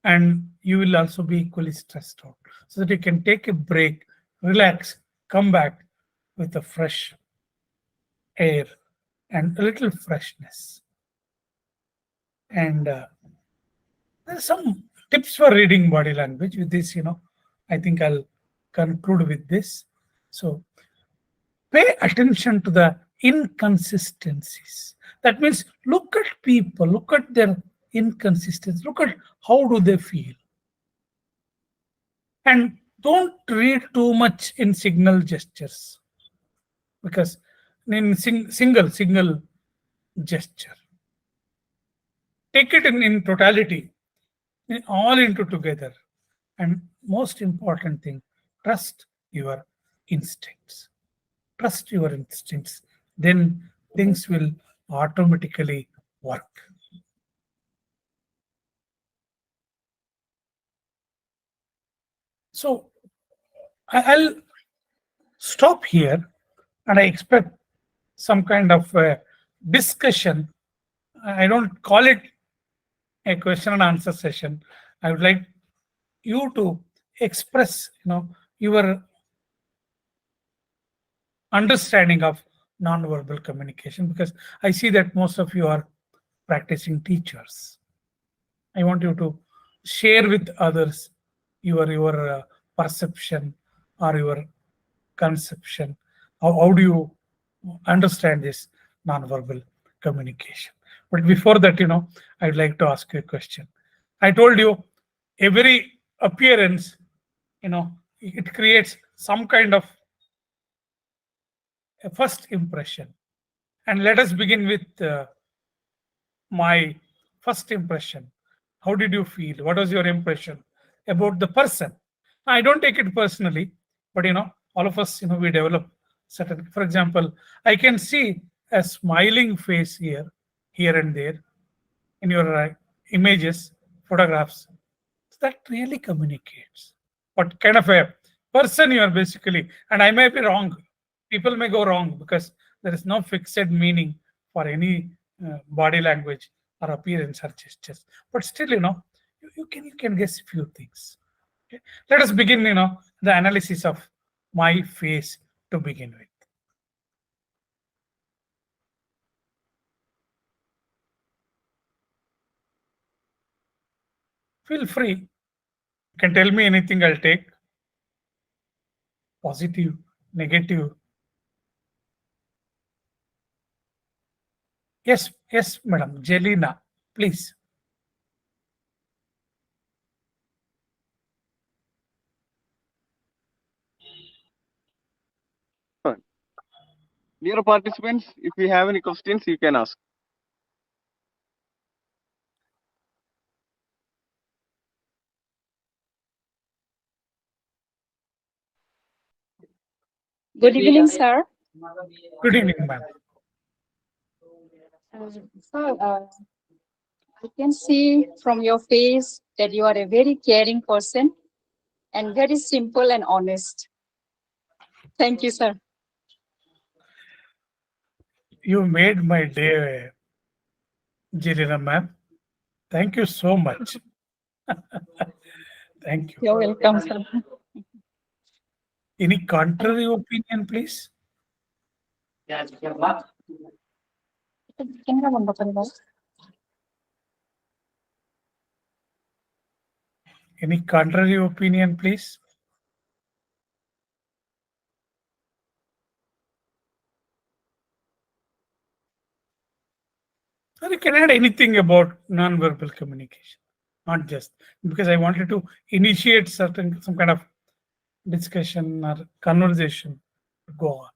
And you will also be equally stressed out so that you can take a break, relax, come back with a fresh air and a little freshness. And there's some tips for reading body language. With this, I think I'll conclude with this. So pay attention to the inconsistencies. That means look at people, look at their inconsistencies, look at how do they feel. And don't read too much in signal gestures, because in single gesture, take it in totality, all into together. And most important thing, trust your instincts. Trust your instincts. Then things will automatically work. So I'll stop here, and I expect some kind of discussion. I don't call it a question and answer session. I would like you to express, your understanding of non-verbal communication, because I see that most of you are practicing teachers. I want you to share with others your perception or your conception. How do you understand this non-verbal communication? But before that, I'd like to ask you a question. I told you every appearance, it creates some kind of a first impression. And let us begin with my first impression. How did you feel? What was your impression about the person? I don't take it personally, but all of us, we develop certain. For example, I can see a smiling face here and there in your images, photographs. That really communicates what kind of a person you are basically. And I may be wrong. People may go wrong because there is no fixed meaning for any body language or appearance or gestures. But still, you can guess a few things. Okay? Let us begin, the analysis of my face to begin with. Feel free. You can tell me anything, I'll take. Positive, negative. Yes, madam. Jelena, please. Dear participants, if you have any questions, you can ask. Good evening, sir. Good evening, ma'am. Sir, I can see from your face that you are a very caring person and very simple and honest. Thank you, sir. You made my day, Jelena, ma'am. Thank you so much. Thank you. You're welcome, sir. Any contrary opinion, please? Any contrary opinion, please? Or you can add anything about non-verbal communication, not just because I wanted to initiate some kind of discussion or conversation to go on.